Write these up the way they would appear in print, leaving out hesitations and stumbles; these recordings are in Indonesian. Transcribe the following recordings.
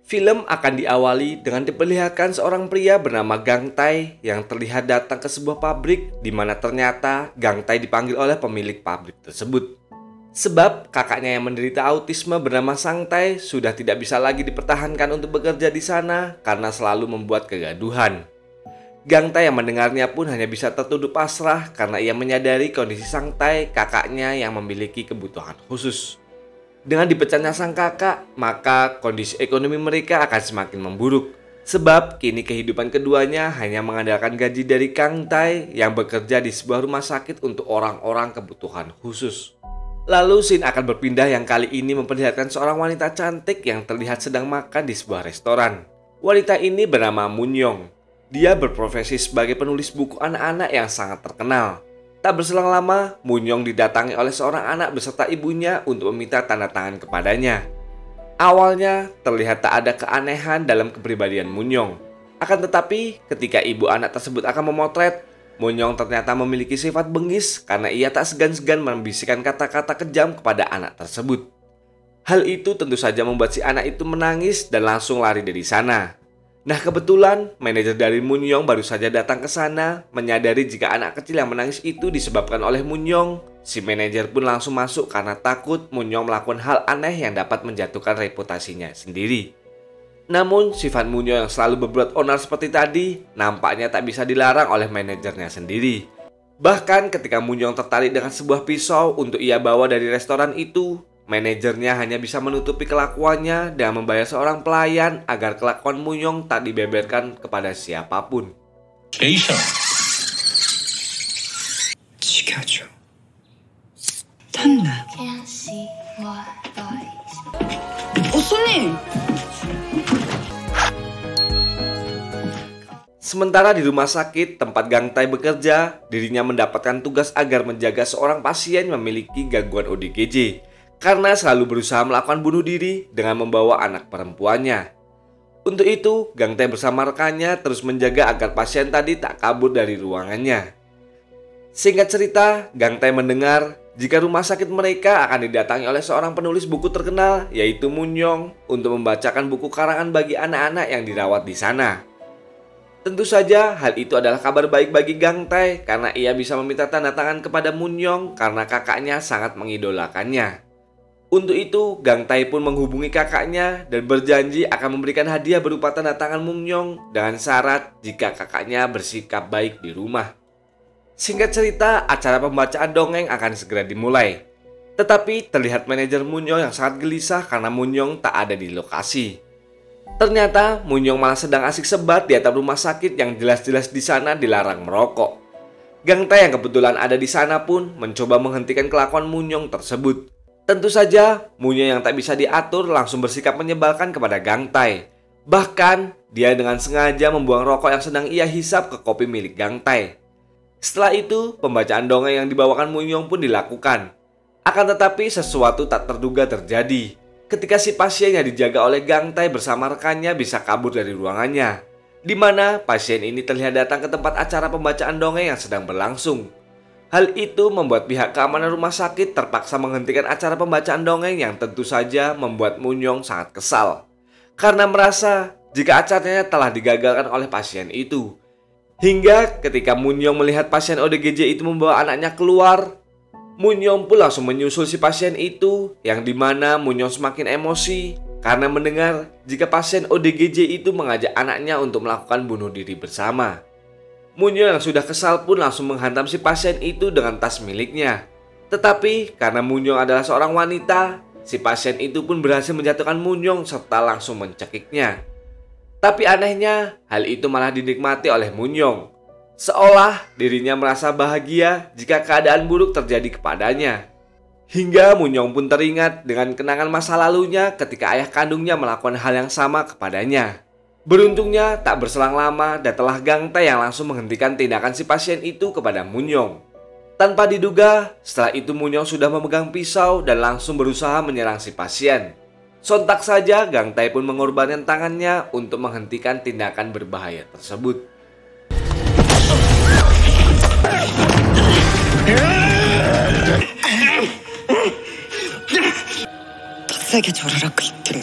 Film akan diawali dengan diperlihatkan seorang pria bernama Gang Tai yang terlihat datang ke sebuah pabrik di mana ternyata Gang Tai dipanggil oleh pemilik pabrik tersebut. Sebab kakaknya yang menderita autisme bernama Sang Tai sudah tidak bisa lagi dipertahankan untuk bekerja di sana karena selalu membuat kegaduhan. Gang Tai yang mendengarnya pun hanya bisa tertunduk pasrah karena ia menyadari kondisi Sang Tai, kakaknya yang memiliki kebutuhan khusus. Dengan dipecahnya sang kakak, maka kondisi ekonomi mereka akan semakin memburuk. Sebab kini kehidupan keduanya hanya mengandalkan gaji dari Gang Tai yang bekerja di sebuah rumah sakit untuk orang-orang kebutuhan khusus. Lalu scene akan berpindah yang kali ini memperlihatkan seorang wanita cantik yang terlihat sedang makan di sebuah restoran. Wanita ini bernama Moon Young. Dia berprofesi sebagai penulis buku anak-anak yang sangat terkenal. Tak berselang lama, Moon Young didatangi oleh seorang anak beserta ibunya untuk meminta tanda tangan kepadanya. Awalnya, terlihat tak ada keanehan dalam kepribadian Moon Young. Akan tetapi, ketika ibu anak tersebut akan memotret, Moon Young ternyata memiliki sifat bengis karena ia tak segan-segan membisikkan kata-kata kejam kepada anak tersebut. Hal itu tentu saja membuat si anak itu menangis dan langsung lari dari sana. Nah kebetulan, manajer dari Moon Young baru saja datang ke sana, menyadari jika anak kecil yang menangis itu disebabkan oleh Moon Young. Si manajer pun langsung masuk karena takut Moon Young melakukan hal aneh yang dapat menjatuhkan reputasinya sendiri. Namun, sifat Moon Young yang selalu berbuat onar seperti tadi, nampaknya tak bisa dilarang oleh manajernya sendiri. Bahkan ketika Moon Young tertarik dengan sebuah pisau untuk ia bawa dari restoran itu, manajernya hanya bisa menutupi kelakuannya dengan membayar seorang pelayan agar kelakuan Moon Young tak dibeberkan kepada siapapun. Geisha. 죽여줘. 탄나. 손님. Sementara di rumah sakit tempat Gang Tai bekerja, dirinya mendapatkan tugas agar menjaga seorang pasien yang memiliki gangguan ODGJ. Karena selalu berusaha melakukan bunuh diri dengan membawa anak perempuannya. Untuk itu, Gang Tai bersama rekannya terus menjaga agar pasien tadi tak kabur dari ruangannya. Singkat cerita, Gang Tai mendengar jika rumah sakit mereka akan didatangi oleh seorang penulis buku terkenal, yaitu Moon Young, untuk membacakan buku karangan bagi anak-anak yang dirawat di sana. Tentu saja hal itu adalah kabar baik bagi Gang Tai karena ia bisa meminta tanda tangan kepada Moon Young karena kakaknya sangat mengidolakannya. Untuk itu, Gang Tai pun menghubungi kakaknya dan berjanji akan memberikan hadiah berupa tanda tangan Moon Young dengan syarat jika kakaknya bersikap baik di rumah. Singkat cerita, acara pembacaan dongeng akan segera dimulai. Tetapi terlihat manajer Moon Young yang sangat gelisah karena Moon Young tak ada di lokasi. Ternyata Moon Young malah sedang asik sebat di atap rumah sakit yang jelas-jelas di sana dilarang merokok. Gang Tai yang kebetulan ada di sana pun mencoba menghentikan kelakuan Moon Young tersebut. Tentu saja, Moon Young yang tak bisa diatur langsung bersikap menyebalkan kepada Gang Tai. Bahkan, dia dengan sengaja membuang rokok yang sedang ia hisap ke kopi milik Gang Tai. Setelah itu, pembacaan dongeng yang dibawakan Moon Young pun dilakukan. Akan tetapi, sesuatu tak terduga terjadi. Ketika si pasien yang dijaga oleh Gang Tai bersama rekannya bisa kabur dari ruangannya. Di mana pasien ini terlihat datang ke tempat acara pembacaan dongeng yang sedang berlangsung. Hal itu membuat pihak keamanan rumah sakit terpaksa menghentikan acara pembacaan dongeng yang tentu saja membuat Moon Young sangat kesal. Karena merasa jika acaranya telah digagalkan oleh pasien itu. Hingga ketika Moon Young melihat pasien ODGJ itu membawa anaknya keluar, Moon Young pun langsung menyusul si pasien itu, yang dimana Moon Young semakin emosi karena mendengar jika pasien ODGJ itu mengajak anaknya untuk melakukan bunuh diri bersama. Moon Young yang sudah kesal pun langsung menghantam si pasien itu dengan tas miliknya. Tetapi karena Moon Young adalah seorang wanita, si pasien itu pun berhasil menjatuhkan Moon Young serta langsung mencekiknya. Tapi anehnya, hal itu malah dinikmati oleh Moon Young. Seolah dirinya merasa bahagia jika keadaan buruk terjadi kepadanya. Hingga Moon Young pun teringat dengan kenangan masa lalunya ketika ayah kandungnya melakukan hal yang sama kepadanya. Beruntungnya tak berselang lama datelah Gang Tai yang langsung menghentikan tindakan si pasien itu kepada Moon Young. Tanpa diduga, setelah itu Moon Young sudah memegang pisau dan langsung berusaha menyerang si pasien. Sontak saja Gang Tai pun mengorbankan tangannya untuk menghentikan tindakan berbahaya tersebut. 세게 조르라고 있던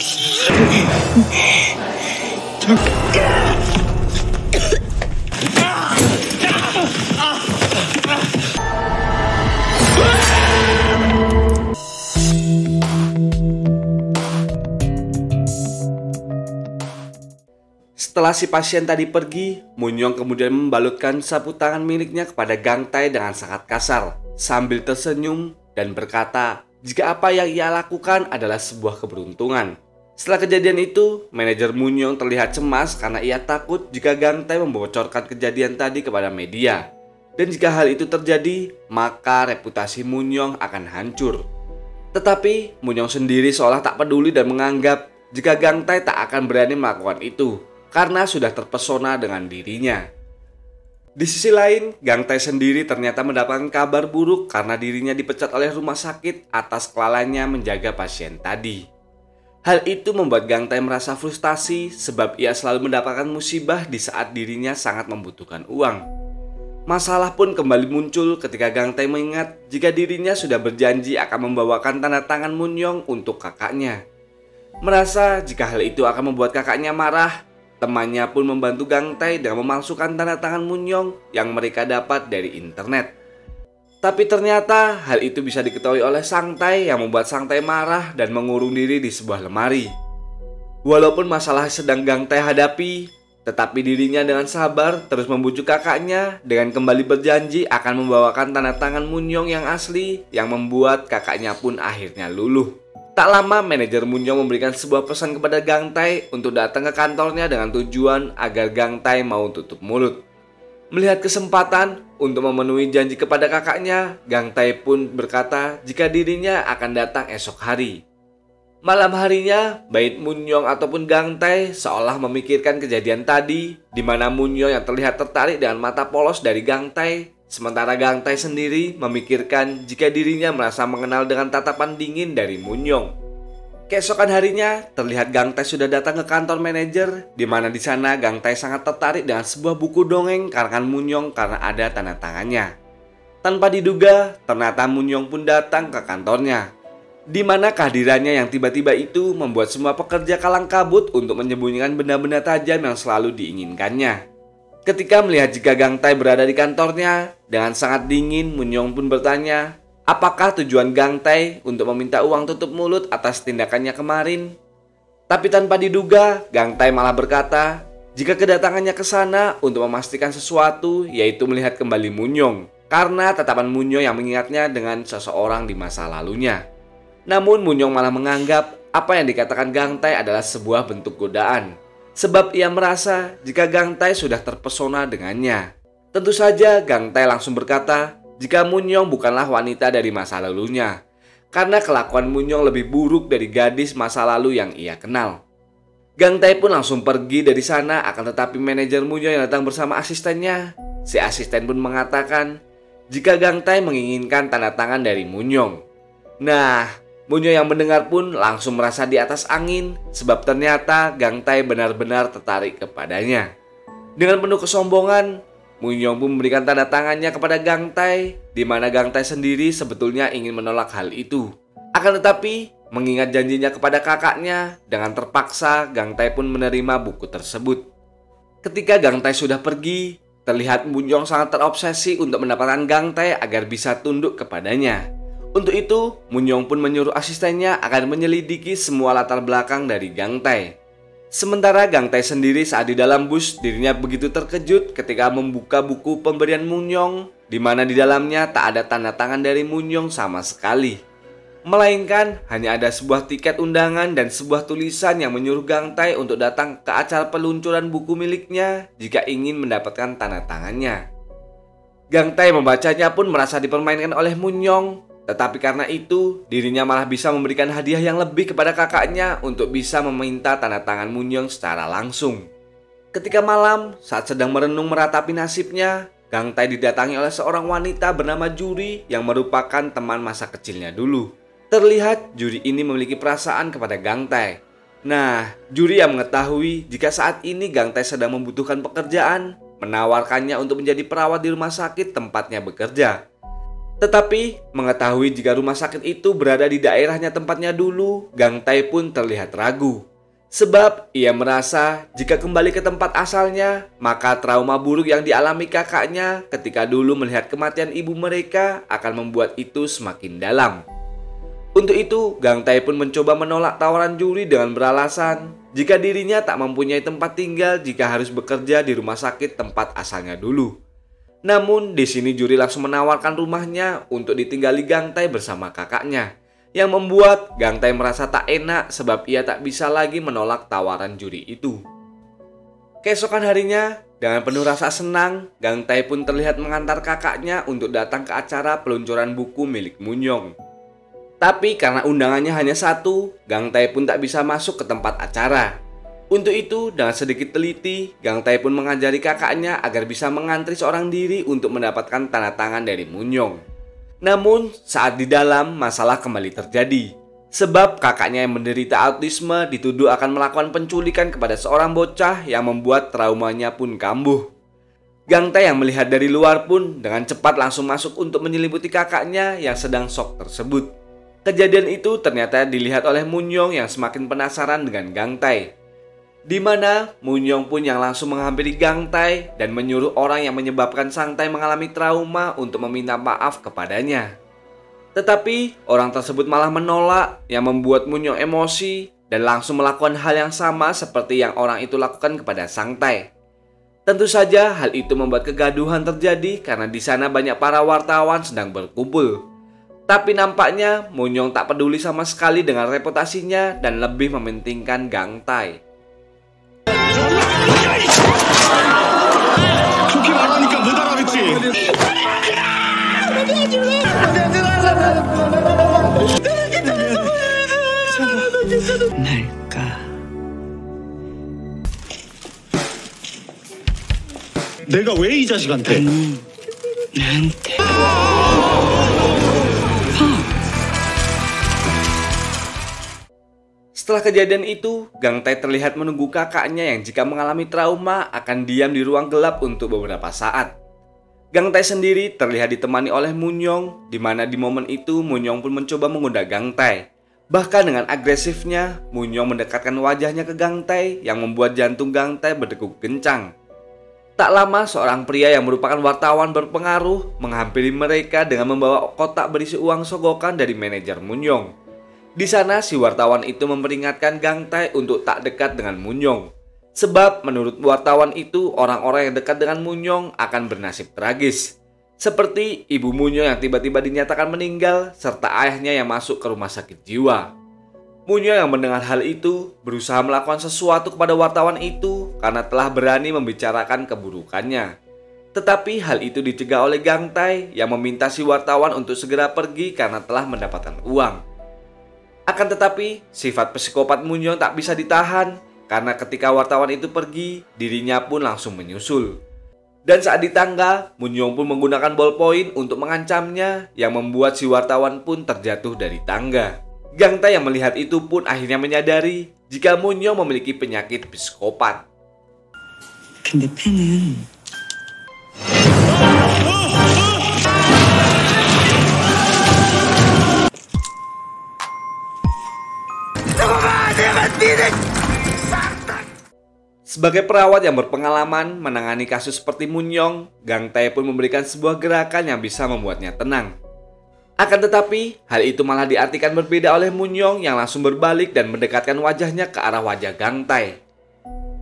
Setelah si pasien tadi pergi, Munyong kemudian membalutkan sapu tangan miliknya kepada Gang Tae dengan sangat kasar, sambil tersenyum dan berkata jika apa yang ia lakukan adalah sebuah keberuntungan. Setelah kejadian itu, manajer Munyong terlihat cemas karena ia takut jika Gang Tae membocorkan kejadian tadi kepada media. Dan jika hal itu terjadi, maka reputasi Munyong akan hancur. Tetapi Munyong sendiri seolah tak peduli dan menganggap jika Gang Tae tak akan berani melakukan itu karena sudah terpesona dengan dirinya. Di sisi lain, Gang Tae sendiri ternyata mendapatkan kabar buruk karena dirinya dipecat oleh rumah sakit atas kelalaiannya menjaga pasien tadi. Hal itu membuat Gang Tae merasa frustasi sebab ia selalu mendapatkan musibah di saat dirinya sangat membutuhkan uang. Masalah pun kembali muncul ketika Gang Tae mengingat jika dirinya sudah berjanji akan membawakan tanda tangan Munyong untuk kakaknya. Merasa jika hal itu akan membuat kakaknya marah, temannya pun membantu Gang Tae dengan memalsukan tanda tangan Munyong yang mereka dapat dari internet. Tapi ternyata hal itu bisa diketahui oleh Sang Tae yang membuat Sang Tae marah dan mengurung diri di sebuah lemari. Walaupun masalah sedang Gang Tae hadapi, tetapi dirinya dengan sabar terus membujuk kakaknya dengan kembali berjanji akan membawakan tanda tangan Munyong yang asli yang membuat kakaknya pun akhirnya luluh. Tak lama manajer Munyong memberikan sebuah pesan kepada Gang Tae untuk datang ke kantornya dengan tujuan agar Gang Tae mau tutup mulut. Melihat kesempatan untuk memenuhi janji kepada kakaknya, Gang Tae pun berkata jika dirinya akan datang esok hari. Malam harinya, baik Munyong ataupun Gang Tae seolah memikirkan kejadian tadi, di mana Munyong yang terlihat tertarik dengan mata polos dari Gang Tae, sementara Gang Tae sendiri memikirkan jika dirinya merasa mengenal dengan tatapan dingin dari Munyong. Keesokan harinya, terlihat Gang Tae sudah datang ke kantor manajer, di mana di sana Gang Tae sangat tertarik dengan sebuah buku dongeng karangan Munyong karena ada tanda tangannya. Tanpa diduga, ternyata Munyong pun datang ke kantornya, di mana kehadirannya yang tiba-tiba itu membuat semua pekerja kalang kabut untuk menyembunyikan benda-benda tajam yang selalu diinginkannya. Ketika melihat jika Gang Tae berada di kantornya, dengan sangat dingin Munyong pun bertanya, apakah tujuan Gang Tae untuk meminta uang tutup mulut atas tindakannya kemarin? Tapi tanpa diduga, Gang Tae malah berkata, jika kedatangannya ke sana untuk memastikan sesuatu, yaitu melihat kembali Munyong, karena tatapan Munyong yang mengingatnya dengan seseorang di masa lalunya. Namun Munyong malah menganggap apa yang dikatakan Gang Tae adalah sebuah bentuk godaan. Sebab ia merasa jika Gang Tae sudah terpesona dengannya. Tentu saja Gang Tae langsung berkata jika Munyong bukanlah wanita dari masa lalunya, karena kelakuan Munyong lebih buruk dari gadis masa lalu yang ia kenal. Gang Tae pun langsung pergi dari sana, akan tetapi manajer Munyong yang datang bersama asistennya. Si asisten pun mengatakan jika Gang Tae menginginkan tanda tangan dari Munyong. Nah, Munyong yang mendengar pun langsung merasa di atas angin sebab ternyata Gang Tae benar-benar tertarik kepadanya. Dengan penuh kesombongan, Munyong pun memberikan tanda tangannya kepada Gang Tae, di mana Gang Tae sendiri sebetulnya ingin menolak hal itu. Akan tetapi, mengingat janjinya kepada kakaknya, dengan terpaksa Gang Tae pun menerima buku tersebut. Ketika Gang Tae sudah pergi, terlihat Munyong sangat terobsesi untuk mendapatkan Gang Tae agar bisa tunduk kepadanya. Untuk itu, Munyong pun menyuruh asistennya akan menyelidiki semua latar belakang dari Gang Tae. Sementara Gang Tae sendiri saat di dalam bus, dirinya begitu terkejut ketika membuka buku pemberian Munyong, di mana di dalamnya tak ada tanda tangan dari Munyong sama sekali. Melainkan hanya ada sebuah tiket undangan dan sebuah tulisan yang menyuruh Gang Tae untuk datang ke acara peluncuran buku miliknya jika ingin mendapatkan tanda tangannya. Gang Tae membacanya pun merasa dipermainkan oleh Munyong. Tetapi karena itu, dirinya malah bisa memberikan hadiah yang lebih kepada kakaknya untuk bisa meminta tanda tangan Munyong secara langsung. Ketika malam, saat sedang merenung meratapi nasibnya, Gang Tae didatangi oleh seorang wanita bernama Juri yang merupakan teman masa kecilnya dulu. Terlihat Juri ini memiliki perasaan kepada Gang Tae. Nah, Juri yang mengetahui jika saat ini Gang Tae sedang membutuhkan pekerjaan, menawarkannya untuk menjadi perawat di rumah sakit tempatnya bekerja. Tetapi mengetahui jika rumah sakit itu berada di daerahnya tempatnya dulu, Gang Tae pun terlihat ragu. Sebab ia merasa jika kembali ke tempat asalnya, maka trauma buruk yang dialami kakaknya ketika dulu melihat kematian ibu mereka akan membuat itu semakin dalam. Untuk itu, Gang Tae pun mencoba menolak tawaran juri dengan beralasan jika dirinya tak mempunyai tempat tinggal jika harus bekerja di rumah sakit tempat asalnya dulu. Namun, di sini juri langsung menawarkan rumahnya untuk ditinggali Gang Tae bersama kakaknya, yang membuat Gang Tae merasa tak enak sebab ia tak bisa lagi menolak tawaran juri itu. Keesokan harinya, dengan penuh rasa senang, Gang Tae pun terlihat mengantar kakaknya untuk datang ke acara peluncuran buku milik Munyong. Tapi karena undangannya hanya satu, Gang Tae pun tak bisa masuk ke tempat acara. Untuk itu, dengan sedikit teliti, Gang Tae pun mengajari kakaknya agar bisa mengantri seorang diri untuk mendapatkan tanda tangan dari Munyong. Namun, saat di dalam, masalah kembali terjadi. Sebab kakaknya yang menderita autisme dituduh akan melakukan penculikan kepada seorang bocah yang membuat traumanya pun kambuh. Gang Tae yang melihat dari luar pun dengan cepat langsung masuk untuk menyelimuti kakaknya yang sedang shock tersebut. Kejadian itu ternyata dilihat oleh Munyong yang semakin penasaran dengan Gang Tae. Di mana Munyong pun yang langsung menghampiri Gang Tae dan menyuruh orang yang menyebabkan Sang Tae mengalami trauma untuk meminta maaf kepadanya. Tetapi orang tersebut malah menolak yang membuat Munyong emosi dan langsung melakukan hal yang sama seperti yang orang itu lakukan kepada Sang Tae. Tentu saja hal itu membuat kegaduhan terjadi karena di sana banyak para wartawan sedang berkumpul. Tapi nampaknya Munyong tak peduli sama sekali dengan reputasinya dan lebih mementingkan Gang Tae. 내가 왜 이 자식한테? 나한테. Setelah kejadian itu, Gang Tae terlihat menunggu kakaknya yang jika mengalami trauma akan diam di ruang gelap untuk beberapa saat. Gang Tae sendiri terlihat ditemani oleh Munyong, di mana di momen itu Munyong pun mencoba menggoda Gang Tae. Bahkan dengan agresifnya, Munyong mendekatkan wajahnya ke Gang Tae yang membuat jantung Gang Tae berdegup kencang. Tak lama seorang pria yang merupakan wartawan berpengaruh menghampiri mereka dengan membawa kotak berisi uang sogokan dari manajer Munyong. Di sana si wartawan itu memperingatkan Gang Tae untuk tak dekat dengan Munyong. Sebab menurut wartawan itu orang-orang yang dekat dengan Munyong akan bernasib tragis. Seperti ibu Munyong yang tiba-tiba dinyatakan meninggal serta ayahnya yang masuk ke rumah sakit jiwa. Munyong yang mendengar hal itu berusaha melakukan sesuatu kepada wartawan itu karena telah berani membicarakan keburukannya. Tetapi hal itu dicegah oleh Gang Tae yang meminta si wartawan untuk segera pergi karena telah mendapatkan uang. Akan tetapi, sifat psikopat Munyong tak bisa ditahan karena ketika wartawan itu pergi, dirinya pun langsung menyusul. Dan saat di tangga, Munyong pun menggunakan ballpoint untuk mengancamnya yang membuat si wartawan pun terjatuh dari tangga. Gang Tae yang melihat itu pun akhirnya menyadari jika Munyong memiliki penyakit psikopat. 근데 팬은 Sebagai perawat yang berpengalaman menangani kasus seperti Munyong, Gang Tae pun memberikan sebuah gerakan yang bisa membuatnya tenang. Akan tetapi, hal itu malah diartikan berbeda oleh Munyong yang langsung berbalik dan mendekatkan wajahnya ke arah wajah Gang Tae.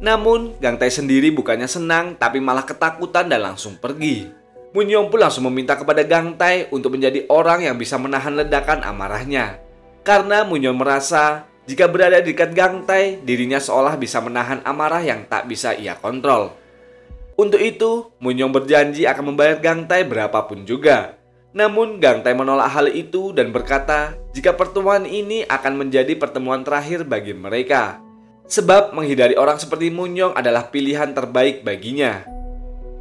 Namun, Gang Tae sendiri bukannya senang tapi malah ketakutan dan langsung pergi. Munyong pun langsung meminta kepada Gang Tae untuk menjadi orang yang bisa menahan ledakan amarahnya. Karena Munyong merasa jika berada di dekat Gang Tae, dirinya seolah bisa menahan amarah yang tak bisa ia kontrol. Untuk itu, Munyong berjanji akan membayar Gang Tae berapapun juga. Namun, Gang Tae menolak hal itu dan berkata jika pertemuan ini akan menjadi pertemuan terakhir bagi mereka. Sebab menghindari orang seperti Munyong adalah pilihan terbaik baginya.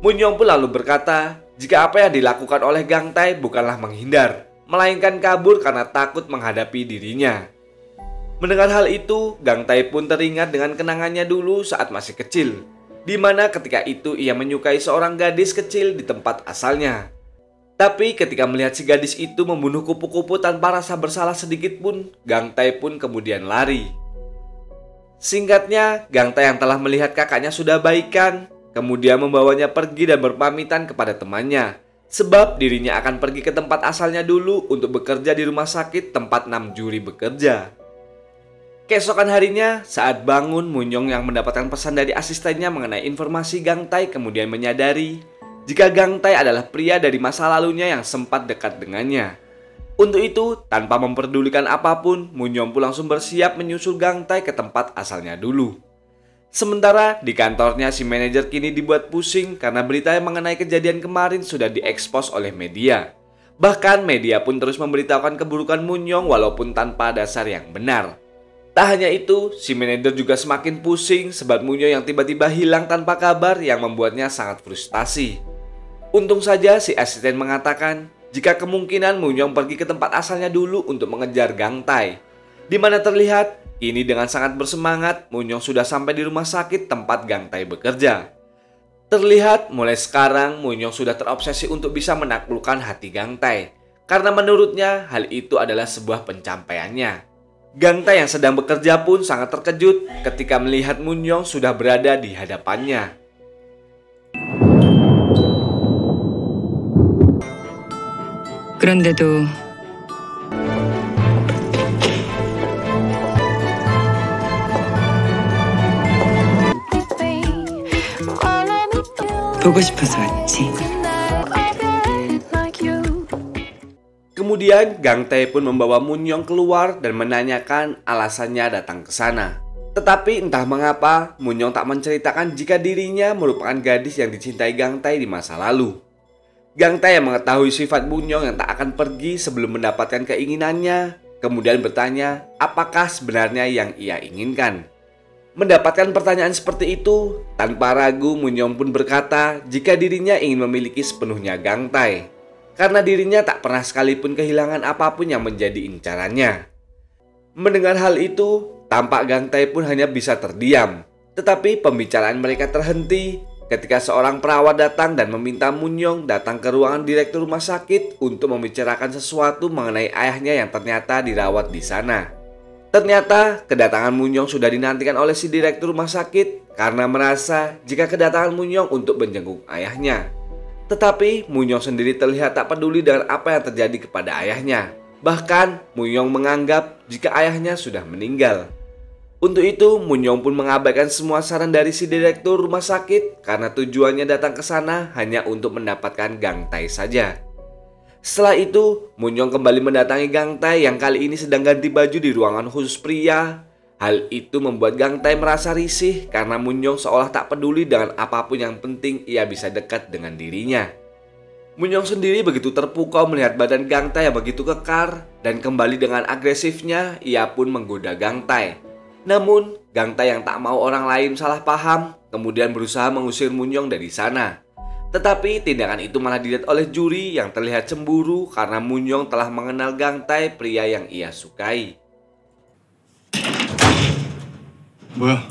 Munyong pun lalu berkata jika apa yang dilakukan oleh Gang Tae bukanlah menghindar, melainkan kabur karena takut menghadapi dirinya. Mendengar hal itu, Gang Tae pun teringat dengan kenangannya dulu saat masih kecil, di mana ketika itu ia menyukai seorang gadis kecil di tempat asalnya. Tapi ketika melihat si gadis itu membunuh kupu-kupu tanpa rasa bersalah sedikit pun, Gang Tae pun kemudian lari. Singkatnya, Gang Tae yang telah melihat kakaknya sudah baikan, kemudian membawanya pergi dan berpamitan kepada temannya, sebab dirinya akan pergi ke tempat asalnya dulu untuk bekerja di rumah sakit tempat Nam Juri bekerja. Keesokan harinya, saat bangun, Munyong yang mendapatkan pesan dari asistennya mengenai informasi Gang Tae kemudian menyadari jika Gang Tae adalah pria dari masa lalunya yang sempat dekat dengannya. Untuk itu, tanpa memperdulikan apapun, Munyong pun langsung bersiap menyusul Gang Tae ke tempat asalnya dulu. Sementara di kantornya, si manajer kini dibuat pusing karena berita yang mengenai kejadian kemarin sudah diekspos oleh media. Bahkan media pun terus memberitahukan keburukan Munyong walaupun tanpa dasar yang benar. Tak hanya itu, si manajer juga semakin pusing sebab Munyong yang tiba-tiba hilang tanpa kabar yang membuatnya sangat frustasi. Untung saja si asisten mengatakan jika kemungkinan Munyong pergi ke tempat asalnya dulu untuk mengejar Gang Tae. Di mana terlihat, kini dengan sangat bersemangat, Munyong sudah sampai di rumah sakit tempat Gang Tae bekerja. Terlihat mulai sekarang Munyong sudah terobsesi untuk bisa menaklukkan hati Gang Tae, karena menurutnya hal itu adalah sebuah pencapaiannya. Gang Tae yang sedang bekerja pun sangat terkejut ketika melihat Munyong sudah berada di hadapannya. 그런데도 보고 싶어서 왔지. Kemudian Gang Tae pun membawa Munyong keluar dan menanyakan alasannya datang ke sana. Tetapi entah mengapa Munyong tak menceritakan jika dirinya merupakan gadis yang dicintai Gang Tae di masa lalu. Gang Tae yang mengetahui sifat Munyong yang tak akan pergi sebelum mendapatkan keinginannya, kemudian bertanya apakah sebenarnya yang ia inginkan. Mendapatkan pertanyaan seperti itu, tanpa ragu Munyong pun berkata jika dirinya ingin memiliki sepenuhnya Gang Tae, karena dirinya tak pernah sekalipun kehilangan apapun yang menjadi incarannya. Mendengar hal itu, tampak Gang Tae pun hanya bisa terdiam. Tetapi pembicaraan mereka terhenti ketika seorang perawat datang dan meminta Munyong datang ke ruangan direktur rumah sakit untuk membicarakan sesuatu mengenai ayahnya yang ternyata dirawat di sana. Ternyata kedatangan Munyong sudah dinantikan oleh si direktur rumah sakit karena merasa jika kedatangan Munyong untuk menjenguk ayahnya. Tetapi Munyong sendiri terlihat tak peduli dengan apa yang terjadi kepada ayahnya. Bahkan Munyong menganggap jika ayahnya sudah meninggal. Untuk itu Munyong pun mengabaikan semua saran dari si direktur rumah sakit karena tujuannya datang ke sana hanya untuk mendapatkan Gang Tae saja. Setelah itu Munyong kembali mendatangi Gang Tae yang kali ini sedang ganti baju di ruangan khusus pria. Hal itu membuat Gang Tae merasa risih karena Munyong seolah tak peduli dengan apapun yang penting ia bisa dekat dengan dirinya. Munyong sendiri begitu terpukau melihat badan Gang Tae yang begitu kekar dan kembali dengan agresifnya ia pun menggoda Gang Tae. Namun Gang Tae yang tak mau orang lain salah paham kemudian berusaha mengusir Munyong dari sana. Tetapi tindakan itu malah dilihat oleh juri yang terlihat cemburu karena Munyong telah mengenal Gang Tae, pria yang ia sukai. 뭐야?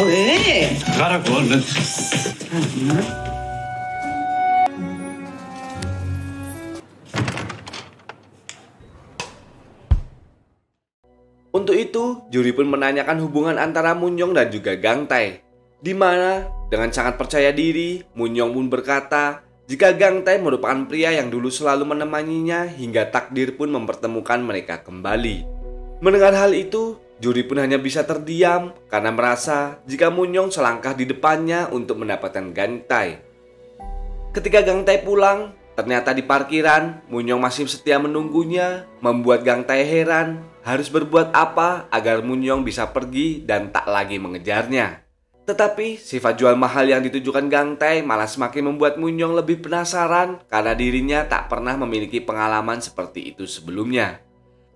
왜? 가라고 얼른. Untuk itu, juri pun menanyakan hubungan antara Munyong dan juga Gang Tae, di mana dengan sangat percaya diri, Munyong pun berkata jika Gang Tae merupakan pria yang dulu selalu menemaninya hingga takdir pun mempertemukan mereka kembali. Mendengar hal itu, juri pun hanya bisa terdiam karena merasa jika Munyong selangkah di depannya untuk mendapatkan Gang Tae. Ketika Gang Tae pulang, ternyata di parkiran Munyong masih setia menunggunya, membuat Gang Tae heran harus berbuat apa agar Munyong bisa pergi dan tak lagi mengejarnya. Tetapi sifat jual mahal yang ditujukan Gang Tae malah semakin membuat Munyong lebih penasaran karena dirinya tak pernah memiliki pengalaman seperti itu sebelumnya.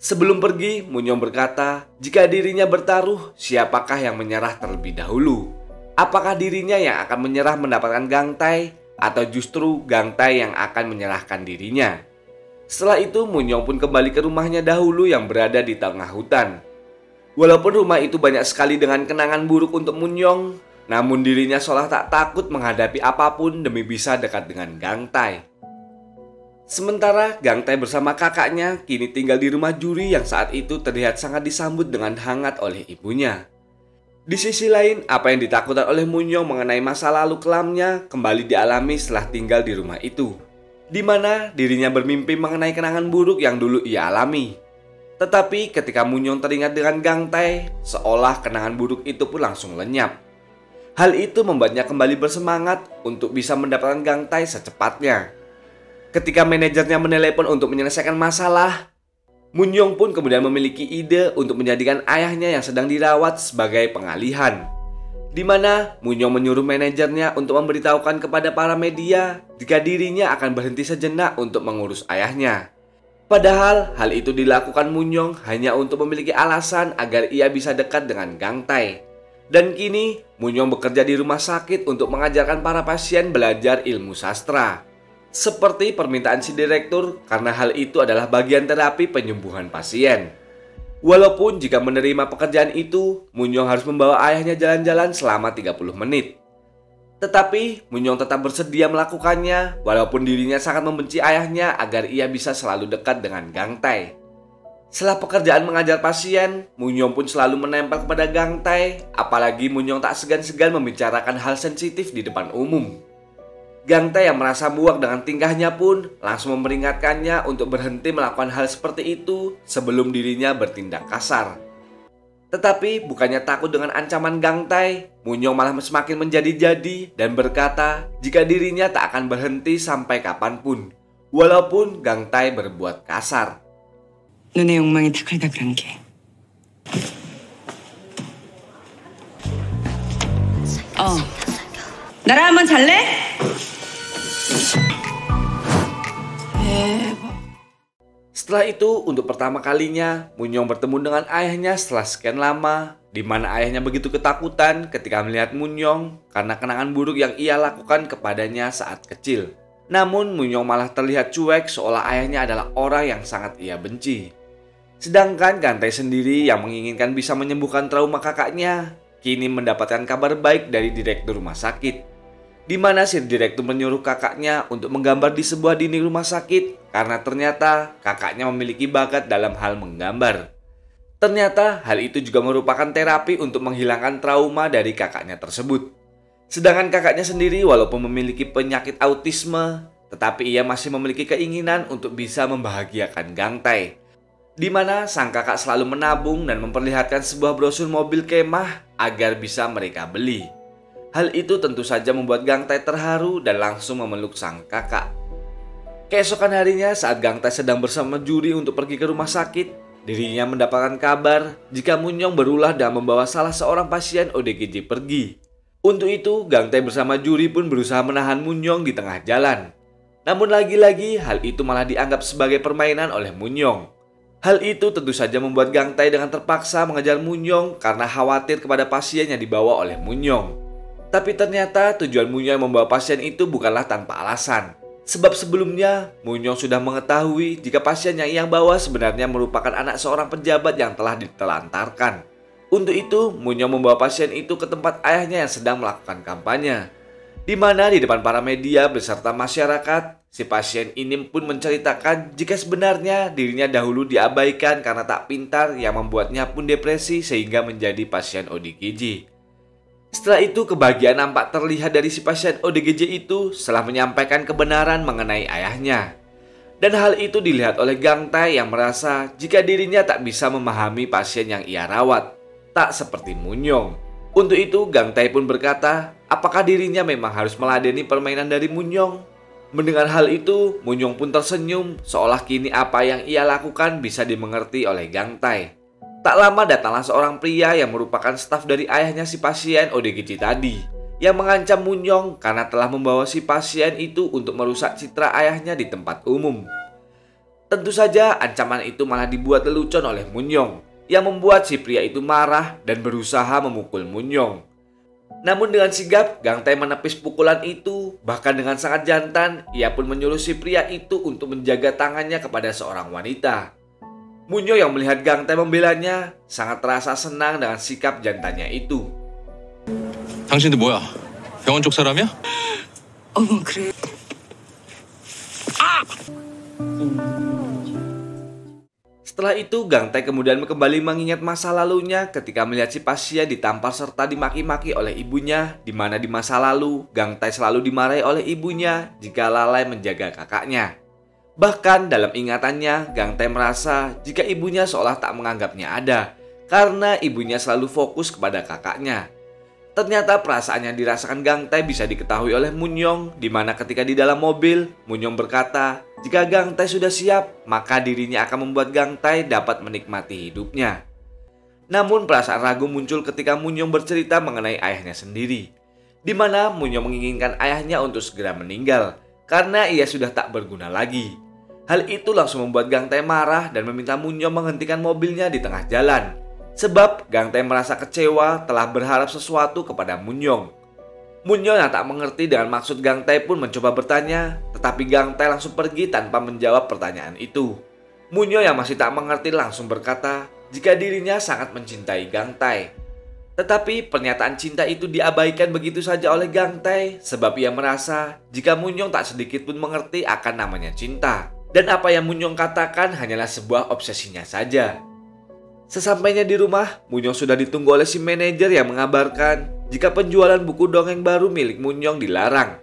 Sebelum pergi, Munyong berkata jika dirinya bertaruh, siapakah yang menyerah terlebih dahulu? Apakah dirinya yang akan menyerah mendapatkan Gang Tae atau justru Gang Tae yang akan menyerahkan dirinya? Setelah itu Munyong pun kembali ke rumahnya dahulu yang berada di tengah hutan. Walaupun rumah itu banyak sekali dengan kenangan buruk untuk Munyong, namun dirinya seolah tak takut menghadapi apapun demi bisa dekat dengan Gang Tae. Sementara Gang Tae bersama kakaknya kini tinggal di rumah Juri yang saat itu terlihat sangat disambut dengan hangat oleh ibunya. Di sisi lain, apa yang ditakutkan oleh Munyong mengenai masa lalu kelamnya kembali dialami setelah tinggal di rumah itu, di mana dirinya bermimpi mengenai kenangan buruk yang dulu ia alami. Tetapi ketika Munyong teringat dengan Gang Tae, seolah kenangan buruk itu pun langsung lenyap. Hal itu membuatnya kembali bersemangat untuk bisa mendapatkan Gang Tae secepatnya. Ketika manajernya menelepon untuk menyelesaikan masalah, Munyong pun kemudian memiliki ide untuk menjadikan ayahnya yang sedang dirawat sebagai pengalihan, di mana Munyong menyuruh manajernya untuk memberitahukan kepada para media jika dirinya akan berhenti sejenak untuk mengurus ayahnya. Padahal hal itu dilakukan Munyong hanya untuk memiliki alasan agar ia bisa dekat dengan Gang Tae. Dan kini Munyong bekerja di rumah sakit untuk mengajarkan para pasien belajar ilmu sastra. Seperti permintaan si direktur, karena hal itu adalah bagian terapi penyembuhan pasien. Walaupun jika menerima pekerjaan itu, Munyong harus membawa ayahnya jalan-jalan selama 30 menit. Tetapi Munyong tetap bersedia melakukannya, walaupun dirinya sangat membenci ayahnya agar ia bisa selalu dekat dengan Gang Tae. Setelah pekerjaan mengajar pasien, Munyong pun selalu menempel kepada Gang Tae, apalagi Munyong tak segan-segan membicarakan hal sensitif di depan umum. Gang Tae yang merasa muak dengan tingkahnya pun langsung memperingatkannya untuk berhenti melakukan hal seperti itu sebelum dirinya bertindak kasar. Tetapi bukannya takut dengan ancaman Gang Tae, Munyong malah semakin menjadi-jadi dan berkata jika dirinya tak akan berhenti sampai kapanpun, walaupun Gang Tae berbuat kasar. 눈의 욕망이 다글다글한 게. 나랑 한번 잘래? Setelah itu, untuk pertama kalinya, Munyong bertemu dengan ayahnya setelah sekian lama, di mana ayahnya begitu ketakutan ketika melihat Munyong karena kenangan buruk yang ia lakukan kepadanya saat kecil. Namun, Munyong malah terlihat cuek seolah ayahnya adalah orang yang sangat ia benci. Sedangkan Gang Tae sendiri yang menginginkan bisa menyembuhkan trauma kakaknya, kini mendapatkan kabar baik dari direktur rumah sakit, di mana si direktur menyuruh kakaknya untuk menggambar di sebuah dinding rumah sakit karena ternyata kakaknya memiliki bakat dalam hal menggambar. Ternyata hal itu juga merupakan terapi untuk menghilangkan trauma dari kakaknya tersebut. Sedangkan kakaknya sendiri walaupun memiliki penyakit autisme, tetapi ia masih memiliki keinginan untuk bisa membahagiakan Gang Tae, di mana sang kakak selalu menabung dan memperlihatkan sebuah brosur mobil kemah agar bisa mereka beli. Hal itu tentu saja membuat Gang Tae terharu dan langsung memeluk sang kakak. Keesokan harinya saat Gang Tae sedang bersama Juri untuk pergi ke rumah sakit, dirinya mendapatkan kabar jika Munyong berulah dan membawa salah seorang pasien ODGJ pergi. Untuk itu, Gang Tae bersama Juri pun berusaha menahan Munyong di tengah jalan. Namun lagi-lagi hal itu malah dianggap sebagai permainan oleh Munyong. Hal itu tentu saja membuat Gang Tae dengan terpaksa mengejar Munyong karena khawatir kepada pasien yang dibawa oleh Munyong. Tapi ternyata tujuan Munyong membawa pasien itu bukanlah tanpa alasan. Sebab sebelumnya Munyong sudah mengetahui jika pasien yang ia bawa sebenarnya merupakan anak seorang pejabat yang telah ditelantarkan. Untuk itu Munyong membawa pasien itu ke tempat ayahnya yang sedang melakukan kampanye, di mana di depan para media beserta masyarakat, si pasien ini pun menceritakan jika sebenarnya dirinya dahulu diabaikan karena tak pintar yang membuatnya pun depresi sehingga menjadi pasien ODGJ. Setelah itu kebahagiaan nampak terlihat dari si pasien ODGJ itu setelah menyampaikan kebenaran mengenai ayahnya. Dan hal itu dilihat oleh Gang Tae yang merasa jika dirinya tak bisa memahami pasien yang ia rawat, tak seperti Munyong. Untuk itu Gang Tae pun berkata, apakah dirinya memang harus meladeni permainan dari Munyong? Mendengar hal itu, Munyong pun tersenyum seolah kini apa yang ia lakukan bisa dimengerti oleh Gang Tae. Tak lama datanglah seorang pria yang merupakan staf dari ayahnya si pasien ODGJ tadi, yang mengancam Munyong karena telah membawa si pasien itu untuk merusak citra ayahnya di tempat umum. Tentu saja ancaman itu malah dibuat lelucon oleh Munyong, yang membuat si pria itu marah dan berusaha memukul Munyong. Namun dengan sigap, Gang Tae menepis pukulan itu, bahkan dengan sangat jantan, ia pun menyuruh si pria itu untuk menjaga tangannya kepada seorang wanita. Munyong yang melihat Gang Tae membelanya sangat terasa senang dengan sikap jantannya itu. 당신들 뭐야? 병원 쪽 사람이야? 어머 그래. Setelah itu, Gang Tae kemudian kembali mengingat masa lalunya ketika melihat si pasien ditampar serta dimaki-maki oleh ibunya, di mana di masa lalu, Gang Tae selalu dimarahi oleh ibunya jika lalai menjaga kakaknya. Bahkan dalam ingatannya, Gang Tae merasa jika ibunya seolah tak menganggapnya ada, karena ibunya selalu fokus kepada kakaknya. Ternyata perasaan yang dirasakan Gang Tae bisa diketahui oleh Moon-young, di mana ketika di dalam mobil, Moon-young berkata, jika Gang Tae sudah siap, maka dirinya akan membuat Gang Tae dapat menikmati hidupnya. Namun perasaan ragu muncul ketika Moon-young bercerita mengenai ayahnya sendiri, di mana Moon-young menginginkan ayahnya untuk segera meninggal, karena ia sudah tak berguna lagi. Hal itu langsung membuat Gang Tae marah dan meminta Moon-young menghentikan mobilnya di tengah jalan. Sebab Gang Tae merasa kecewa telah berharap sesuatu kepada Moon-young. Moon-young yang tak mengerti dengan maksud Gang Tae pun mencoba bertanya, tetapi Gang Tae langsung pergi tanpa menjawab pertanyaan itu. Moon-young yang masih tak mengerti langsung berkata jika dirinya sangat mencintai Gang Tae. Tetapi pernyataan cinta itu diabaikan begitu saja oleh Gang Tae, sebab ia merasa jika Moon-young tak sedikit pun mengerti akan namanya cinta. Dan apa yang Moon-young katakan hanyalah sebuah obsesinya saja. Sesampainya di rumah, Moon-young sudah ditunggu oleh si manajer yang mengabarkan jika penjualan buku dongeng baru milik Moon-young dilarang.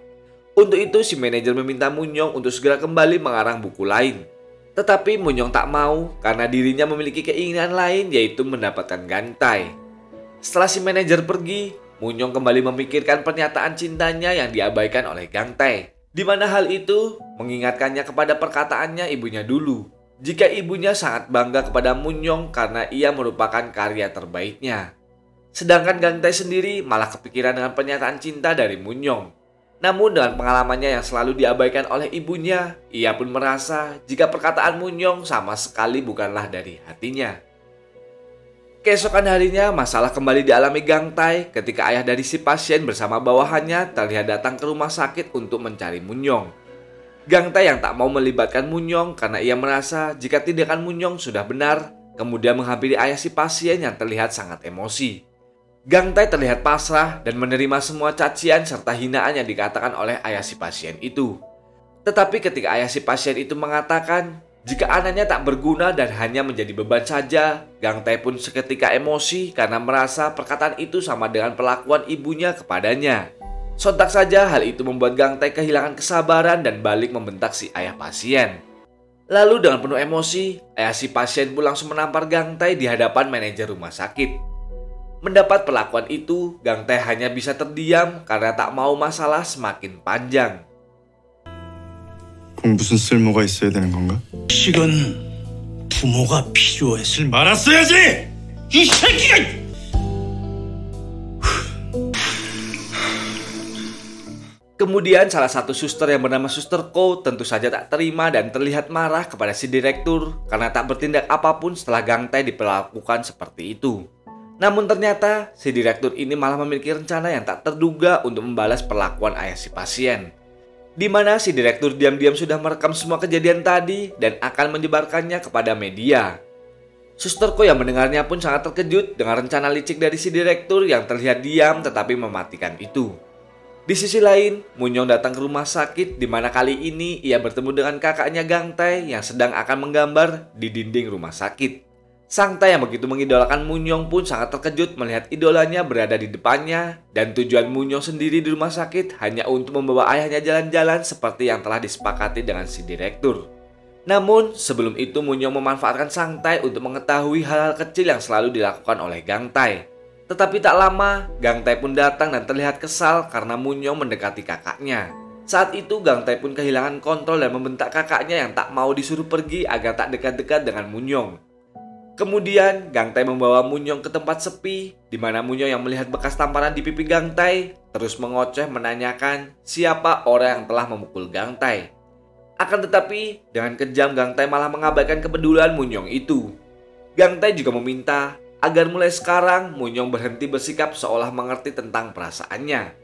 Untuk itu si manajer meminta Moon-young untuk segera kembali mengarang buku lain. Tetapi Moon-young tak mau karena dirinya memiliki keinginan lain, yaitu mendapatkan Gang Tae. Setelah si manajer pergi, Moon-young kembali memikirkan pernyataan cintanya yang diabaikan oleh Gang Tae, di mana hal itu mengingatkannya kepada perkataannya ibunya dulu. Jika ibunya sangat bangga kepada Moon-young karena ia merupakan karya terbaiknya. Sedangkan Gang Tae sendiri malah kepikiran dengan pernyataan cinta dari Moon-young. Namun dengan pengalamannya yang selalu diabaikan oleh ibunya, ia pun merasa jika perkataan Moon-young sama sekali bukanlah dari hatinya. Keesokan harinya, masalah kembali dialami Gang Tae ketika ayah dari si pasien bersama bawahannya terlihat datang ke rumah sakit untuk mencari Moon-young. Gang Tae yang tak mau melibatkan Moon-young karena ia merasa jika tindakan Moon-young sudah benar, kemudian menghampiri ayah si pasien yang terlihat sangat emosi. Gang Tae terlihat pasrah dan menerima semua cacian serta hinaan yang dikatakan oleh ayah si pasien itu. Tetapi ketika ayah si pasien itu mengatakan jika anaknya tak berguna dan hanya menjadi beban saja, Gang Tae pun seketika emosi karena merasa perkataan itu sama dengan perlakuan ibunya kepadanya. Sontak saja hal itu membuat Gang Tae kehilangan kesabaran dan balik membentak si ayah pasien. Lalu dengan penuh emosi, ayah si pasien pun langsung menampar Gang Tae di hadapan manajer rumah sakit. Mendapat perlakuan itu, Gang Tae hanya bisa terdiam karena tak mau masalah semakin panjang. 꼭 무슨 쓸모가 있어야 되는 건가? 식은 부모가 필요했을 말았어야지! 이 새끼가! Kemudian salah satu suster yang bernama Suster Ko tentu saja tak terima dan terlihat marah kepada si direktur karena tak bertindak apapun setelah Gang Tae diperlakukan seperti itu. Namun ternyata si direktur ini malah memiliki rencana yang tak terduga untuk membalas perlakuan ayah si pasien. Di mana si direktur diam-diam sudah merekam semua kejadian tadi dan akan menyebarkannya kepada media. Suster Ko yang mendengarnya pun sangat terkejut dengan rencana licik dari si direktur yang terlihat diam tetapi mematikan itu. Di sisi lain, Moon-young datang ke rumah sakit di mana kali ini ia bertemu dengan kakaknya Gang Tae yang sedang akan menggambar di dinding rumah sakit. Sang Tae yang begitu mengidolakan Moon-young pun sangat terkejut melihat idolanya berada di depannya dan tujuan Moon-young sendiri di rumah sakit hanya untuk membawa ayahnya jalan-jalan seperti yang telah disepakati dengan si direktur. Namun sebelum itu Moon-young memanfaatkan Sang Tae untuk mengetahui hal-hal kecil yang selalu dilakukan oleh Gang Tae. Tetapi tak lama, Gang Tae pun datang dan terlihat kesal karena Moon-young mendekati kakaknya. Saat itu Gang Tae pun kehilangan kontrol dan membentak kakaknya yang tak mau disuruh pergi agar tak dekat-dekat dengan Moon-young. Kemudian Gang Tae membawa Moon-young ke tempat sepi, di mana Moon-young yang melihat bekas tamparan di pipi Gang Tae terus mengoceh menanyakan siapa orang yang telah memukul Gang Tae. Akan tetapi dengan kejam Gang Tae malah mengabaikan kepedulian Moon-young itu. Gang Tae juga meminta agar mulai sekarang Moon-young berhenti bersikap seolah mengerti tentang perasaannya.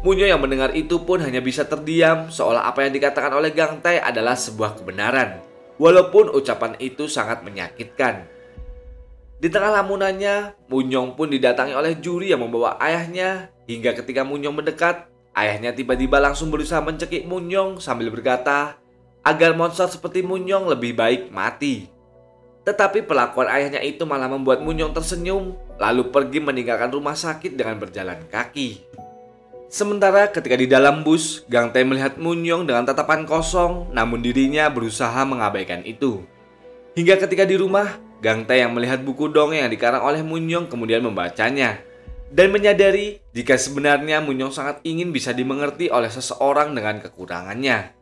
Moon-young yang mendengar itu pun hanya bisa terdiam seolah apa yang dikatakan oleh Gang Tae adalah sebuah kebenaran, walaupun ucapan itu sangat menyakitkan. Di tengah lamunannya, Moon-young pun didatangi oleh juri yang membawa ayahnya, hingga ketika Moon-young mendekat, ayahnya tiba-tiba langsung berusaha mencekik Moon-young sambil berkata, agar monster seperti Munyong lebih baik mati. Tetapi perlakuan ayahnya itu malah membuat Munyong tersenyum, lalu pergi meninggalkan rumah sakit dengan berjalan kaki. Sementara ketika di dalam bus, Gang Tae melihat Munyong dengan tatapan kosong, namun dirinya berusaha mengabaikan itu. Hingga ketika di rumah, Gang Tae yang melihat buku dongeng yang dikarang oleh Munyong kemudian membacanya dan menyadari jika sebenarnya Munyong sangat ingin bisa dimengerti oleh seseorang dengan kekurangannya.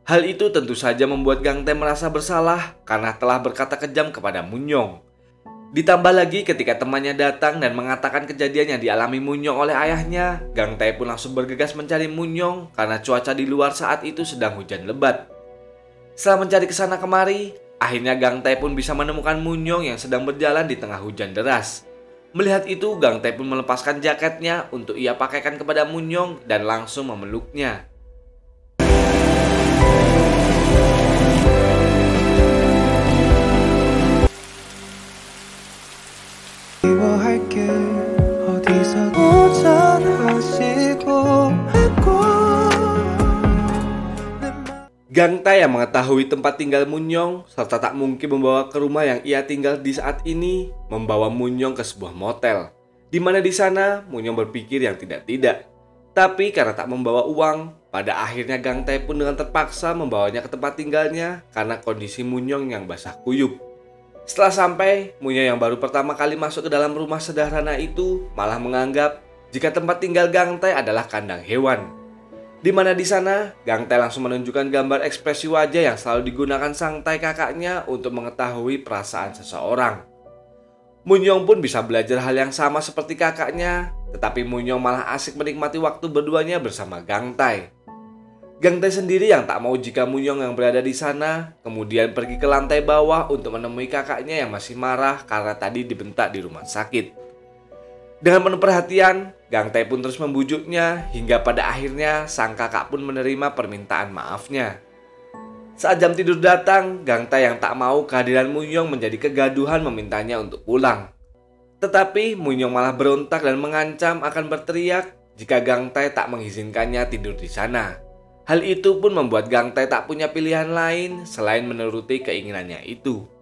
Hal itu tentu saja membuat Gang Tae merasa bersalah karena telah berkata kejam kepada Munyong. Ditambah lagi ketika temannya datang dan mengatakan kejadian yang dialami Munyong oleh ayahnya, Gang Tae pun langsung bergegas mencari Munyong karena cuaca di luar saat itu sedang hujan lebat. Setelah mencari kesana kemari, akhirnya Gang Tae pun bisa menemukan Munyong yang sedang berjalan di tengah hujan deras. Melihat itu, Gang Tae pun melepaskan jaketnya untuk ia pakaikan kepada Munyong dan langsung memeluknya. Gang Tae yang mengetahui tempat tinggal Munyong serta tak mungkin membawa ke rumah yang ia tinggal di saat ini, membawa Munyong ke sebuah motel. Di mana di sana Munyong berpikir yang tidak-tidak. Tapi karena tak membawa uang, pada akhirnya Gang Tae pun dengan terpaksa membawanya ke tempat tinggalnya karena kondisi Munyong yang basah kuyup. Setelah sampai, Munyong yang baru pertama kali masuk ke dalam rumah sederhana itu malah menganggap jika tempat tinggal Gang Tae adalah kandang hewan. Di mana di sana, Gang Tae langsung menunjukkan gambar ekspresi wajah yang selalu digunakan sang Tae kakaknya untuk mengetahui perasaan seseorang. Munyong pun bisa belajar hal yang sama seperti kakaknya, tetapi Munyong malah asik menikmati waktu berduanya bersama Gang Tae. Gang Tae sendiri yang tak mau jika Munyong yang berada di sana, kemudian pergi ke lantai bawah untuk menemui kakaknya yang masih marah karena tadi dibentak di rumah sakit. Dengan penuh perhatian, Gang Tae pun terus membujuknya hingga pada akhirnya sang kakak pun menerima permintaan maafnya. Saat jam tidur datang, Gang Tae yang tak mau kehadiran Munyong menjadi kegaduhan memintanya untuk pulang. Tetapi Munyong malah berontak dan mengancam akan berteriak jika Gang Tae tak mengizinkannya tidur di sana. Hal itu pun membuat Gang Tae tak punya pilihan lain selain menuruti keinginannya itu.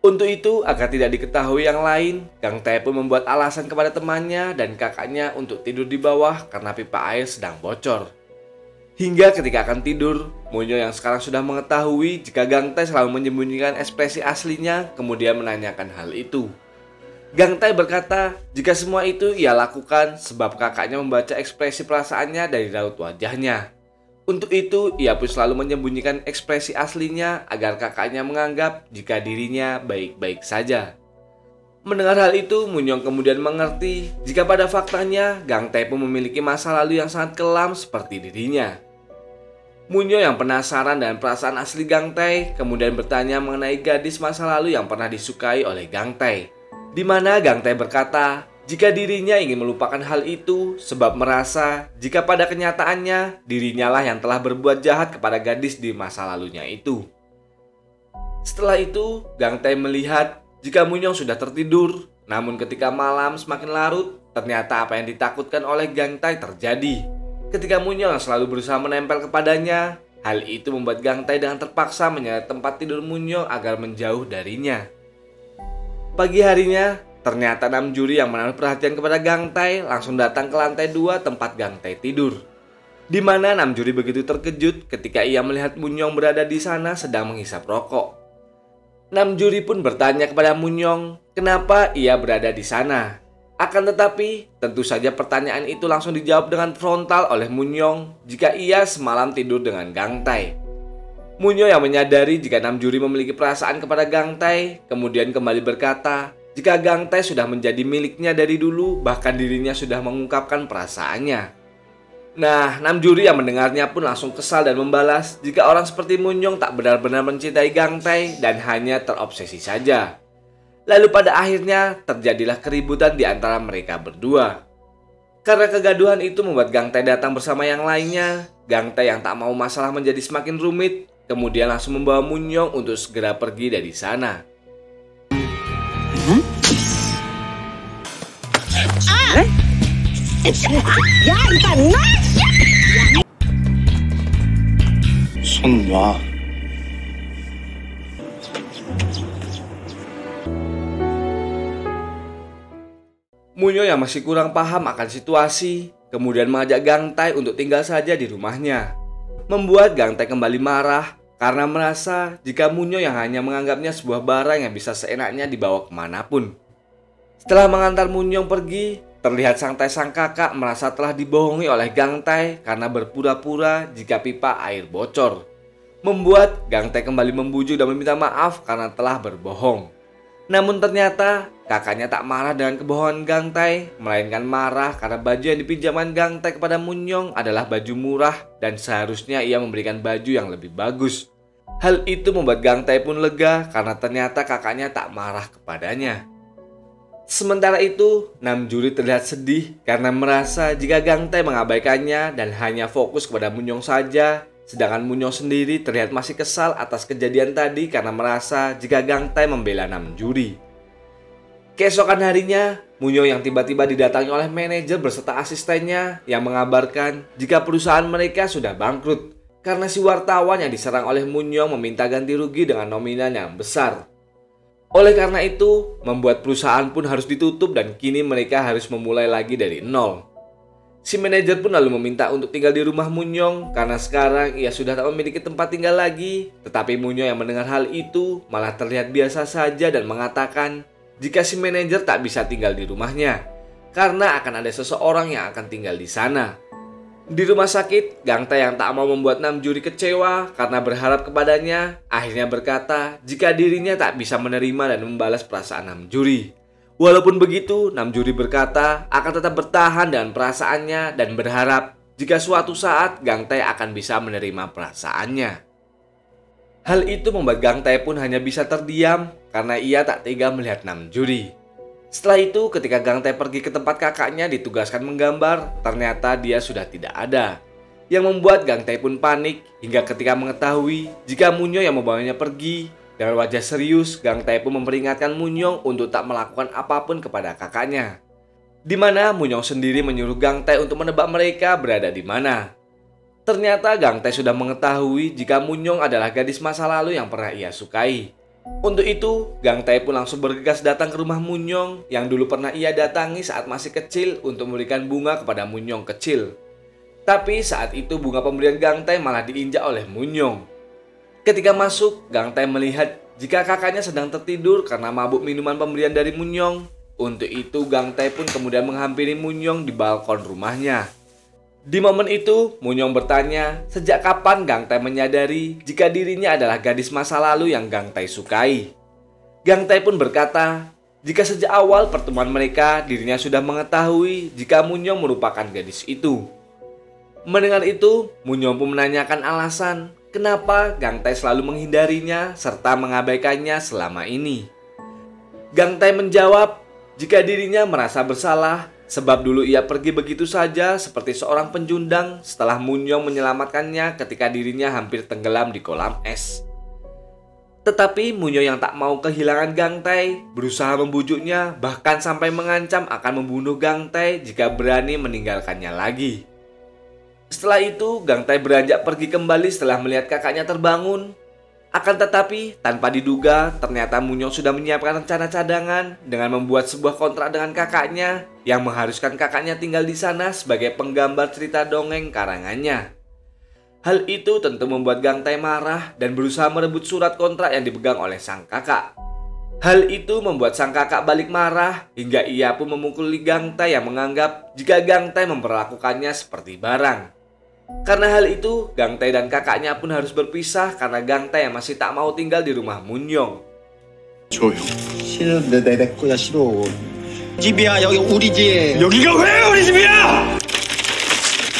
Untuk itu, agar tidak diketahui yang lain, Gang Tae pun membuat alasan kepada temannya dan kakaknya untuk tidur di bawah karena pipa air sedang bocor. Hingga ketika akan tidur, Munyong yang sekarang sudah mengetahui jika Gang Tae selalu menyembunyikan ekspresi aslinya, kemudian menanyakan hal itu. Gang Tae berkata jika semua itu ia lakukan sebab kakaknya membaca ekspresi perasaannya dari raut wajahnya. Untuk itu, ia pun selalu menyembunyikan ekspresi aslinya agar kakaknya menganggap jika dirinya baik-baik saja. Mendengar hal itu, Munyong kemudian mengerti jika pada faktanya Gang Tae pun memiliki masa lalu yang sangat kelam seperti dirinya. Munyong yang penasaran dengan perasaan asli Gang Tae kemudian bertanya mengenai gadis masa lalu yang pernah disukai oleh Gang Tae. Di mana Gang Tae berkata jika dirinya ingin melupakan hal itu sebab merasa jika pada kenyataannya dirinya lah yang telah berbuat jahat kepada gadis di masa lalunya itu. Setelah itu, Gang Tae melihat jika Munyong sudah tertidur, namun ketika malam semakin larut, ternyata apa yang ditakutkan oleh Gang Tae terjadi. Ketika Munyong yang selalu berusaha menempel kepadanya, hal itu membuat Gang Tae dengan terpaksa menyeret tempat tidur Munyong agar menjauh darinya. Pagi harinya, ternyata Namjuri yang menaruh perhatian kepada Gang Tae langsung datang ke lantai 2 tempat Gang Tae tidur. Di mana Namjuri begitu terkejut ketika ia melihat Munyong berada di sana sedang menghisap rokok. Namjuri pun bertanya kepada Munyong kenapa ia berada di sana. Akan tetapi, tentu saja pertanyaan itu langsung dijawab dengan frontal oleh Munyong jika ia semalam tidur dengan Gang Tae. Munyong yang menyadari jika Namjuri memiliki perasaan kepada Gang Tae, kemudian kembali berkata jika Gang Tae sudah menjadi miliknya dari dulu, bahkan dirinya sudah mengungkapkan perasaannya. Nah, Namjuri yang mendengarnya pun langsung kesal dan membalas jika orang seperti Munyong tak benar-benar mencintai Gang Tae dan hanya terobsesi saja. Lalu pada akhirnya terjadilah keributan di antara mereka berdua. Karena kegaduhan itu membuat Gang Tae datang bersama yang lainnya, Gang Tae yang tak mau masalah menjadi semakin rumit, kemudian langsung membawa Munyong untuk segera pergi dari sana. 야, 이봐, 나! 손 놔. Munyo yang masih kurang paham akan situasi, kemudian mengajak Gang Tae untuk tinggal saja di rumahnya. Membuat Gang Tae kembali marah karena merasa jika Munyo yang hanya menganggapnya sebuah barang yang bisa seenaknya dibawa kemanapun. Setelah mengantar Munyo pergi, terlihat sang Tae sang kakak merasa telah dibohongi oleh Gang Tae karena berpura-pura jika pipa air bocor. Membuat Gang Tae kembali membujuk dan meminta maaf karena telah berbohong. Namun ternyata kakaknya tak marah dengan kebohongan Gang Tae, melainkan marah karena baju yang dipinjamkan Gang Tae kepada Munyong adalah baju murah dan seharusnya ia memberikan baju yang lebih bagus. Hal itu membuat Gang Tae pun lega karena ternyata kakaknya tak marah kepadanya. Sementara itu, Namjuri terlihat sedih karena merasa jika Gang Tae mengabaikannya dan hanya fokus kepada Munyong saja. Sedangkan Munyong sendiri terlihat masih kesal atas kejadian tadi karena merasa jika Gang Tae membela Namjuri. Keesokan harinya, Munyong yang tiba-tiba didatangi oleh manajer beserta asistennya yang mengabarkan jika perusahaan mereka sudah bangkrut karena si wartawan yang diserang oleh Munyong meminta ganti rugi dengan nominal yang besar. Oleh karena itu, membuat perusahaan pun harus ditutup dan kini mereka harus memulai lagi dari nol. Si manajer pun lalu meminta untuk tinggal di rumah Munyong karena sekarang ia sudah tak memiliki tempat tinggal lagi. Tetapi Munyong yang mendengar hal itu malah terlihat biasa saja dan mengatakan jika si manajer tak bisa tinggal di rumahnya karena akan ada seseorang yang akan tinggal di sana. Di rumah sakit, Gang Tae yang tak mau membuat Namjuri kecewa karena berharap kepadanya akhirnya berkata jika dirinya tak bisa menerima dan membalas perasaan Namjuri. Walaupun begitu, Namjuri berkata akan tetap bertahan dengan perasaannya dan berharap jika suatu saat Gang Tae akan bisa menerima perasaannya. Hal itu membuat Gang Tae pun hanya bisa terdiam karena ia tak tega melihat Namjuri. Setelah itu, ketika Gang Tae pergi ke tempat kakaknya ditugaskan menggambar, ternyata dia sudah tidak ada. Yang membuat Gang Tae pun panik hingga ketika mengetahui jika Munyo yang membawanya pergi. Dengan wajah serius, Gang Tae pun memperingatkan Munyong untuk tak melakukan apapun kepada kakaknya. Di mana Munyong sendiri menyuruh Gang Tae untuk menebak mereka berada di mana. Ternyata Gang Tae sudah mengetahui jika Munyong adalah gadis masa lalu yang pernah ia sukai. Untuk itu, Gang Tae pun langsung bergegas datang ke rumah Munyong yang dulu pernah ia datangi saat masih kecil untuk memberikan bunga kepada Munyong kecil. Tapi saat itu bunga pemberian Gang Tae malah diinjak oleh Munyong. Ketika masuk, Gang Tae melihat jika kakaknya sedang tertidur karena mabuk minuman pemberian dari Munyong. Untuk itu, Gang Tae pun kemudian menghampiri Munyong di balkon rumahnya. Di momen itu, Munyong bertanya sejak kapan Gang Tae menyadari jika dirinya adalah gadis masa lalu yang Gang Tae sukai. Gang Tae pun berkata jika sejak awal pertemuan mereka dirinya sudah mengetahui jika Munyong merupakan gadis itu. Mendengar itu, Munyong pun menanyakan alasan kenapa Gang Tae selalu menghindarinya serta mengabaikannya selama ini. Gang Tae menjawab jika dirinya merasa bersalah sebab dulu ia pergi begitu saja seperti seorang pencundang setelah Munyong menyelamatkannya ketika dirinya hampir tenggelam di kolam es. Tetapi Munyong yang tak mau kehilangan Gang Tae berusaha membujuknya bahkan sampai mengancam akan membunuh Gang Tae jika berani meninggalkannya lagi. Setelah itu, Gang Tae beranjak pergi kembali setelah melihat kakaknya terbangun. Akan tetapi, tanpa diduga, ternyata Munyong sudah menyiapkan rencana cadangan dengan membuat sebuah kontrak dengan kakaknya yang mengharuskan kakaknya tinggal di sana sebagai penggambar cerita dongeng karangannya. Hal itu tentu membuat Gang Tae marah dan berusaha merebut surat kontrak yang dipegang oleh sang kakak. Hal itu membuat sang kakak balik marah hingga ia pun memukuli Gang Tae yang menganggap jika Gang Tae memperlakukannya seperti barang. Karena hal itu, Gang Tae dan kakaknya pun harus berpisah karena Gang Tae yang masih tak mau tinggal di rumah Munyong. 조용. 싫은데 내 거야 싫어. 집이야 여기 우리 집. 여기가 왜 우리 집이야?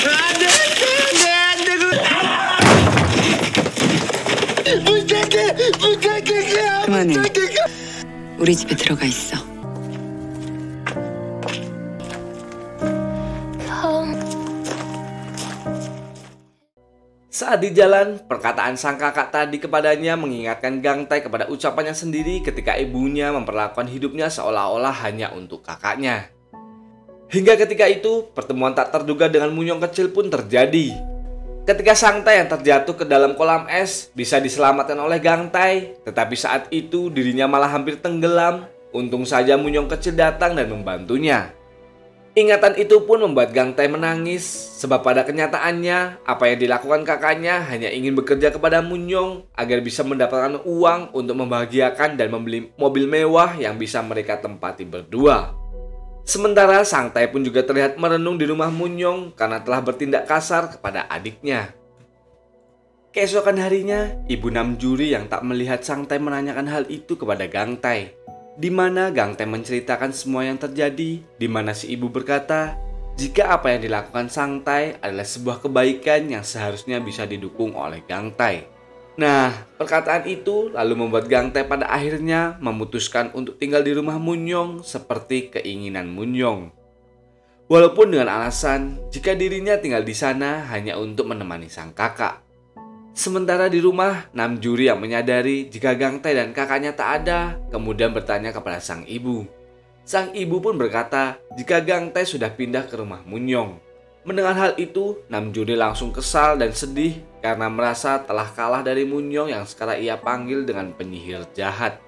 안돼 문 닫게. 그만해. 우리 집에 들어가 있어. Saat di jalan, perkataan sang kakak tadi kepadanya mengingatkan Gang Tae kepada ucapannya sendiri ketika ibunya memperlakukan hidupnya seolah-olah hanya untuk kakaknya. Hingga ketika itu, pertemuan tak terduga dengan Munyong kecil pun terjadi. Ketika Sang Tai yang terjatuh ke dalam kolam es bisa diselamatkan oleh Gang Tai, tetapi saat itu dirinya malah hampir tenggelam. Untung saja Munyong kecil datang dan membantunya. Ingatan itu pun membuat Gang Tai menangis, sebab pada kenyataannya apa yang dilakukan kakaknya hanya ingin bekerja kepada Munyong agar bisa mendapatkan uang untuk membahagiakan dan membeli mobil mewah yang bisa mereka tempati berdua. Sementara Sang Tai pun juga terlihat merenung di rumah Munyong karena telah bertindak kasar kepada adiknya. Keesokan harinya, Ibu Namjuri yang tak melihat Sang Tai menanyakan hal itu kepada Gang Tai, di mana Gang Tai menceritakan semua yang terjadi, di mana si ibu berkata, jika apa yang dilakukan Sang Tai adalah sebuah kebaikan yang seharusnya bisa didukung oleh Gang Tai. Nah, perkataan itu lalu membuat Gang Tai pada akhirnya memutuskan untuk tinggal di rumah Munyong seperti keinginan Munyong. Walaupun dengan alasan jika dirinya tinggal di sana hanya untuk menemani sang kakak. Sementara di rumah, Namjuri yang menyadari jika Gang Tai dan kakaknya tak ada, kemudian bertanya kepada sang ibu. Sang ibu pun berkata jika Gang Tai sudah pindah ke rumah Munyong. Mendengar hal itu, Namjuri langsung kesal dan sedih karena merasa telah kalah dari Munyong yang sekarang ia panggil dengan penyihir jahat.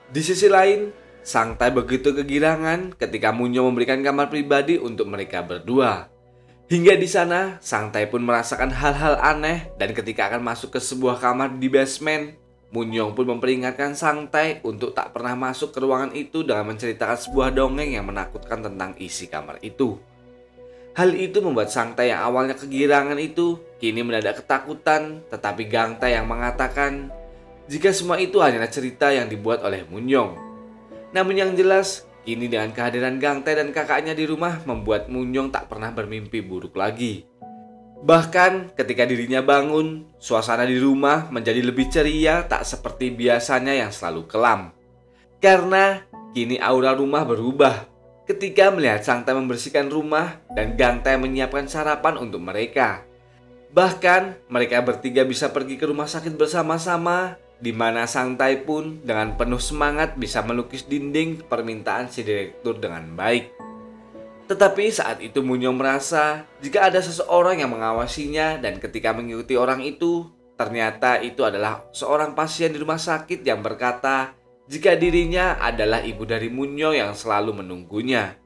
Di sisi lain, Sang Tai begitu kegirangan ketika Munyong memberikan kamar pribadi untuk mereka berdua. Hingga di sana, Sang Tai pun merasakan hal-hal aneh dan ketika akan masuk ke sebuah kamar di basement, Munyong pun memperingatkan Sang Tai untuk tak pernah masuk ke ruangan itu dengan menceritakan sebuah dongeng yang menakutkan tentang isi kamar itu. Hal itu membuat Sang Tai yang awalnya kegirangan itu kini mendadak ketakutan, tetapi Gang Tai yang mengatakan jika semua itu hanyalah cerita yang dibuat oleh Munyong. Namun yang jelas, kini dengan kehadiran Gang Tai dan kakaknya di rumah membuat Munyong tak pernah bermimpi buruk lagi. Bahkan ketika dirinya bangun, suasana di rumah menjadi lebih ceria tak seperti biasanya yang selalu kelam. Karena kini aura rumah berubah ketika melihat Sang Tai membersihkan rumah dan Gang Tai menyiapkan sarapan untuk mereka. Bahkan mereka bertiga bisa pergi ke rumah sakit bersama-sama, di mana Sang Tai pun dengan penuh semangat bisa melukis dinding permintaan si direktur dengan baik. Tetapi saat itu Munyong merasa jika ada seseorang yang mengawasinya dan ketika mengikuti orang itu, ternyata itu adalah seorang pasien di rumah sakit yang berkata jika dirinya adalah ibu dari Munyong yang selalu menunggunya.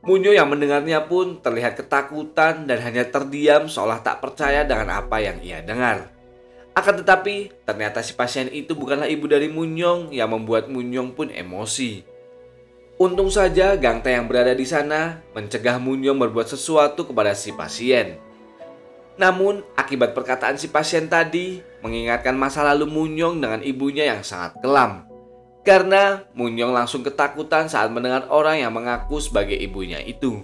Munyong yang mendengarnya pun terlihat ketakutan dan hanya terdiam seolah tak percaya dengan apa yang ia dengar. Akan tetapi, ternyata si pasien itu bukanlah ibu dari Munyong yang membuat Munyong pun emosi. Untung saja Gang Tai yang berada di sana mencegah Munyong berbuat sesuatu kepada si pasien. Namun, akibat perkataan si pasien tadi mengingatkan masa lalu Munyong dengan ibunya yang sangat kelam. Karena Munyong langsung ketakutan saat mendengar orang yang mengaku sebagai ibunya itu.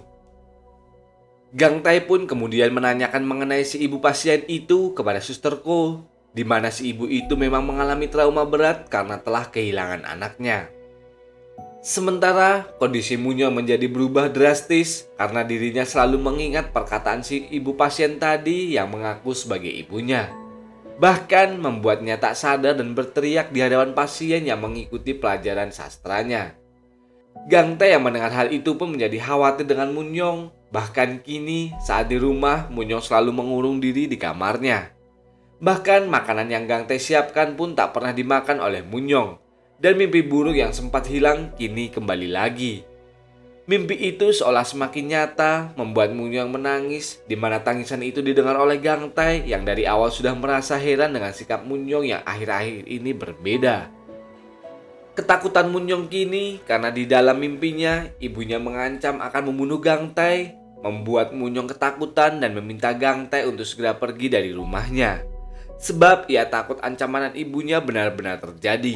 Gang Tai pun kemudian menanyakan mengenai si ibu pasien itu kepada Suster Ko, di mana si ibu itu memang mengalami trauma berat karena telah kehilangan anaknya. Sementara kondisi Munyong menjadi berubah drastis karena dirinya selalu mengingat perkataan si ibu pasien tadi yang mengaku sebagai ibunya. Bahkan membuatnya tak sadar dan berteriak di hadapan pasien yang mengikuti pelajaran sastranya. Gang Tai yang mendengar hal itu pun menjadi khawatir dengan Munyong. Bahkan kini saat di rumah Munyong selalu mengurung diri di kamarnya. Bahkan makanan yang Gang Tai siapkan pun tak pernah dimakan oleh Munyong. Dan mimpi buruk yang sempat hilang kini kembali lagi. Mimpi itu seolah semakin nyata membuat Munyong menangis, di mana tangisan itu didengar oleh Gang Tai yang dari awal sudah merasa heran dengan sikap Munyong yang akhir-akhir ini berbeda. Ketakutan Munyong kini karena di dalam mimpinya ibunya mengancam akan membunuh Gang Tai, membuat Munyong ketakutan dan meminta Gang Tai untuk segera pergi dari rumahnya. Sebab ia takut ancaman ibunya benar-benar terjadi.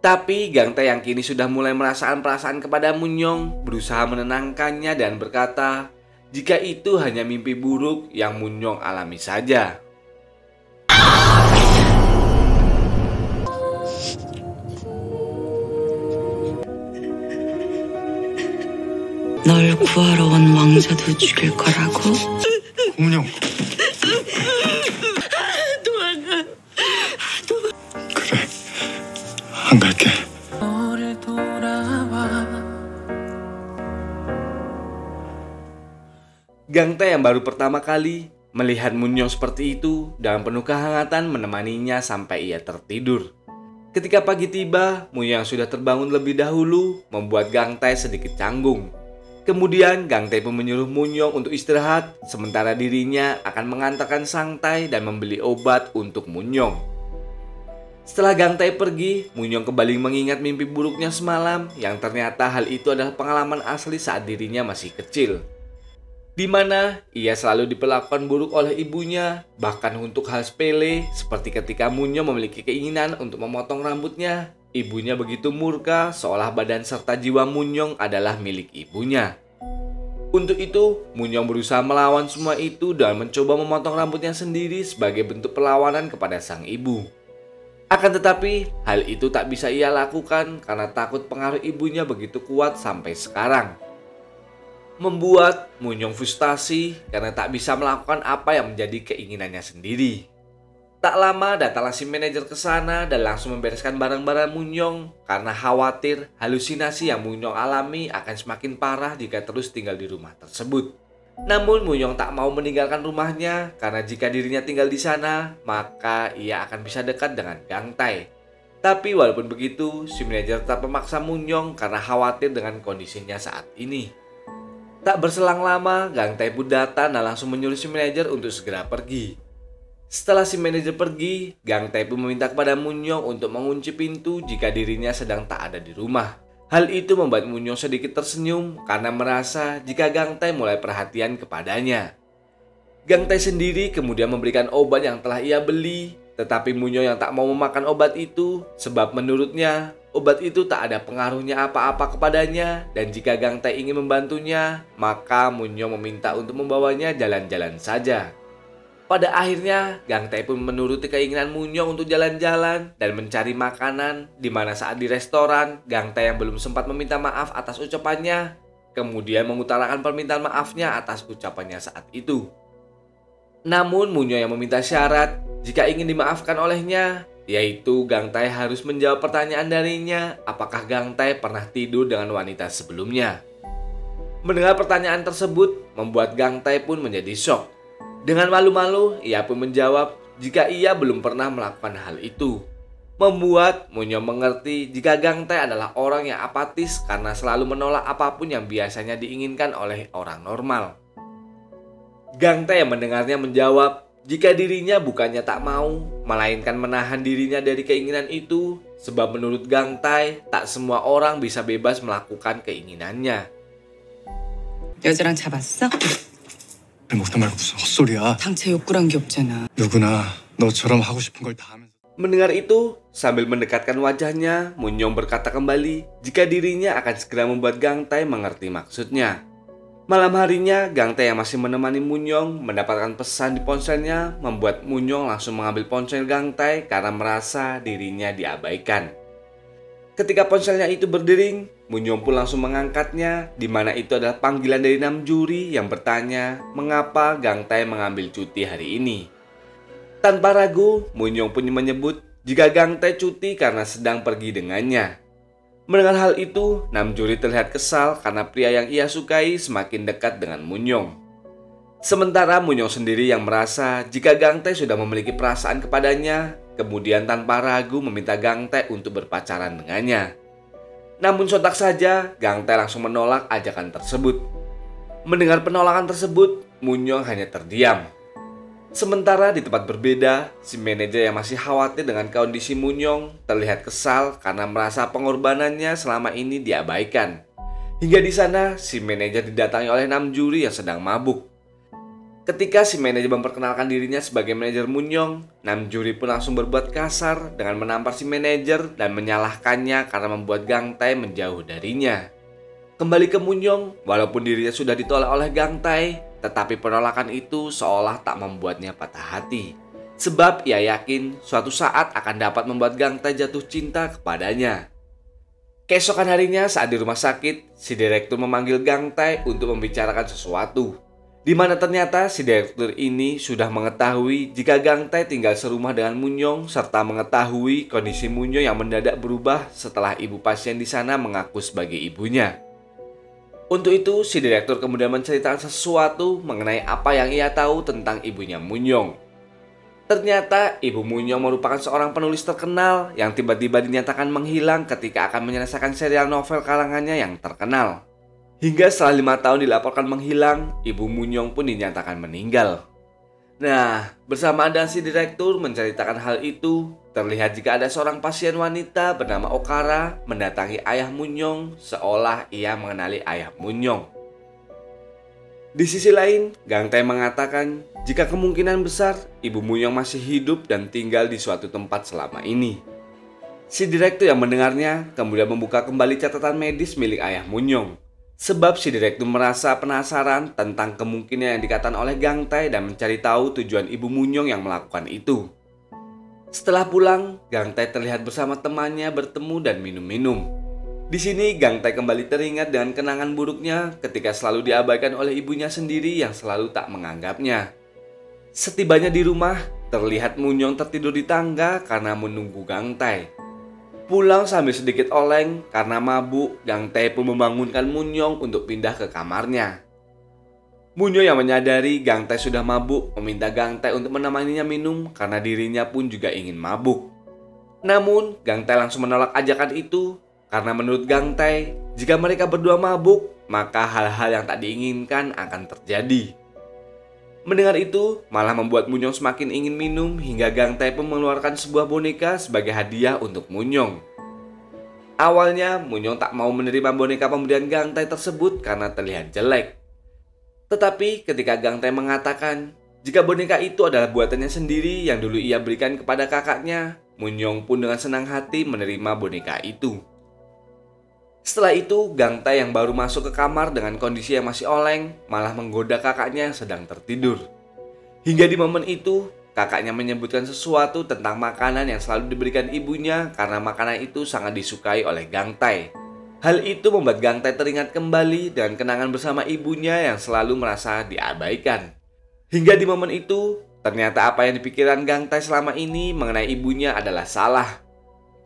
Tapi Gang Tai yang kini sudah mulai merasakan perasaan kepada Munyong berusaha menenangkannya dan berkata jika itu hanya mimpi buruk yang Munyong alami saja. 널 구하러 온 왕자도 죽일 거라고? 문영. 그래, 안 갈게. Gang Tai yang baru pertama kali Melihat Munyong seperti itu, dengan penuh kehangatan menemaninya sampai ia tertidur. Ketika pagi tiba, Munyong sudah terbangun lebih dahulu, membuat Gang Tae sedikit canggung. Kemudian Gang Tae pun menyuruh Munyong untuk istirahat, sementara dirinya akan mengantarkan Sang Tae dan membeli obat untuk Munyong. Setelah Gang Tae pergi, Munyong kembali mengingat mimpi buruknya semalam, yang ternyata hal itu adalah pengalaman asli saat dirinya masih kecil, di mana ia selalu diperlakukan buruk oleh ibunya, bahkan untuk hal sepele seperti ketika Munyong memiliki keinginan untuk memotong rambutnya. Ibunya begitu murka, seolah badan serta jiwa Munyong adalah milik ibunya. Untuk itu, Munyong berusaha melawan semua itu dan mencoba memotong rambutnya sendiri sebagai bentuk perlawanan kepada sang ibu. Akan tetapi, hal itu tak bisa ia lakukan karena takut pengaruh ibunya begitu kuat sampai sekarang, membuat Munyong frustasi karena tak bisa melakukan apa yang menjadi keinginannya sendiri. Tak lama datanglah si manajer ke sana dan langsung membereskan barang-barang Munyong karena khawatir halusinasi yang Munyong alami akan semakin parah jika terus tinggal di rumah tersebut. Namun Munyong tak mau meninggalkan rumahnya karena jika dirinya tinggal di sana, maka ia akan bisa dekat dengan Gang Tae. Tapi walaupun begitu, si manajer tetap memaksa Munyong karena khawatir dengan kondisinya saat ini. Tak berselang lama, Gang Tae pun datang dan langsung menyuruh si manajer untuk segera pergi. Setelah si manajer pergi, Gang Tae pun meminta kepada Munyong untuk mengunci pintu jika dirinya sedang tak ada di rumah. Hal itu membuat Munyong sedikit tersenyum karena merasa jika Gang Tae mulai perhatian kepadanya. Gang Tae sendiri kemudian memberikan obat yang telah ia beli, tetapi Munyong yang tak mau memakan obat itu sebab menurutnya obat itu tak ada pengaruhnya apa-apa kepadanya, dan jika Gang Tae ingin membantunya, maka Munyong meminta untuk membawanya jalan-jalan saja. Pada akhirnya, Gang Tae pun menuruti keinginan Munyong untuk jalan-jalan dan mencari makanan, di mana saat di restoran, Gang Tae yang belum sempat meminta maaf atas ucapannya, kemudian mengutarakan permintaan maafnya atas ucapannya saat itu. Namun Munyong yang meminta syarat jika ingin dimaafkan olehnya, yaitu Gang Tae harus menjawab pertanyaan darinya apakah Gang Tae pernah tidur dengan wanita sebelumnya. Mendengar pertanyaan tersebut membuat Gang Tae pun menjadi shock. Dengan malu-malu, ia pun menjawab jika ia belum pernah melakukan hal itu, membuat Munyong mengerti jika Gang Tae adalah orang yang apatis karena selalu menolak apapun yang biasanya diinginkan oleh orang normal. Gang Tae yang mendengarnya menjawab jika dirinya bukannya tak mau, melainkan menahan dirinya dari keinginan itu, sebab menurut Gang Tae, tak semua orang bisa bebas melakukan keinginannya. 여자랑 잡았어? 먹다 말고 무슨 헛소리야. 당최 욕구란 게 없잖아. 누구나 너처럼 하고 싶은 걸 다 하면서. Mendengar itu, sambil mendekatkan wajahnya, Munyong berkata kembali jika dirinya akan segera membuat Gang Tae mengerti maksudnya. Malam harinya, Gang Tae yang masih menemani Munyong mendapatkan pesan di ponselnya, membuat Munyong langsung mengambil ponsel Gang Tae karena merasa dirinya diabaikan. Ketika ponselnya itu berdering, Munyong pun langsung mengangkatnya, di mana itu adalah panggilan dari Namjuri yang bertanya mengapa Gang Tae mengambil cuti hari ini. Tanpa ragu, Munyong pun menyebut jika Gang Tae cuti karena sedang pergi dengannya. Mendengar hal itu, Namjuri terlihat kesal karena pria yang ia sukai semakin dekat dengan Munyong. Sementara Munyong sendiri yang merasa jika Gang Tae sudah memiliki perasaan kepadanya, kemudian tanpa ragu meminta Gang Tae untuk berpacaran dengannya. Namun sontak saja, Gang Tae langsung menolak ajakan tersebut. Mendengar penolakan tersebut, Munyong hanya terdiam. Sementara di tempat berbeda, si manajer yang masih khawatir dengan kondisi Munyong terlihat kesal karena merasa pengorbanannya selama ini diabaikan. Hingga di sana, si manajer didatangi oleh Namjuri yang sedang mabuk. Ketika si manajer memperkenalkan dirinya sebagai manajer Munyong, Namjuri pun langsung berbuat kasar dengan menampar si manajer dan menyalahkannya karena membuat Gang Tae menjauh darinya. Kembali ke Munyong, walaupun dirinya sudah ditolak oleh Gang Tae, tetapi penolakan itu seolah tak membuatnya patah hati. Sebab ia yakin suatu saat akan dapat membuat Gang Tae jatuh cinta kepadanya. Keesokan harinya saat di rumah sakit, si direktur memanggil Gang Tae untuk membicarakan sesuatu, di mana ternyata si direktur ini sudah mengetahui jika Gang Tae tinggal serumah dengan Munyong serta mengetahui kondisi Munyong yang mendadak berubah setelah ibu pasien di sana mengaku sebagai ibunya. Untuk itu, si direktur kemudian menceritakan sesuatu mengenai apa yang ia tahu tentang ibunya Munyong. Ternyata ibu Munyong merupakan seorang penulis terkenal yang tiba-tiba dinyatakan menghilang ketika akan menyelesaikan serial novel karangannya yang terkenal. Hingga setelah 5 tahun dilaporkan menghilang, ibu Munyong pun dinyatakan meninggal. Nah, bersamaan dengan si direktur menceritakan hal itu, terlihat jika ada seorang pasien wanita bernama Okara mendatangi ayah Munyong seolah ia mengenali ayah Munyong. Di sisi lain, Gang Tae mengatakan jika kemungkinan besar ibu Munyong masih hidup dan tinggal di suatu tempat selama ini. Si direktur yang mendengarnya kemudian membuka kembali catatan medis milik ayah Munyong. Sebab si direktur merasa penasaran tentang kemungkinan yang dikatakan oleh Gang Tae dan mencari tahu tujuan ibu Munyong yang melakukan itu. Setelah pulang, Gang Tae terlihat bersama temannya bertemu dan minum-minum. Di sini Gang Tae kembali teringat dengan kenangan buruknya ketika selalu diabaikan oleh ibunya sendiri yang selalu tak menganggapnya. Setibanya di rumah, terlihat Munyong tertidur di tangga karena menunggu Gang Tae. Pulang sambil sedikit oleng karena mabuk, Gang Tae pun membangunkan Munyong untuk pindah ke kamarnya. Munyong yang menyadari Gang Tae sudah mabuk meminta Gang Tae untuk menemaninya minum karena dirinya pun juga ingin mabuk. Namun Gang Tae langsung menolak ajakan itu karena menurut Gang Tae, jika mereka berdua mabuk, maka hal-hal yang tak diinginkan akan terjadi. Mendengar itu, malah membuat Munyong semakin ingin minum hingga Gang Tae pun mengeluarkan sebuah boneka sebagai hadiah untuk Munyong. Awalnya, Munyong tak mau menerima boneka pemberian Gang Tae tersebut karena terlihat jelek. Tetapi ketika Gang Tae mengatakan, jika boneka itu adalah buatannya sendiri yang dulu ia berikan kepada kakaknya, Munyong pun dengan senang hati menerima boneka itu. Setelah itu, Gang Tae yang baru masuk ke kamar dengan kondisi yang masih oleng malah menggoda kakaknya yang sedang tertidur. Hingga di momen itu, kakaknya menyebutkan sesuatu tentang makanan yang selalu diberikan ibunya karena makanan itu sangat disukai oleh Gang Tae. Hal itu membuat Gang Tae teringat kembali dengan kenangan bersama ibunya yang selalu merasa diabaikan. Hingga di momen itu, ternyata apa yang dipikirkan Gang Tae selama ini mengenai ibunya adalah salah.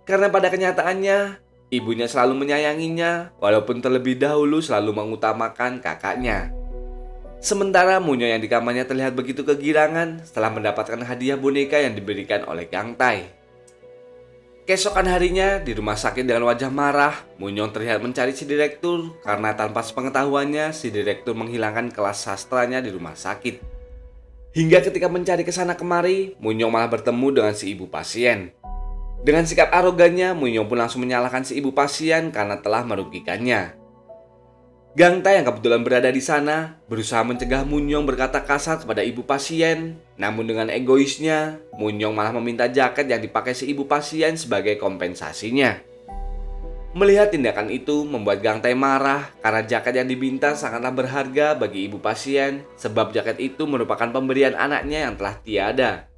Karena pada kenyataannya, ibunya selalu menyayanginya, walaupun terlebih dahulu selalu mengutamakan kakaknya. Sementara Munyong yang di kamarnya terlihat begitu kegirangan setelah mendapatkan hadiah boneka yang diberikan oleh Gang Tae. Keesokan harinya, di rumah sakit dengan wajah marah, Munyong terlihat mencari si direktur karena tanpa sepengetahuannya si direktur menghilangkan kelas sastranya di rumah sakit. Hingga ketika mencari kesana kemari, Munyong malah bertemu dengan si ibu pasien. Dengan sikap arogannya, Munyong pun langsung menyalahkan si ibu pasien karena telah merugikannya. Gang Tae yang kebetulan berada di sana berusaha mencegah Munyong berkata kasar kepada ibu pasien. Namun dengan egoisnya, Munyong malah meminta jaket yang dipakai si ibu pasien sebagai kompensasinya. Melihat tindakan itu membuat Gang Tae marah karena jaket yang diminta sangatlah berharga bagi ibu pasien sebab jaket itu merupakan pemberian anaknya yang telah tiada.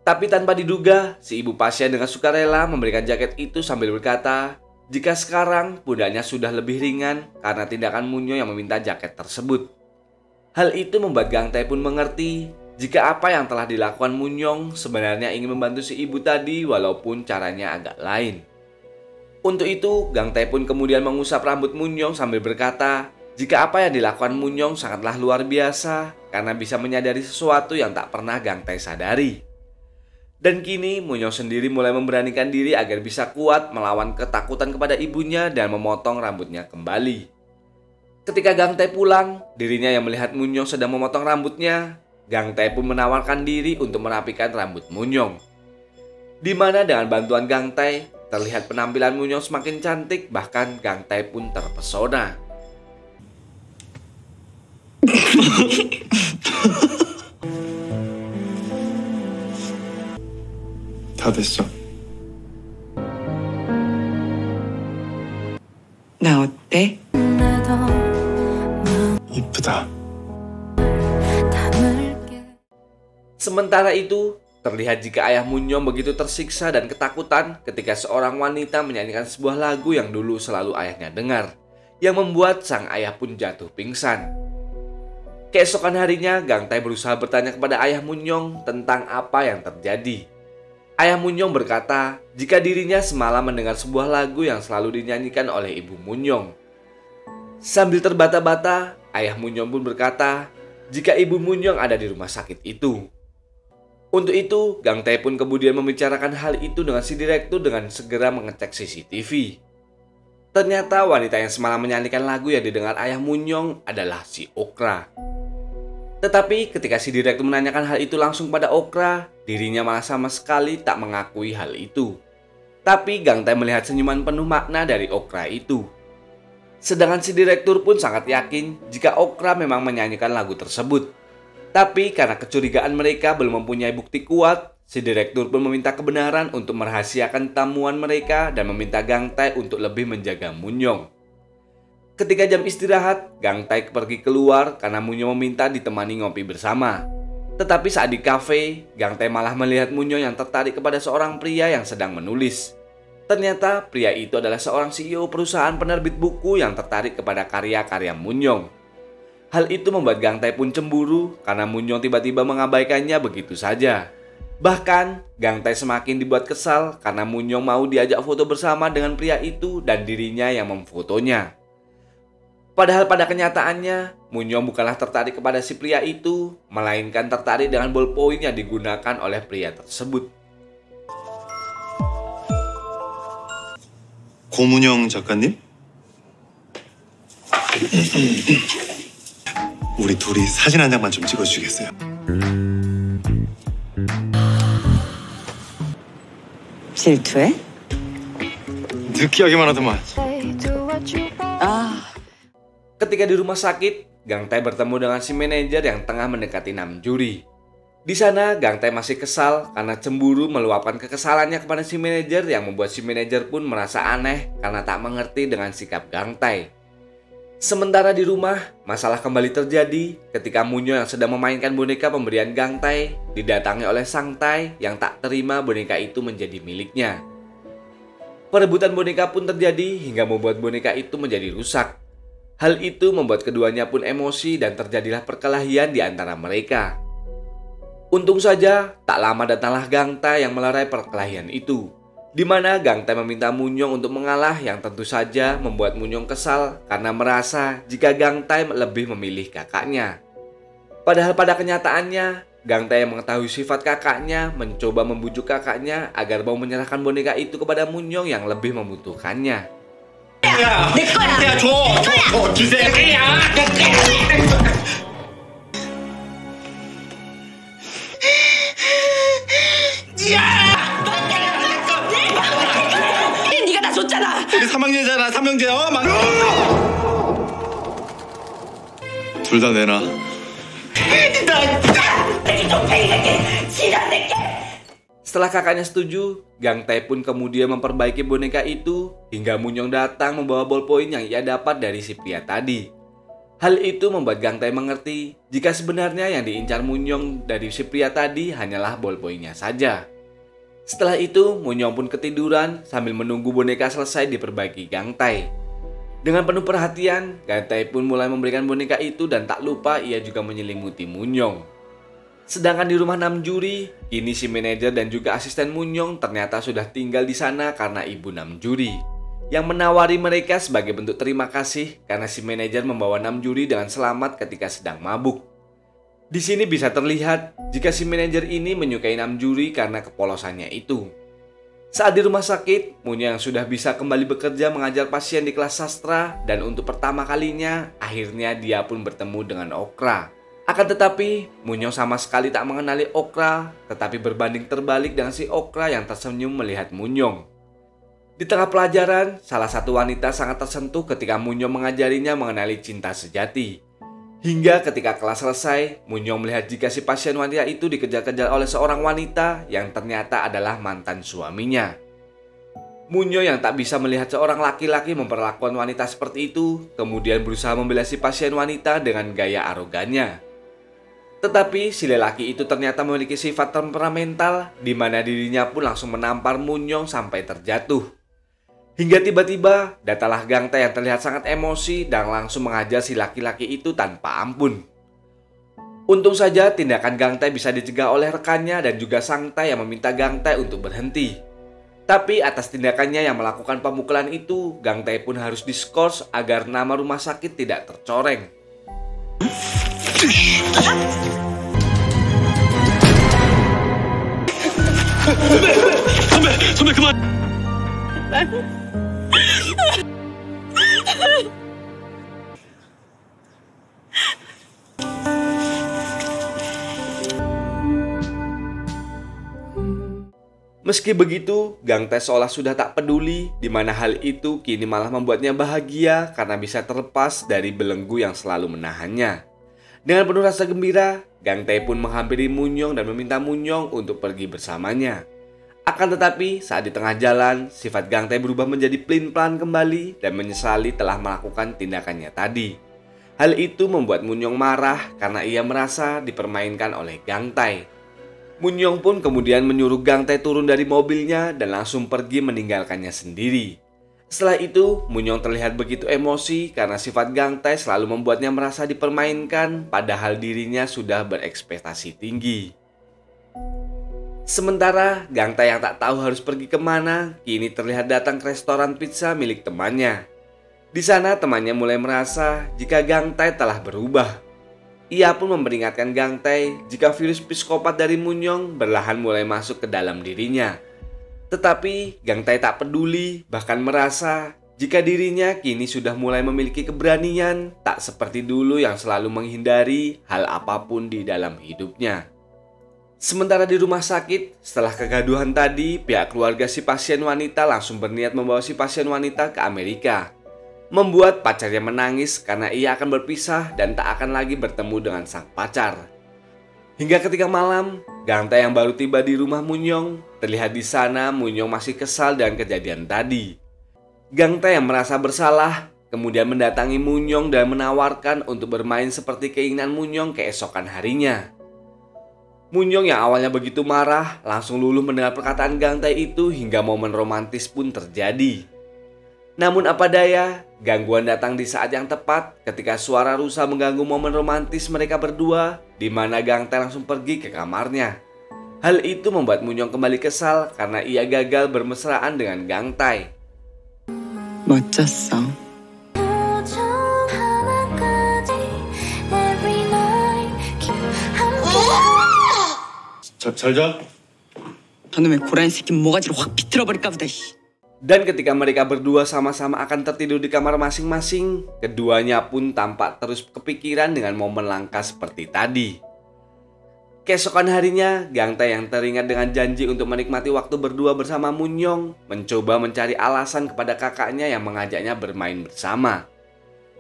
Tapi tanpa diduga, si ibu pasien dengan sukarela memberikan jaket itu sambil berkata, jika sekarang pundaknya sudah lebih ringan karena tindakan Munyong yang meminta jaket tersebut. Hal itu membuat Gang Tae pun mengerti jika apa yang telah dilakukan Munyong sebenarnya ingin membantu si ibu tadi walaupun caranya agak lain. Untuk itu, Gang Tae pun kemudian mengusap rambut Munyong sambil berkata, jika apa yang dilakukan Munyong sangatlah luar biasa karena bisa menyadari sesuatu yang tak pernah Gang Tae sadari. Dan kini Munyong sendiri mulai memberanikan diri agar bisa kuat melawan ketakutan kepada ibunya dan memotong rambutnya kembali. Ketika Gang Tae pulang, dirinya yang melihat Munyong sedang memotong rambutnya, Gang Tae pun menawarkan diri untuk merapikan rambut Munyong. Di mana dengan bantuan Gang Tae, terlihat penampilan Munyong semakin cantik, bahkan Gang Tae pun terpesona. 다 됐어. 나 어때? 이쁘다. Sementara itu, terlihat jika ayah Munyong begitu tersiksa dan ketakutan ketika seorang wanita menyanyikan sebuah lagu yang dulu selalu ayahnya dengar, yang membuat sang ayah pun jatuh pingsan. Keesokan harinya, Gang Tae berusaha bertanya kepada ayah Munyong tentang apa yang terjadi. Ayah Munyong berkata jika dirinya semalam mendengar sebuah lagu yang selalu dinyanyikan oleh ibu Munyong. Sambil terbata-bata, ayah Munyong pun berkata jika ibu Munyong ada di rumah sakit itu. Untuk itu, Gang Tae pun kemudian membicarakan hal itu dengan si direktur dengan segera mengecek CCTV. Ternyata wanita yang semalam menyanyikan lagu yang didengar ayah Munyong adalah si Okra. Tetapi ketika si direktur menanyakan hal itu langsung pada Okra, dirinya malah sama sekali tak mengakui hal itu. Tapi Gang Tae melihat senyuman penuh makna dari Okra itu. Sedangkan si direktur pun sangat yakin jika Okra memang menyanyikan lagu tersebut. Tapi karena kecurigaan mereka belum mempunyai bukti kuat, si direktur pun meminta kebenaran untuk merahasiakan tamuan mereka dan meminta Gang Tae untuk lebih menjaga Munyong. Ketika jam istirahat, Gang Tae pergi keluar karena Munyong meminta ditemani ngopi bersama. Tetapi saat di kafe, Gang Tae malah melihat Munyong yang tertarik kepada seorang pria yang sedang menulis. Ternyata pria itu adalah seorang CEO perusahaan penerbit buku yang tertarik kepada karya-karya Munyong. Hal itu membuat Gang Tae pun cemburu karena Munyong tiba-tiba mengabaikannya begitu saja. Bahkan, Gang Tae semakin dibuat kesal karena Munyong mau diajak foto bersama dengan pria itu dan dirinya yang memfotonya. Padahal pada kenyataannya, Munyong bukanlah tertarik kepada si pria itu, melainkan tertarik dengan ballpoint yang digunakan oleh pria tersebut. 고문영 작가님? 우리 둘이 사진 한 장만 좀 찍어주시겠어요? 질투해? 느끼하기만 하더만. 아, Ketika di rumah sakit, Gang Tae bertemu dengan si manajer yang tengah mendekati Namjuri. Di sana, Gang Tae masih kesal karena cemburu meluapkan kekesalannya kepada si manajer yang membuat si manajer pun merasa aneh karena tak mengerti dengan sikap Gang Tae. Sementara di rumah, masalah kembali terjadi ketika Munyong yang sedang memainkan boneka pemberian Gang Tae didatangi oleh Sang Tae yang tak terima boneka itu menjadi miliknya. Perebutan boneka pun terjadi hingga membuat boneka itu menjadi rusak. Hal itu membuat keduanya pun emosi dan terjadilah perkelahian di antara mereka. Untung saja, tak lama datanglah Gang Tae yang melerai perkelahian itu, di mana Gang Tae meminta Munyong untuk mengalah yang tentu saja membuat Munyong kesal karena merasa jika Gang Tae lebih memilih kakaknya. Padahal pada kenyataannya, Gang Tae yang mengetahui sifat kakaknya mencoba membujuk kakaknya agar mau menyerahkan boneka itu kepada Munyong yang lebih membutuhkannya. 네가 다 줬잖아. 우리 삼형제잖아, 삼형제. 둘 다 내놔. Setelah kakaknya setuju, Gang Tae pun kemudian memperbaiki boneka itu hingga Munyong datang membawa ballpoint yang ia dapat dari si pria tadi. Hal itu membuat Gang Tae mengerti jika sebenarnya yang diincar Munyong dari si pria tadi hanyalah ballpointnya saja. Setelah itu, Munyong pun ketiduran sambil menunggu boneka selesai diperbaiki Gang Tae. Dengan penuh perhatian, Gang Tae pun mulai memberikan boneka itu dan tak lupa ia juga menyelimuti Munyong. Sedangkan di rumah Namjuri, kini si manajer dan juga asisten Munyong ternyata sudah tinggal di sana karena ibu Namjuri yang menawari mereka sebagai bentuk terima kasih karena si manajer membawa Namjuri dengan selamat ketika sedang mabuk. Di sini bisa terlihat jika si manajer ini menyukai Namjuri karena kepolosannya itu. Saat di rumah sakit, Munyong yang sudah bisa kembali bekerja mengajar pasien di kelas sastra dan untuk pertama kalinya akhirnya dia pun bertemu dengan Okra. Akan tetapi, Munyong sama sekali tak mengenali Okra, tetapi berbanding terbalik dengan si Okra yang tersenyum melihat Munyong. Di tengah pelajaran, salah satu wanita sangat tersentuh ketika Munyong mengajarinya mengenali cinta sejati. Hingga ketika kelas selesai, Munyong melihat jika si pasien wanita itu dikejar-kejar oleh seorang wanita yang ternyata adalah mantan suaminya. Munyong yang tak bisa melihat seorang laki-laki memperlakukan wanita seperti itu, kemudian berusaha membela si pasien wanita dengan gaya arogannya. Tetapi si lelaki itu ternyata memiliki sifat temperamental di mana dirinya pun langsung menampar Munyong sampai terjatuh. Hingga tiba-tiba datanglah Gang Tae yang terlihat sangat emosi dan langsung menghajar si laki-laki itu tanpa ampun. Untung saja tindakan Gang Tae bisa dicegah oleh rekannya dan juga Sang Tae yang meminta Gang Tae untuk berhenti. Tapi atas tindakannya yang melakukan pemukulan itu, Gang Tae pun harus diskors agar nama rumah sakit tidak tercoreng. 선배 그만. Meski begitu, Gang Tae seolah sudah tak peduli, di mana hal itu kini malah membuatnya bahagia karena bisa terlepas dari belenggu yang selalu menahannya. Dengan penuh rasa gembira, Gang Tae pun menghampiri Munyong dan meminta Munyong untuk pergi bersamanya. Akan tetapi, saat di tengah jalan, sifat Gang Tae berubah menjadi pelin-pelan kembali dan menyesali telah melakukan tindakannya tadi. Hal itu membuat Munyong marah karena ia merasa dipermainkan oleh Gang Tae. Munyong pun kemudian menyuruh Gang Tae turun dari mobilnya dan langsung pergi meninggalkannya sendiri. Setelah itu, Munyong terlihat begitu emosi karena sifat Gang Tae selalu membuatnya merasa dipermainkan padahal dirinya sudah berekspektasi tinggi. Sementara Gang Tae yang tak tahu harus pergi kemana, kini terlihat datang ke restoran pizza milik temannya. Di sana temannya mulai merasa jika Gang Tae telah berubah. Ia pun memperingatkan Gang Tae jika virus psikopat dari Munyong berlahan mulai masuk ke dalam dirinya. Tetapi Gang Tae tak peduli, bahkan merasa jika dirinya kini sudah mulai memiliki keberanian, tak seperti dulu yang selalu menghindari hal apapun di dalam hidupnya. Sementara di rumah sakit, setelah kegaduhan tadi, pihak keluarga si pasien wanita langsung berniat membawa si pasien wanita ke Amerika. Membuat pacarnya menangis karena ia akan berpisah dan tak akan lagi bertemu dengan sang pacar. Hingga ketika malam, Gang Tae yang baru tiba di rumah Munyong, terlihat di sana Munyong masih kesal dengan kejadian tadi. Gang Tae yang merasa bersalah, kemudian mendatangi Munyong dan menawarkan untuk bermain seperti keinginan Munyong keesokan harinya. Munyong yang awalnya begitu marah, langsung luluh mendengar perkataan Gang Tae itu hingga momen romantis pun terjadi. Namun apa daya, gangguan datang di saat yang tepat ketika suara rusa mengganggu momen romantis mereka berdua, di mana Gang Tae langsung pergi ke kamarnya. Hal itu membuat Munyong kembali kesal karena ia gagal bermesraan dengan Gang Tae. 멋졌어. 잘 자. 저놈의 고라니 새끼 모가지를 확 비틀어 버릴까 보다. Dan ketika mereka berdua sama-sama akan tertidur di kamar masing-masing, keduanya pun tampak terus kepikiran dengan momen langka seperti tadi. Keesokan harinya, Gang Tae yang teringat dengan janji untuk menikmati waktu berdua bersama Munyong, mencoba mencari alasan kepada kakaknya yang mengajaknya bermain bersama.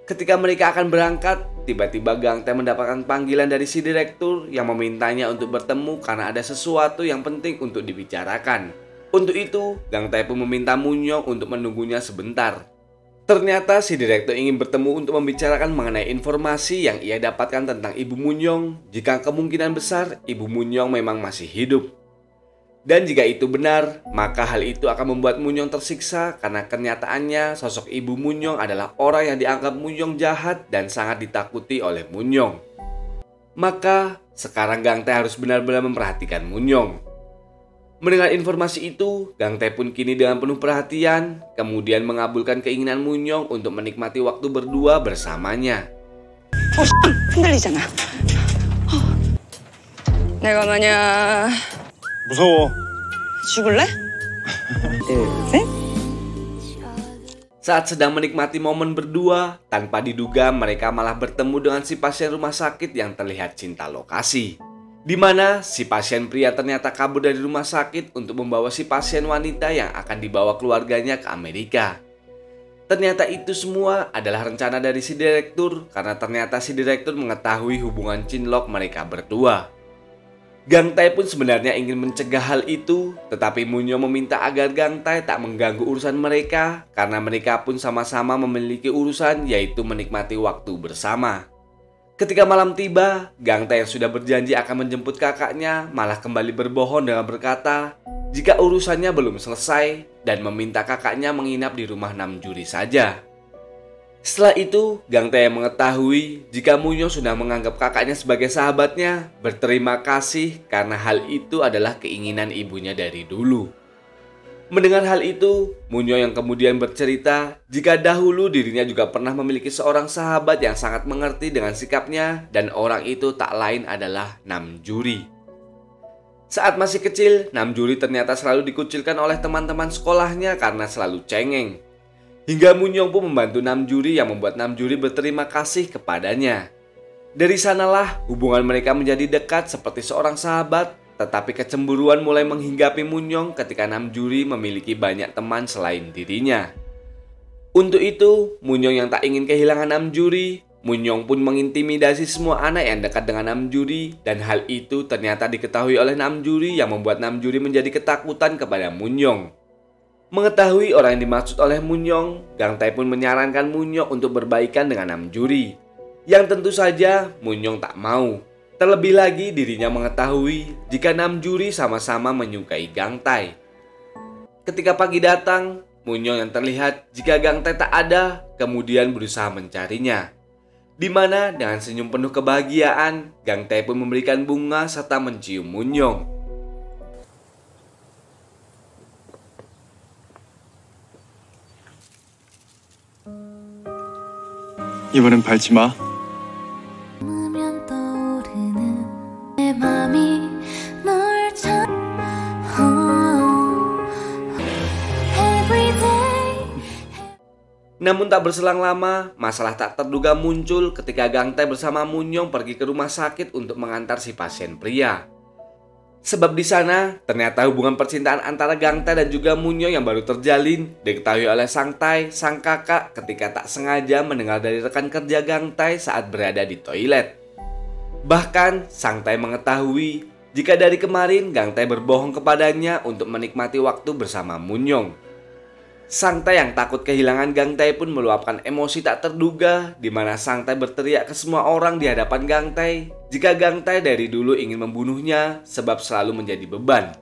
Ketika mereka akan berangkat, tiba-tiba Gang Tae mendapatkan panggilan dari si direktur yang memintanya untuk bertemu karena ada sesuatu yang penting untuk dibicarakan. Untuk itu, Gang Tae pun meminta Munyong untuk menunggunya sebentar. Ternyata si direktur ingin bertemu untuk membicarakan mengenai informasi yang ia dapatkan tentang Ibu Munyong, jika kemungkinan besar Ibu Munyong memang masih hidup. Dan jika itu benar, maka hal itu akan membuat Munyong tersiksa karena kenyataannya sosok Ibu Munyong adalah orang yang dianggap Munyong jahat dan sangat ditakuti oleh Munyong. Maka, sekarang Gang Tae harus benar-benar memperhatikan Munyong. Mendengar informasi itu, Gang Tae pun kini dengan penuh perhatian, kemudian mengabulkan keinginan Munyong untuk menikmati waktu berdua bersamanya. 흔들리잖아. 내가 만약 무서워. 죽을래? 둘, 셋. Saat sedang menikmati momen berdua, tanpa diduga mereka malah bertemu dengan si pasien rumah sakit yang terlihat cinta lokasi. Di mana si pasien pria ternyata kabur dari rumah sakit untuk membawa si pasien wanita yang akan dibawa keluarganya ke Amerika. Ternyata itu semua adalah rencana dari si direktur karena ternyata si direktur mengetahui hubungan cinlok mereka berdua. Gang Tae pun sebenarnya ingin mencegah hal itu, tetapi Munyong meminta agar Gang Tae tak mengganggu urusan mereka karena mereka pun sama-sama memiliki urusan, yaitu menikmati waktu bersama. Ketika malam tiba, Gang Tae yang sudah berjanji akan menjemput kakaknya malah kembali berbohong dengan berkata jika urusannya belum selesai dan meminta kakaknya menginap di rumah Namjuri saja. Setelah itu, Gang Tae yang mengetahui jika Munyong sudah menganggap kakaknya sebagai sahabatnya, berterima kasih karena hal itu adalah keinginan ibunya dari dulu. Mendengar hal itu, Munyong yang kemudian bercerita jika dahulu dirinya juga pernah memiliki seorang sahabat yang sangat mengerti dengan sikapnya dan orang itu tak lain adalah Namjuri. Saat masih kecil, Namjuri ternyata selalu dikucilkan oleh teman-teman sekolahnya karena selalu cengeng. Hingga Munyong pun membantu Namjuri yang membuat Namjuri berterima kasih kepadanya. Dari sanalah hubungan mereka menjadi dekat seperti seorang sahabat. Tetapi kecemburuan mulai menghinggapi Munyong ketika Namjuri memiliki banyak teman selain dirinya. Untuk itu, Munyong yang tak ingin kehilangan Namjuri, Munyong pun mengintimidasi semua anak yang dekat dengan Namjuri, dan hal itu ternyata diketahui oleh Namjuri yang membuat Namjuri menjadi ketakutan kepada Munyong. Mengetahui orang yang dimaksud oleh Munyong, Gangtae pun menyarankan Munyong untuk berbaikan dengan Namjuri, yang tentu saja Munyong tak mau. Terlebih lagi dirinya mengetahui jika Namjuri sama-sama menyukai Gangtae. Ketika pagi datang, Munyong yang terlihat jika Gangtae tak ada kemudian berusaha mencarinya. Di mana dengan senyum penuh kebahagiaan, Gangtae pun memberikan bunga serta mencium Munyong. 이번엔 밟지 마. Namun tak berselang lama, masalah tak terduga muncul ketika Gangtae bersama Munyong pergi ke rumah sakit untuk mengantar si pasien pria. Sebab di sana ternyata hubungan percintaan antara Gangtae dan juga Munyong yang baru terjalin diketahui oleh Sangtae, sang kakak, ketika tak sengaja mendengar dari rekan kerja Gangtae saat berada di toilet. Bahkan Sangtae mengetahui jika dari kemarin Gangtae berbohong kepadanya untuk menikmati waktu bersama Munyong. Sangtae yang takut kehilangan Gangtae pun meluapkan emosi tak terduga, di mana Sangtae berteriak ke semua orang di hadapan Gangtae jika Gangtae dari dulu ingin membunuhnya sebab selalu menjadi beban.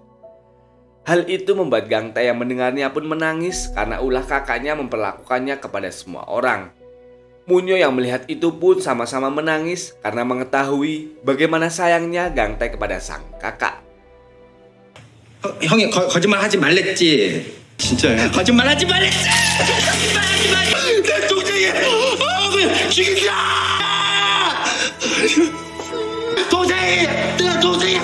Hal itu membuat Gangtae yang mendengarnya pun menangis karena ulah kakaknya memperlakukannya kepada semua orang. Munyong yang melihat itu pun sama-sama menangis karena mengetahui bagaimana sayangnya Gangtae kepada sang kakak. 형이 거짓말 하지 말랬지. 진짜야. 거짓말하지 말랬지. 거짓말하지 말. 내 동생이 죽인다. 동생이 내 동생이.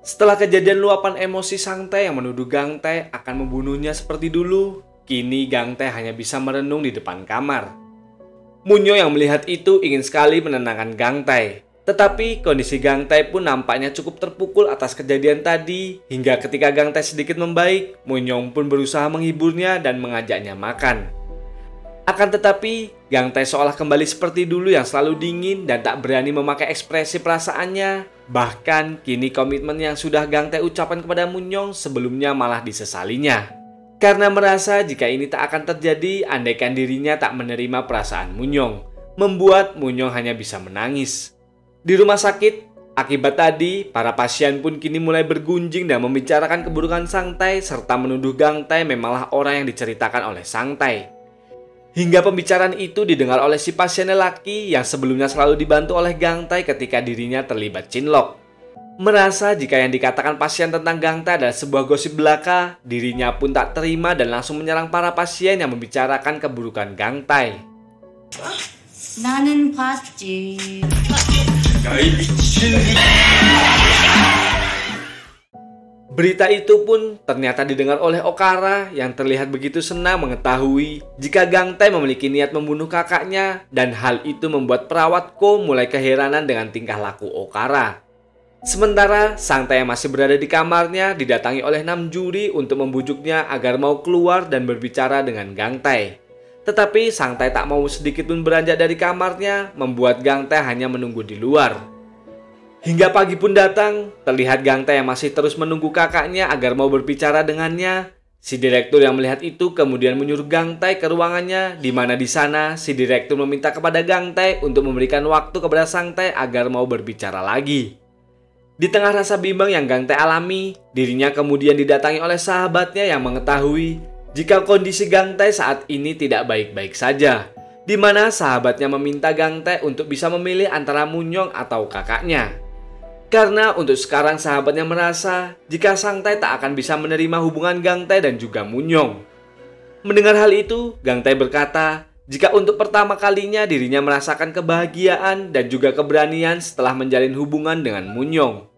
Setelah kejadian luapan emosi Sangtae yang menuduh Gangtae akan membunuhnya seperti dulu, kini Gangtae hanya bisa merenung di depan kamar. Munyong yang melihat itu ingin sekali menenangkan Gangtae. Tetapi kondisi Gangtae pun nampaknya cukup terpukul atas kejadian tadi, hingga ketika Gangtae sedikit membaik, Munyong pun berusaha menghiburnya dan mengajaknya makan. Akan tetapi, Gangtae seolah kembali seperti dulu yang selalu dingin dan tak berani memakai ekspresi perasaannya. Bahkan kini komitmen yang sudah Gangtae ucapkan kepada Munyong sebelumnya malah disesalinya. Karena merasa jika ini tak akan terjadi andaikan dirinya tak menerima perasaan Munyong, membuat Munyong hanya bisa menangis. Di rumah sakit, akibat tadi, para pasien pun kini mulai bergunjing dan membicarakan keburukan Sangtae serta menuduh Gangtae memanglah orang yang diceritakan oleh Sangtae. Hingga pembicaraan itu didengar oleh si pasien lelaki yang sebelumnya selalu dibantu oleh Gangtae ketika dirinya terlibat cinlok. Merasa jika yang dikatakan pasien tentang Gangtae adalah sebuah gosip belaka, dirinya pun tak terima dan langsung menyerang para pasien yang membicarakan keburukan Gangtae. 나는 봤지. Berita itu pun ternyata didengar oleh Okara yang terlihat begitu senang mengetahui jika Gangtae memiliki niat membunuh kakaknya, dan hal itu membuat perawat Ko mulai keheranan dengan tingkah laku Okara. Sementara Sangtae yang masih berada di kamarnya didatangi oleh Namjuri untuk membujuknya agar mau keluar dan berbicara dengan Gangtae. Tetapi Sangtae tak mau sedikit pun beranjak dari kamarnya, membuat Gangtae hanya menunggu di luar. Hingga pagi pun datang, terlihat Gangtae yang masih terus menunggu kakaknya agar mau berbicara dengannya. Si direktur yang melihat itu kemudian menyuruh Gangtae ke ruangannya, di mana di sana si direktur meminta kepada Gangtae untuk memberikan waktu kepada Sangtae agar mau berbicara lagi. Di tengah rasa bimbang yang Gangtae alami, dirinya kemudian didatangi oleh sahabatnya yang mengetahui jika kondisi Gangtae saat ini tidak baik-baik saja, di mana sahabatnya meminta Gangtae untuk bisa memilih antara Munyong atau kakaknya. Karena untuk sekarang sahabatnya merasa jika Sang Tai tak akan bisa menerima hubungan Gang Tai dan juga Munyong. Mendengar hal itu, Gang Tai berkata jika untuk pertama kalinya dirinya merasakan kebahagiaan dan juga keberanian setelah menjalin hubungan dengan Munyong.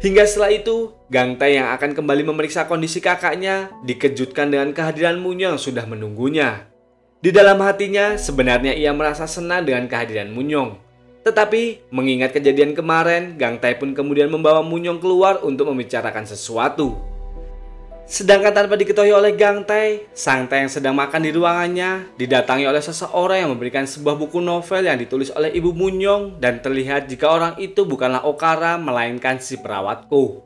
Hingga setelah itu, Gang Tai yang akan kembali memeriksa kondisi kakaknya dikejutkan dengan kehadiran Munyong yang sudah menunggunya. Di dalam hatinya sebenarnya ia merasa senang dengan kehadiran Munyong. Tetapi mengingat kejadian kemarin, Gang Tai pun kemudian membawa Munyong keluar untuk membicarakan sesuatu. Sedangkan tanpa diketahui oleh Gang Tai, Sang Tai yang sedang makan di ruangannya didatangi oleh seseorang yang memberikan sebuah buku novel yang ditulis oleh ibu Munyong dan terlihat jika orang itu bukanlah Okara melainkan si perawatku.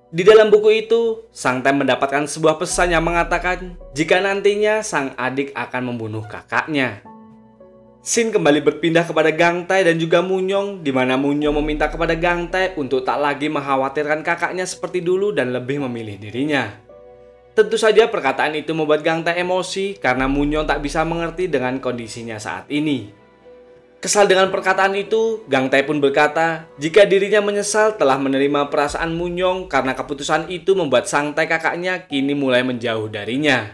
Di dalam buku itu, Sang Tai mendapatkan sebuah pesan yang mengatakan jika nantinya sang adik akan membunuh kakaknya. Scene kembali berpindah kepada Gang Tai dan juga Munyong, di mana Munyong meminta kepada Gang Tai untuk tak lagi mengkhawatirkan kakaknya seperti dulu dan lebih memilih dirinya. Tentu saja perkataan itu membuat Gang Tai emosi karena Munyong tak bisa mengerti dengan kondisinya saat ini. Kesal dengan perkataan itu, Gang Tai pun berkata jika dirinya menyesal telah menerima perasaan Munyong karena keputusan itu membuat Sang Tai kakaknya kini mulai menjauh darinya.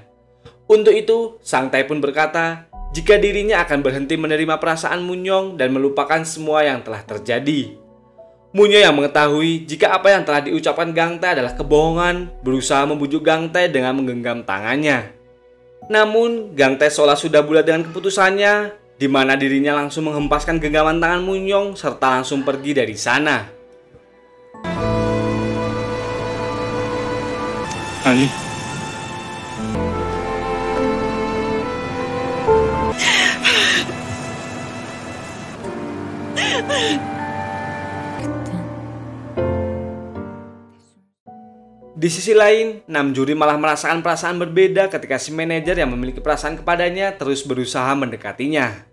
Untuk itu, Sang Tai pun berkata jika dirinya akan berhenti menerima perasaan Munyong dan melupakan semua yang telah terjadi. Munyong yang mengetahui jika apa yang telah diucapkan Gang Tai adalah kebohongan, berusaha membujuk Gang Tai dengan menggenggam tangannya. Namun, Gang Tai seolah sudah bulat dengan keputusannya, di mana dirinya langsung menghempaskan genggaman tangan Munyong serta langsung pergi dari sana. 아니, Di sisi lain, Namjoon malah merasakan perasaan berbeda ketika si manajer yang memiliki perasaan kepadanya terus berusaha mendekatinya.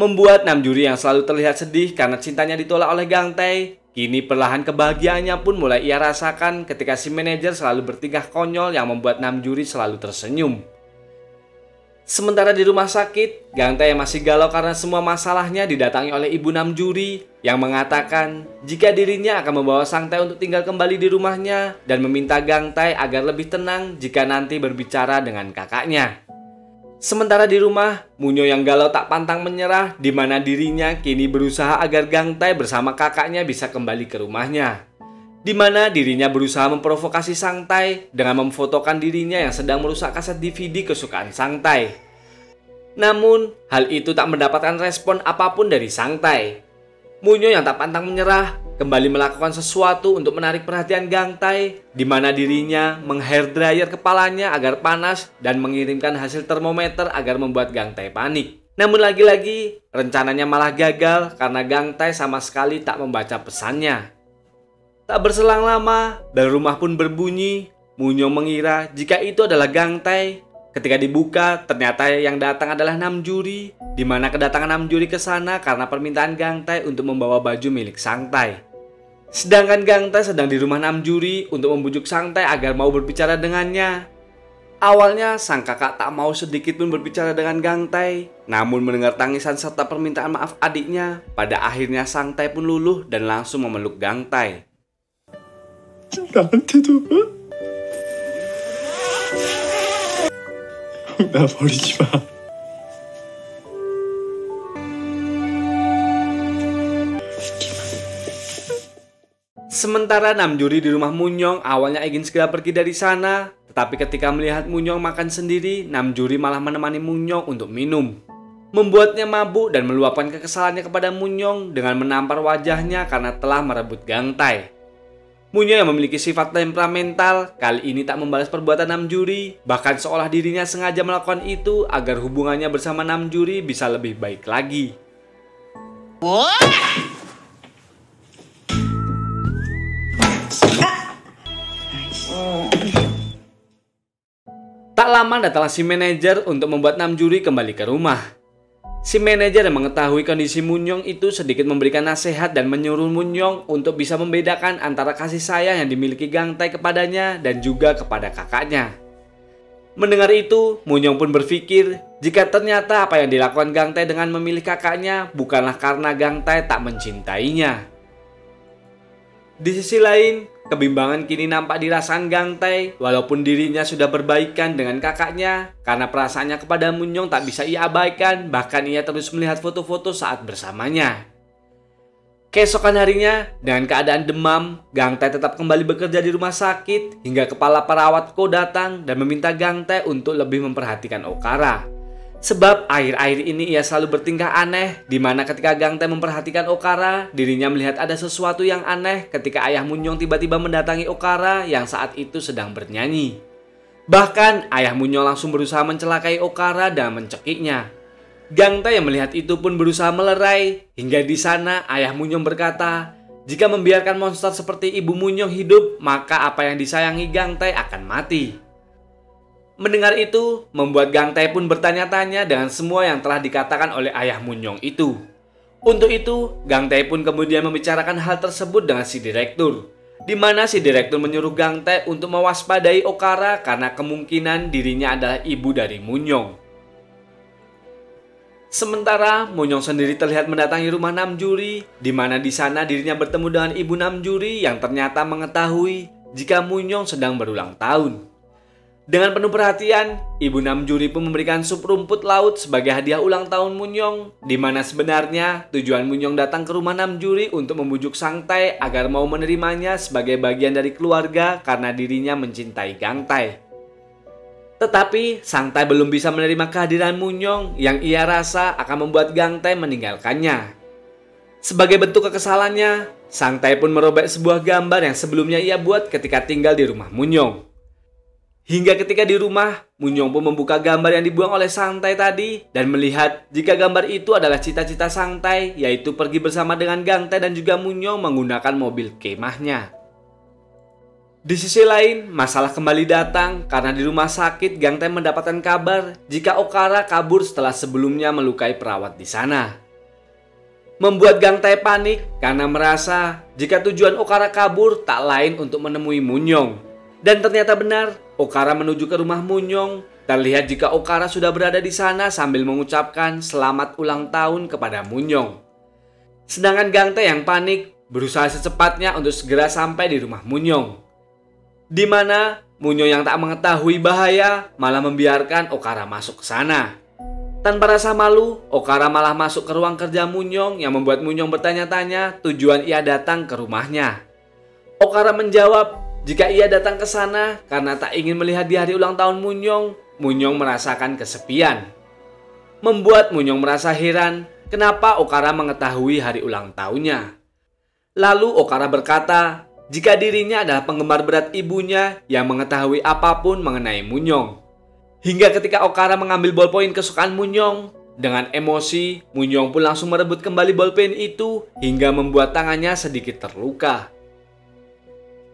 Membuat Namjoon yang selalu terlihat sedih karena cintanya ditolak oleh Gang Tai, kini perlahan kebahagiaannya pun mulai ia rasakan ketika si manajer selalu bertingkah konyol yang membuat Namjoon selalu tersenyum. Sementara di rumah sakit, Gang Tai yang masih galau karena semua masalahnya didatangi oleh ibu Namjoon yang mengatakan jika dirinya akan membawa Sang Tai untuk tinggal kembali di rumahnya dan meminta Gang Tai agar lebih tenang jika nanti berbicara dengan kakaknya. Sementara di rumah, Munyong yang galau tak pantang menyerah di mana dirinya kini berusaha agar Gang Tai bersama kakaknya bisa kembali ke rumahnya. Di mana dirinya berusaha memprovokasi Sang Tai dengan memfotokan dirinya yang sedang merusak kaset DVD kesukaan Sang Tai. Namun, hal itu tak mendapatkan respon apapun dari Sang Tai. Munyong yang tak pantang menyerah kembali melakukan sesuatu untuk menarik perhatian Gang Tai, di mana dirinya meng-hairdryer kepalanya agar panas dan mengirimkan hasil termometer agar membuat Gang Tai panik. Namun lagi-lagi, rencananya malah gagal karena Gang Tai sama sekali tak membaca pesannya. Tak berselang lama, bel rumah pun berbunyi. Munyong mengira jika itu adalah Gang Tai. Ketika dibuka, ternyata yang datang adalah Namjoon, di mana kedatangan Namjoon ke sana karena permintaan Gang Tai untuk membawa baju milik Sang Tai. Sedangkan Gang Tai sedang di rumah Namjoon untuk membujuk Sang Tai agar mau berbicara dengannya. Awalnya sang kakak tak mau sedikit pun berbicara dengan Gang Tai, namun mendengar tangisan serta permintaan maaf adiknya, pada akhirnya Sang Tai pun luluh dan langsung memeluk Gang Tai. 나한테도 나 버리지 마. Sementara Namjoon di rumah Munyong awalnya ingin segera pergi dari sana, tetapi ketika melihat Munyong makan sendiri, Namjoon malah menemani Munyong untuk minum. Membuatnya mabuk dan meluapkan kekesalannya kepada Munyong dengan menampar wajahnya karena telah merebut Gang Tai. Munyong yang memiliki sifat temperamental kali ini tak membalas perbuatan Namjoon, bahkan seolah dirinya sengaja melakukan itu agar hubungannya bersama Namjoon bisa lebih baik lagi. Tak lama datanglah si manajer untuk membuat Namjoon kembali ke rumah. Si manajer yang mengetahui kondisi Munyong itu sedikit memberikan nasihat dan menyuruh Munyong untuk bisa membedakan antara kasih sayang yang dimiliki Gang Tai kepadanya dan juga kepada kakaknya. Mendengar itu, Munyong pun berpikir jika ternyata apa yang dilakukan Gang Tai dengan memilih kakaknya bukanlah karena Gang Tai tak mencintainya. Di sisi lain, kebimbangan kini nampak dirasakan Gang Tae walaupun dirinya sudah berbaikan dengan kakaknya karena perasaannya kepada Munyong tak bisa ia abaikan, bahkan ia terus melihat foto-foto saat bersamanya. Keesokan harinya, dengan keadaan demam, Gang Tae tetap kembali bekerja di rumah sakit hingga kepala perawat Ko datang dan meminta Gang Tae untuk lebih memperhatikan Okara. Sebab akhir-akhir ini ia selalu bertingkah aneh, di mana ketika Gang Tae memperhatikan Okara, dirinya melihat ada sesuatu yang aneh ketika ayah Munyong tiba-tiba mendatangi Okara yang saat itu sedang bernyanyi. Bahkan ayah Munyong langsung berusaha mencelakai Okara dan mencekiknya. Gang Tae yang melihat itu pun berusaha melerai, hingga di sana ayah Munyong berkata, jika membiarkan monster seperti ibu Munyong hidup, maka apa yang disayangi Gang Tae akan mati. Mendengar itu, membuat Gang Tae pun bertanya-tanya dengan semua yang telah dikatakan oleh ayah Munyong itu. Untuk itu, Gang Tae pun kemudian membicarakan hal tersebut dengan si direktur, di mana si direktur menyuruh Gang Tae untuk mewaspadai Okara karena kemungkinan dirinya adalah ibu dari Munyong. Sementara Munyong sendiri terlihat mendatangi rumah Namjuri, di mana di sana dirinya bertemu dengan ibu Namjuri yang ternyata mengetahui jika Munyong sedang berulang tahun. Dengan penuh perhatian, ibu Namjuri pun memberikan sup rumput laut sebagai hadiah ulang tahun Munyong, di mana sebenarnya tujuan Munyong datang ke rumah Namjuri untuk membujuk Sang Tae agar mau menerimanya sebagai bagian dari keluarga karena dirinya mencintai Gang Tae. Tetapi Sang Tae belum bisa menerima kehadiran Munyong yang ia rasa akan membuat Gang Tae meninggalkannya. Sebagai bentuk kekesalannya, Sang Tae pun merobek sebuah gambar yang sebelumnya ia buat ketika tinggal di rumah Munyong. Hingga ketika di rumah, Munyong pun membuka gambar yang dibuang oleh Sang Tae tadi dan melihat jika gambar itu adalah cita-cita Sang Tae, yaitu pergi bersama dengan Gang Tae dan juga Munyong menggunakan mobil kemahnya. Di sisi lain, masalah kembali datang karena di rumah sakit Gang Tae mendapatkan kabar jika Okara kabur setelah sebelumnya melukai perawat di sana. Membuat Gang Tae panik karena merasa jika tujuan Okara kabur tak lain untuk menemui Munyong. Dan ternyata benar, Okara menuju ke rumah Munyong. Terlihat jika Okara sudah berada di sana sambil mengucapkan selamat ulang tahun kepada Munyong. Sedangkan Gang Tae yang panik berusaha secepatnya untuk segera sampai di rumah Munyong, di mana Munyong yang tak mengetahui bahaya malah membiarkan Okara masuk ke sana. Tanpa rasa malu, Okara malah masuk ke ruang kerja Munyong yang membuat Munyong bertanya-tanya tujuan ia datang ke rumahnya. Okara menjawab jika ia datang ke sana karena tak ingin melihat di hari ulang tahun Munyong, Munyong merasakan kesepian. Membuat Munyong merasa heran kenapa Okara mengetahui hari ulang tahunnya. Lalu Okara berkata jika dirinya adalah penggemar berat ibunya yang mengetahui apapun mengenai Munyong. Hingga ketika Okara mengambil bolpoin kesukaan Munyong, dengan emosi, Munyong pun langsung merebut kembali bolpen itu hingga membuat tangannya sedikit terluka.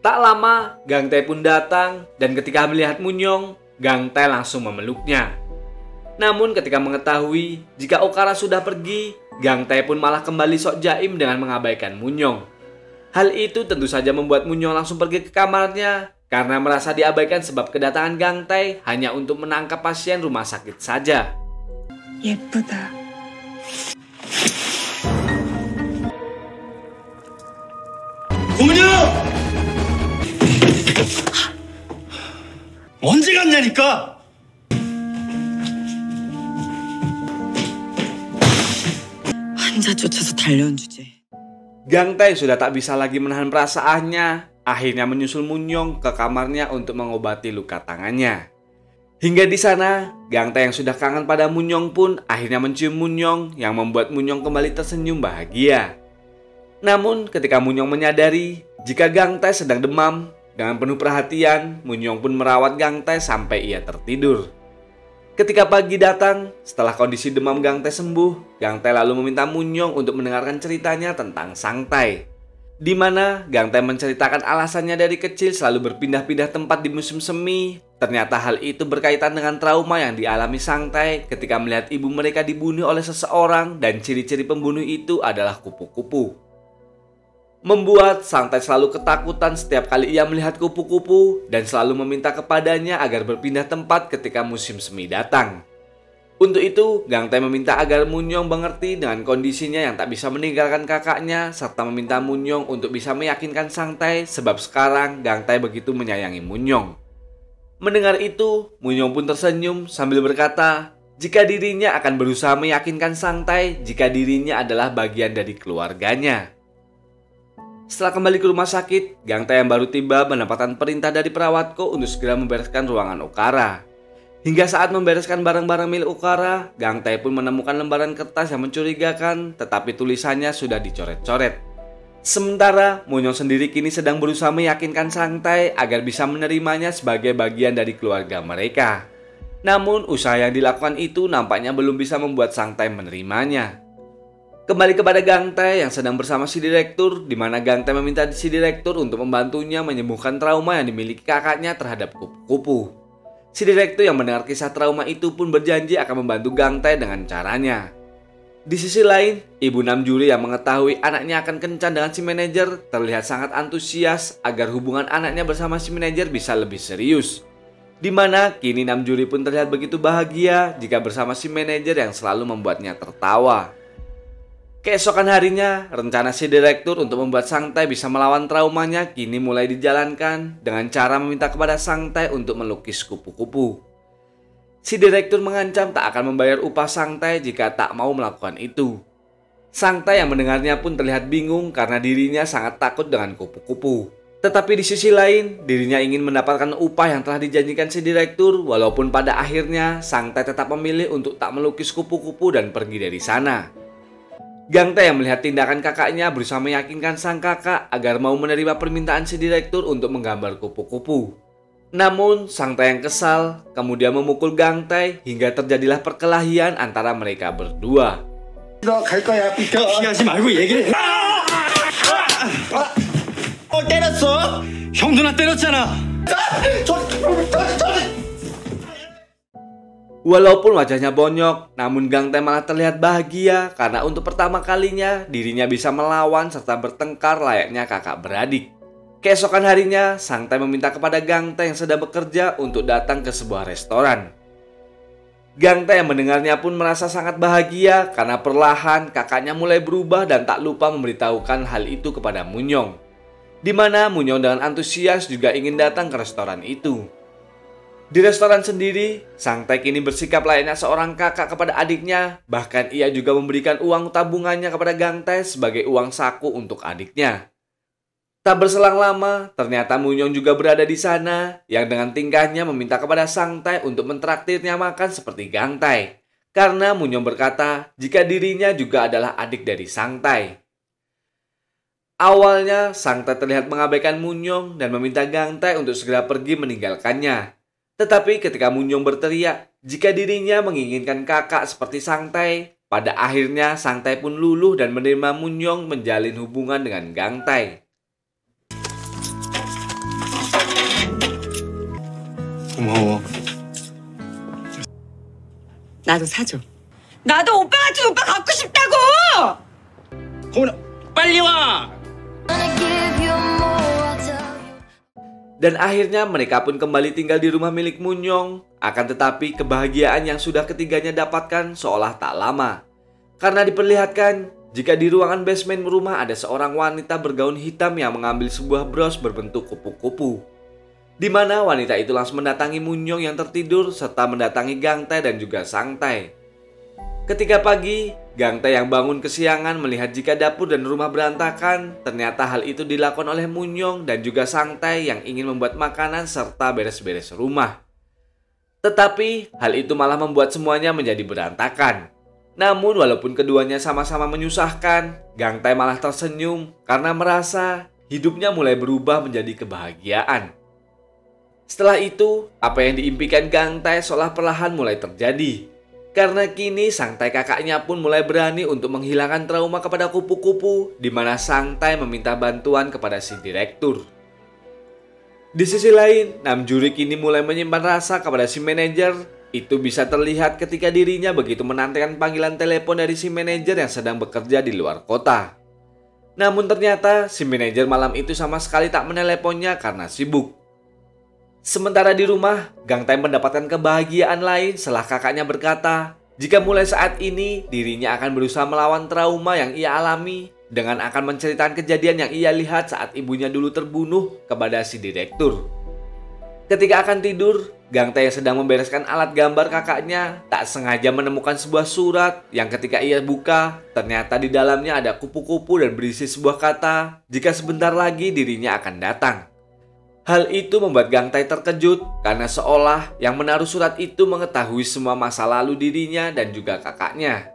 Tak lama, Gang Tae pun datang dan ketika melihat Munyong, Gang Tae langsung memeluknya. Namun ketika mengetahui jika Okara sudah pergi, Gang Tae pun malah kembali sok jaim dengan mengabaikan Munyong. Hal itu tentu saja membuat Munyong langsung pergi ke kamarnya karena merasa diabaikan sebab kedatangan Gang Tae hanya untuk menangkap pasien rumah sakit saja. 예쁘다. 문영! 언제 갔냐니까? 환자 쫓아서 달려온 주제. Gang Tae sudah tak bisa lagi menahan perasaannya, akhirnya menyusul Munyong ke kamarnya untuk mengobati luka tangannya. Hingga di sana, Gang Tae yang sudah kangen pada Munyong pun akhirnya mencium Munyong yang membuat Munyong kembali tersenyum bahagia. Namun ketika Munyong menyadari jika Gang Tae sedang demam, dengan penuh perhatian, Munyong pun merawat Gang Tae sampai ia tertidur. Ketika pagi datang, setelah kondisi demam Gang Tae sembuh, Gang Tae lalu meminta Munyong untuk mendengarkan ceritanya tentang Sang Tae, di mana Gang Tae menceritakan alasannya dari kecil selalu berpindah-pindah tempat di musim semi. Ternyata hal itu berkaitan dengan trauma yang dialami Sang Tae ketika melihat ibu mereka dibunuh oleh seseorang dan ciri-ciri pembunuh itu adalah kupu-kupu. Membuat Sang Tae selalu ketakutan setiap kali ia melihat kupu-kupu dan selalu meminta kepadanya agar berpindah tempat ketika musim semi datang. Untuk itu, Gang Tae meminta agar Munyong mengerti dengan kondisinya yang tak bisa meninggalkan kakaknya, serta meminta Munyong untuk bisa meyakinkan Sang Tae sebab sekarang Gang Tae begitu menyayangi Munyong. Mendengar itu, Munyong pun tersenyum sambil berkata, jika dirinya akan berusaha meyakinkan Sang Tae jika dirinya adalah bagian dari keluarganya. Setelah kembali ke rumah sakit, Gang Tae yang baru tiba mendapatkan perintah dari perawatku untuk segera membereskan ruangan Okara. Hingga saat membereskan barang-barang milik Okara, Gang Tae pun menemukan lembaran kertas yang mencurigakan, tetapi tulisannya sudah dicoret-coret. Sementara, Munyong sendiri kini sedang berusaha meyakinkan Sang Tae agar bisa menerimanya sebagai bagian dari keluarga mereka. Namun, usaha yang dilakukan itu nampaknya belum bisa membuat Sang Tae menerimanya. Kembali kepada Gang Tae yang sedang bersama si direktur, di mana Gang Tae meminta si direktur untuk membantunya menyembuhkan trauma yang dimiliki kakaknya terhadap kupu-kupu. Si direktur yang mendengar kisah trauma itu pun berjanji akan membantu Gang Tae dengan caranya. Di sisi lain, Ibu Namjuri yang mengetahui anaknya akan kencan dengan si manajer terlihat sangat antusias agar hubungan anaknya bersama si manajer bisa lebih serius. Di mana kini Namjuri pun terlihat begitu bahagia jika bersama si manajer yang selalu membuatnya tertawa. Keesokan harinya, rencana si direktur untuk membuat Sang Tae bisa melawan traumanya kini mulai dijalankan dengan cara meminta kepada Sang Tae untuk melukis kupu-kupu. Si direktur mengancam tak akan membayar upah Sang Tae jika tak mau melakukan itu. Sang Tae yang mendengarnya pun terlihat bingung karena dirinya sangat takut dengan kupu-kupu. Tetapi di sisi lain, dirinya ingin mendapatkan upah yang telah dijanjikan si direktur, walaupun pada akhirnya Sang Tae tetap memilih untuk tak melukis kupu-kupu dan pergi dari sana. Gang Tae yang melihat tindakan kakaknya berusaha meyakinkan sang kakak agar mau menerima permintaan si direktur untuk menggambar kupu-kupu. Namun, Sang Tae yang kesal kemudian memukul Gang Tae hingga terjadilah perkelahian antara mereka berdua. 갈 거야. 피하지 말고 얘기를 해. 때렸어? 형 누나 때렸잖아. Walaupun wajahnya bonyok, namun Gang Tae malah terlihat bahagia karena untuk pertama kalinya dirinya bisa melawan serta bertengkar layaknya kakak beradik. Keesokan harinya, Sang Tae meminta kepada Gang Tae yang sedang bekerja untuk datang ke sebuah restoran. Gang Tae yang mendengarnya pun merasa sangat bahagia karena perlahan kakaknya mulai berubah dan tak lupa memberitahukan hal itu kepada Munyong. Di mana Munyong dengan antusias juga ingin datang ke restoran itu. Di restoran sendiri, Sang Tae kini bersikap layaknya seorang kakak kepada adiknya. Bahkan ia juga memberikan uang tabungannya kepada Gang Tae sebagai uang saku untuk adiknya. Tak berselang lama, ternyata Munyong juga berada di sana, yang dengan tingkahnya meminta kepada Sang Tae untuk mentraktirnya makan seperti Gang Tae. Karena Munyong berkata jika dirinya juga adalah adik dari Sang Tae. Awalnya, Sang Tae terlihat mengabaikan Munyong dan meminta Gang Tae untuk segera pergi meninggalkannya. Tetapi ketika Munyong berteriak jika dirinya menginginkan kakak seperti Sang Tae, pada akhirnya Sang Tae pun luluh dan menerima Munyong menjalin hubungan dengan Gang Tae. 고마워. 나도 사줘. 나도 오빠 같은 오빠 갖고 싶다고! 고은아, 빨리 와. Dan akhirnya mereka pun kembali tinggal di rumah milik Munyong. Akan tetapi kebahagiaan yang sudah ketiganya dapatkan seolah tak lama. Karena diperlihatkan jika di ruangan basement rumah ada seorang wanita bergaun hitam yang mengambil sebuah bros berbentuk kupu-kupu. Di mana wanita itu langsung mendatangi Munyong yang tertidur serta mendatangi Gang Tae dan juga Sang Tae. Ketika pagi, Gang Tae yang bangun kesiangan melihat jika dapur dan rumah berantakan. Ternyata hal itu dilakukan oleh Munyong dan juga Sang Tae yang ingin membuat makanan serta beres-beres rumah. Tetapi hal itu malah membuat semuanya menjadi berantakan. Namun walaupun keduanya sama-sama menyusahkan, Gang Tae malah tersenyum karena merasa hidupnya mulai berubah menjadi kebahagiaan. Setelah itu, apa yang diimpikan Gang Tae seolah perlahan mulai terjadi. Karena kini Sang Tae kakaknya pun mulai berani untuk menghilangkan trauma kepada kupu-kupu, di mana Sang Tae meminta bantuan kepada si direktur. Di sisi lain, Namjuri kini mulai menyimpan rasa kepada si manajer. Itu bisa terlihat ketika dirinya begitu menantikan panggilan telepon dari si manajer yang sedang bekerja di luar kota. Namun ternyata si manajer malam itu sama sekali tak meneleponnya karena sibuk. Sementara di rumah, Gang Tae mendapatkan kebahagiaan lain setelah kakaknya berkata Jika mulai saat ini dirinya akan berusaha melawan trauma yang ia alami dengan akan menceritakan kejadian yang ia lihat saat ibunya dulu terbunuh kepada si direktur. Ketika akan tidur, Gang Tae yang sedang membereskan alat gambar kakaknya tak sengaja menemukan sebuah surat yang ketika ia buka, ternyata di dalamnya ada kupu-kupu dan berisi sebuah kata jika sebentar lagi dirinya akan datang. Hal itu membuat Gang Tae terkejut karena seolah yang menaruh surat itu mengetahui semua masa lalu dirinya dan juga kakaknya.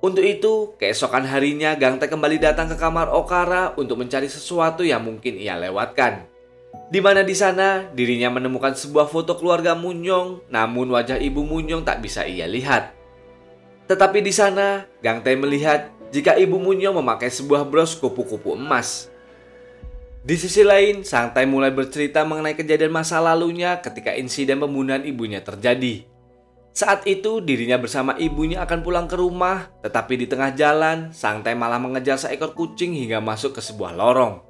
Untuk itu, keesokan harinya Gang Tae kembali datang ke kamar Okara untuk mencari sesuatu yang mungkin ia lewatkan. Di mana di sana dirinya menemukan sebuah foto keluarga Munyong, namun wajah ibu Munyong tak bisa ia lihat. Tetapi di sana Gang Tae melihat jika ibu Munyong memakai sebuah bros kupu-kupu emas. Di sisi lain, Sang Tae mulai bercerita mengenai kejadian masa lalunya ketika insiden pembunuhan ibunya terjadi. Saat itu dirinya bersama ibunya akan pulang ke rumah, tetapi di tengah jalan Sang Tae malah mengejar seekor kucing hingga masuk ke sebuah lorong.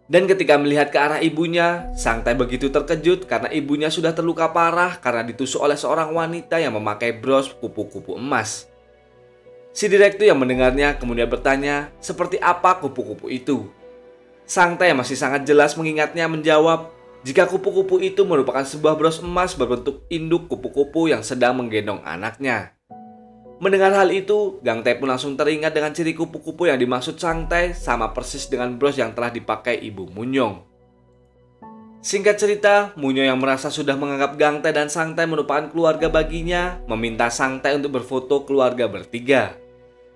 Dan ketika melihat ke arah ibunya, Sang Tae begitu terkejut karena ibunya sudah terluka parah karena ditusuk oleh seorang wanita yang memakai bros kupu-kupu emas. Si direktur yang mendengarnya kemudian bertanya, seperti apa kupu-kupu itu? Sang Tae masih sangat jelas mengingatnya menjawab, jika kupu-kupu itu merupakan sebuah bros emas berbentuk induk kupu-kupu yang sedang menggendong anaknya. Mendengar hal itu, Gang Tae pun langsung teringat dengan ciri kupu-kupu yang dimaksud Sang Tae sama persis dengan bros yang telah dipakai ibu Munyong. Singkat cerita, Munyong yang merasa sudah menganggap Gang Tae dan Sang Tae merupakan keluarga baginya, meminta Sang Tae untuk berfoto keluarga bertiga.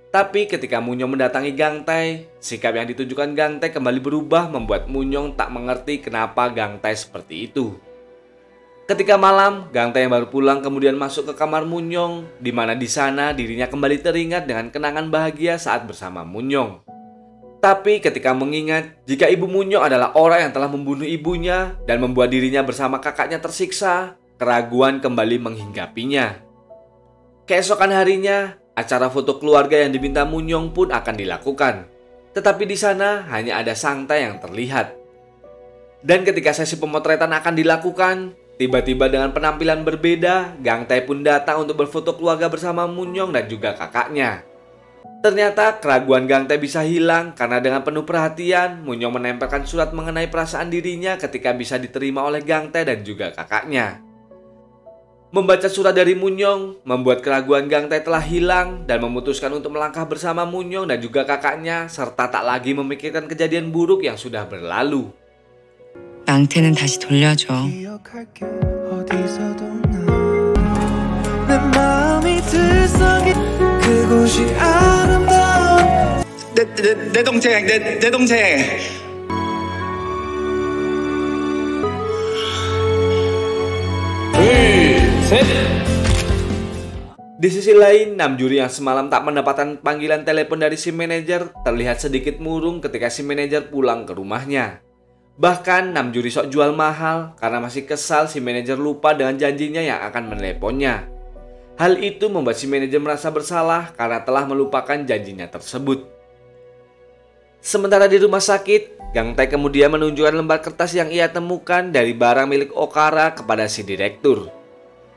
Tapi ketika Munyong mendatangi Gang Tae, sikap yang ditujukan Gang Tae kembali berubah membuat Munyong tak mengerti kenapa Gang Tae seperti itu. Ketika malam, Gang Tae yang baru pulang kemudian masuk ke kamar Munyong, di mana di sana dirinya kembali teringat dengan kenangan bahagia saat bersama Munyong. Tapi ketika mengingat jika ibu Munyong adalah orang yang telah membunuh ibunya dan membuat dirinya bersama kakaknya tersiksa, keraguan kembali menghinggapinya. Keesokan harinya, acara foto keluarga yang diminta Munyong pun akan dilakukan. Tetapi di sana hanya ada Sang Tae yang terlihat. Dan ketika sesi pemotretan akan dilakukan, tiba-tiba dengan penampilan berbeda, Gang Tae pun datang untuk berfoto keluarga bersama Munyong dan juga kakaknya. Ternyata keraguan Gang Tae bisa hilang karena dengan penuh perhatian, Munyong menempelkan surat mengenai perasaan dirinya ketika bisa diterima oleh Gang Tae dan juga kakaknya. Membaca surat dari Munyong membuat keraguan Gang Tae telah hilang dan memutuskan untuk melangkah bersama Munyong dan juga kakaknya serta tak lagi memikirkan kejadian buruk yang sudah berlalu. 망태는 다시 돌려줘. 내 동생, 내 동생. Di sisi lain, Namjoon yang semalam tak mendapatkan panggilan telepon dari si manajer terlihat sedikit murung ketika si manajer pulang ke rumahnya. Bahkan Namjoon sok jual mahal karena masih kesal si manajer lupa dengan janjinya yang akan meneleponnya. Hal itu membuat si manajer merasa bersalah karena telah melupakan janjinya tersebut. Sementara di rumah sakit, Gang Tae kemudian menunjukkan lembar kertas yang ia temukan dari barang milik Okara kepada si direktur.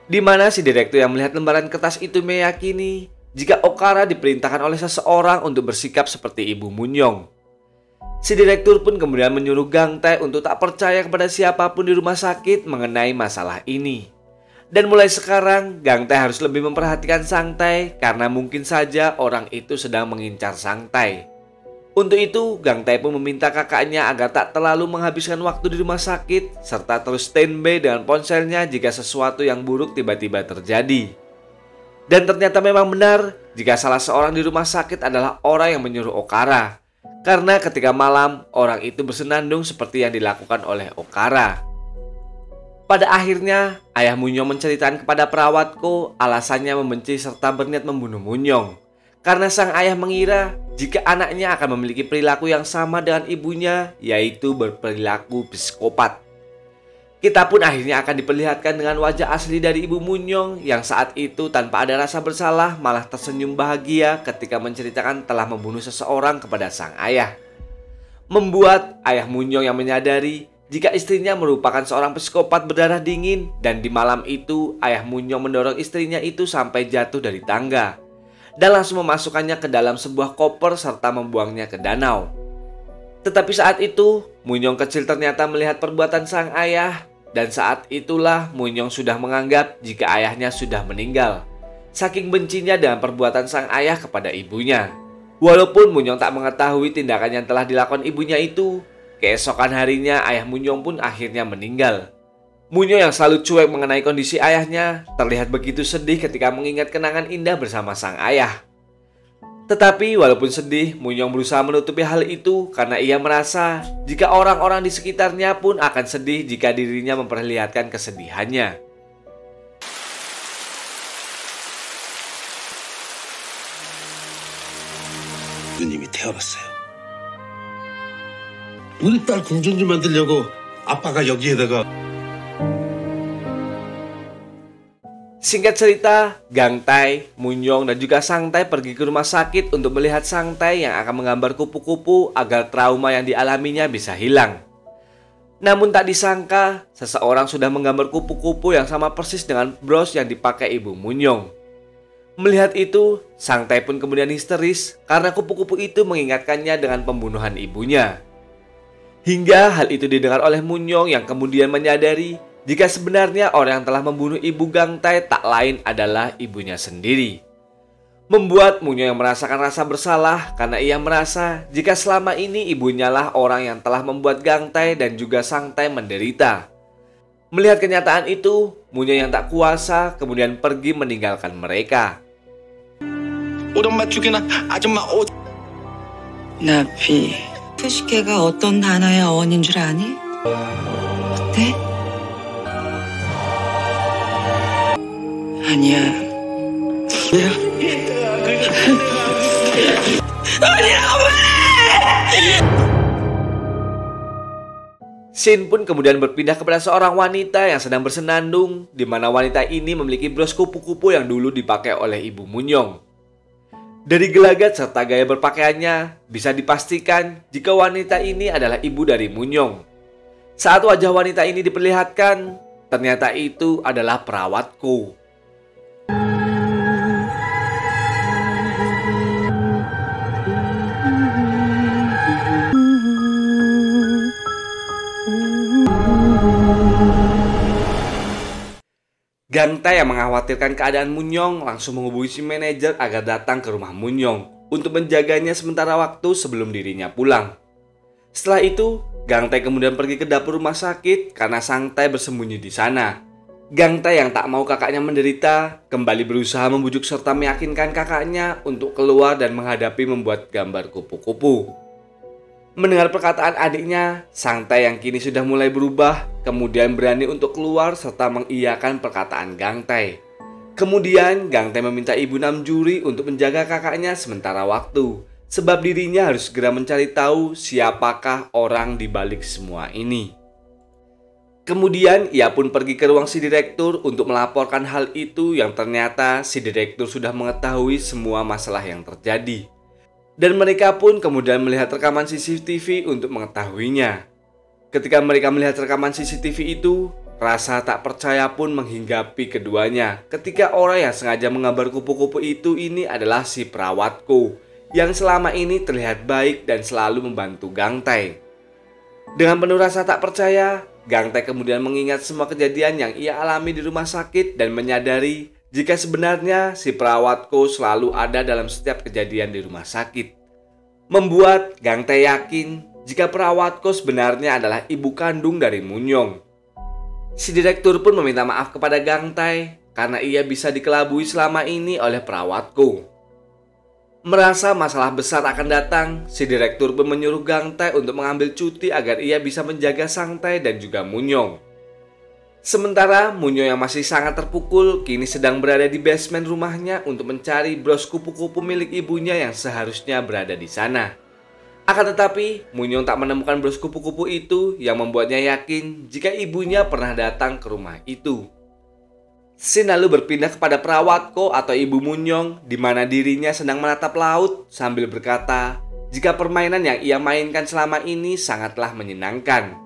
Di mana si direktur yang melihat lembaran kertas itu meyakini jika Okara diperintahkan oleh seseorang untuk bersikap seperti ibu Munyong. Si direktur pun kemudian menyuruh Gang Tae untuk tak percaya kepada siapapun di rumah sakit mengenai masalah ini. Dan mulai sekarang, Gang Tae harus lebih memperhatikan Sang Tae karena mungkin saja orang itu sedang mengincar Sang Tae. Untuk itu, Gang Tae pun meminta kakaknya agar tak terlalu menghabiskan waktu di rumah sakit serta terus standby dengan ponselnya jika sesuatu yang buruk tiba-tiba terjadi. Dan ternyata memang benar jika salah seorang di rumah sakit adalah orang yang menyuruh Okara. Karena ketika malam, orang itu bersenandung seperti yang dilakukan oleh Okara. Pada akhirnya, ayah Munyong menceritakan kepada perawatku alasannya membenci serta berniat membunuh Munyong. Karena sang ayah mengira jika anaknya akan memiliki perilaku yang sama dengan ibunya, yaitu berperilaku psikopat. Kita pun akhirnya akan diperlihatkan dengan wajah asli dari ibu Munyong yang saat itu tanpa ada rasa bersalah malah tersenyum bahagia ketika menceritakan telah membunuh seseorang kepada sang ayah. Membuat ayah Munyong yang menyadari jika istrinya merupakan seorang psikopat berdarah dingin, dan di malam itu ayah Munyong mendorong istrinya itu sampai jatuh dari tangga dan langsung memasukkannya ke dalam sebuah koper serta membuangnya ke danau. Tetapi saat itu Munyong kecil ternyata melihat perbuatan sang ayah, dan saat itulah Munyong sudah menganggap jika ayahnya sudah meninggal, saking bencinya dengan perbuatan sang ayah kepada ibunya. Walaupun Munyong tak mengetahui tindakan yang telah dilakukan ibunya itu, keesokan harinya ayah Munyong pun akhirnya meninggal. Munyong yang selalu cuek mengenai kondisi ayahnya terlihat begitu sedih ketika mengingat kenangan indah bersama sang ayah. Tetapi walaupun sedih, Munyong berusaha menutupi hal itu karena ia merasa jika orang-orang di sekitarnya pun akan sedih jika dirinya memperlihatkan kesedihannya. 누님이 태워봤어요. 우리 딸 공주님 만들려고 아빠가 여기에다가. Singkat cerita, Gang Tai, Munyong, dan juga Sang Tai pergi ke rumah sakit untuk melihat Sang Tai yang akan menggambar kupu-kupu agar trauma yang dialaminya bisa hilang. Namun tak disangka, seseorang sudah menggambar kupu-kupu yang sama persis dengan bros yang dipakai ibu Munyong. Melihat itu, Sang Tai pun kemudian histeris karena kupu-kupu itu mengingatkannya dengan pembunuhan ibunya. Hingga hal itu didengar oleh Munyong yang kemudian menyadari jika sebenarnya orang yang telah membunuh ibu Gang Tai tak lain adalah ibunya sendiri. Membuat Munyong yang merasakan rasa bersalah karena ia merasa jika selama ini ibunya lah orang yang telah membuat Gang Tai dan juga Sang Tai menderita. Melihat kenyataan itu, Munyong yang tak kuasa kemudian pergi meninggalkan mereka. 우리 엄마 죽이나 아줌마 옷. 나비, 푸시케가 어떤 단어의 어원인 줄 아니? 어때? 아니야. Shin pun kemudian berpindah kepada seorang wanita yang sedang bersenandung, di mana wanita ini memiliki bros kupu-kupu yang dulu dipakai oleh ibu Munyong. Dari gelagat serta gaya berpakaiannya, bisa dipastikan jika wanita ini adalah ibu dari Munyong. Saat wajah wanita ini diperlihatkan, ternyata itu adalah perawatku. Gang Tai yang mengkhawatirkan keadaan Munyong langsung menghubungi si manajer agar datang ke rumah Munyong untuk menjaganya sementara waktu sebelum dirinya pulang. Setelah itu, Gang Tai kemudian pergi ke dapur rumah sakit karena Sang Tai bersembunyi di sana. Gang Tai yang tak mau kakaknya menderita kembali berusaha membujuk serta meyakinkan kakaknya untuk keluar dan menghadapi membuat gambar kupu-kupu. Mendengar perkataan adiknya, Sang Tai yang kini sudah mulai berubah kemudian berani untuk keluar serta mengiyakan perkataan Gang Tai. Kemudian Gang Tai meminta Ibu Namjuri untuk menjaga kakaknya sementara waktu, sebab dirinya harus segera mencari tahu siapakah orang di balik semua ini. Kemudian ia pun pergi ke ruang si direktur untuk melaporkan hal itu yang ternyata si direktur sudah mengetahui semua masalah yang terjadi. Dan mereka pun kemudian melihat rekaman CCTV untuk mengetahuinya. Ketika mereka melihat rekaman CCTV itu, rasa tak percaya pun menghinggapi keduanya ketika orang yang sengaja menggambar kupu-kupu itu ini adalah si perawatku yang selama ini terlihat baik dan selalu membantu Gang Tai. Dengan penuh rasa tak percaya, Gang Tai kemudian mengingat semua kejadian yang ia alami di rumah sakit dan menyadari jika sebenarnya si perawatku selalu ada dalam setiap kejadian di rumah sakit. Membuat Gang Tai yakin jika perawatku sebenarnya adalah ibu kandung dari Munyong. Si direktur pun meminta maaf kepada Gang Tai karena ia bisa dikelabui selama ini oleh perawatku. Merasa masalah besar akan datang, si direktur pun menyuruh Gang Tai untuk mengambil cuti agar ia bisa menjaga Sang Tai dan juga Munyong. Sementara Munyong yang masih sangat terpukul kini sedang berada di basement rumahnya untuk mencari bros kupu-kupu milik ibunya yang seharusnya berada di sana. Akan tetapi Munyong tak menemukan bros kupu-kupu itu yang membuatnya yakin jika ibunya pernah datang ke rumah itu. Shin lalu berpindah kepada perawatku atau ibu Munyong di mana dirinya sedang menatap laut sambil berkata jika permainan yang ia mainkan selama ini sangatlah menyenangkan.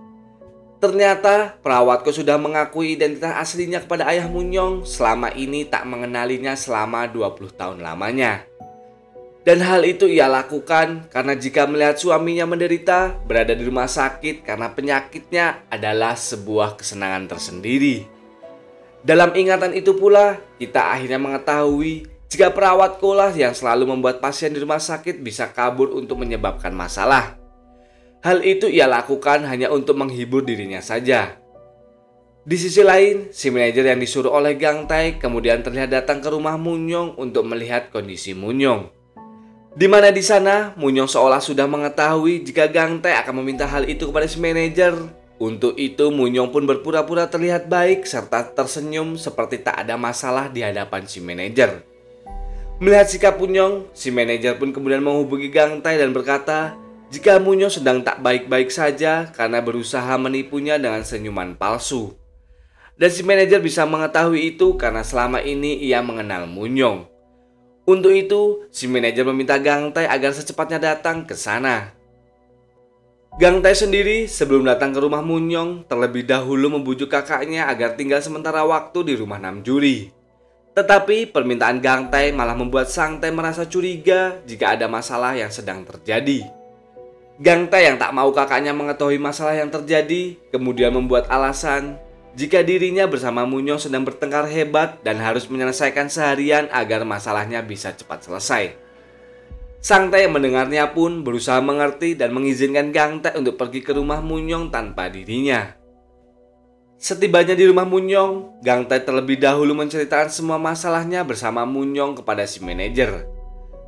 Ternyata perawatku sudah mengakui identitas aslinya kepada ayah Munyong selama ini tak mengenalinya selama 20 tahun lamanya. Dan hal itu ia lakukan karena jika melihat suaminya menderita berada di rumah sakit karena penyakitnya adalah sebuah kesenangan tersendiri. Dalam ingatan itu pula kita akhirnya mengetahui jika perawatku lah yang selalu membuat pasien di rumah sakit bisa kabur untuk menyebabkan masalah. Hal itu ia lakukan hanya untuk menghibur dirinya saja. Di sisi lain, si manajer yang disuruh oleh Gang Tae kemudian terlihat datang ke rumah Munyong untuk melihat kondisi Munyong. Di mana di sana Munyong seolah sudah mengetahui jika Gang Tae akan meminta hal itu kepada si manajer. Untuk itu Munyong pun berpura-pura terlihat baik serta tersenyum seperti tak ada masalah di hadapan si manajer. Melihat sikap Munyong, si manajer pun kemudian menghubungi Gang Tae dan berkata jika Munyong sedang tak baik-baik saja karena berusaha menipunya dengan senyuman palsu. Dan si manajer bisa mengetahui itu karena selama ini ia mengenal Munyong. Untuk itu, si manajer meminta Gang Tae agar secepatnya datang ke sana. Gang Tae sendiri sebelum datang ke rumah Munyong terlebih dahulu membujuk kakaknya agar tinggal sementara waktu di rumah Namjuri. Tetapi permintaan Gang Tae malah membuat Sang Tae merasa curiga jika ada masalah yang sedang terjadi. Gang Tae yang tak mau kakaknya mengetahui masalah yang terjadi kemudian membuat alasan jika dirinya bersama Munyong sedang bertengkar hebat dan harus menyelesaikan seharian agar masalahnya bisa cepat selesai. Sang Tae yang mendengarnya pun berusaha mengerti dan mengizinkan Gang Tae untuk pergi ke rumah Munyong tanpa dirinya. Setibanya di rumah Munyong, Gang Tae terlebih dahulu menceritakan semua masalahnya bersama Munyong kepada si manajer.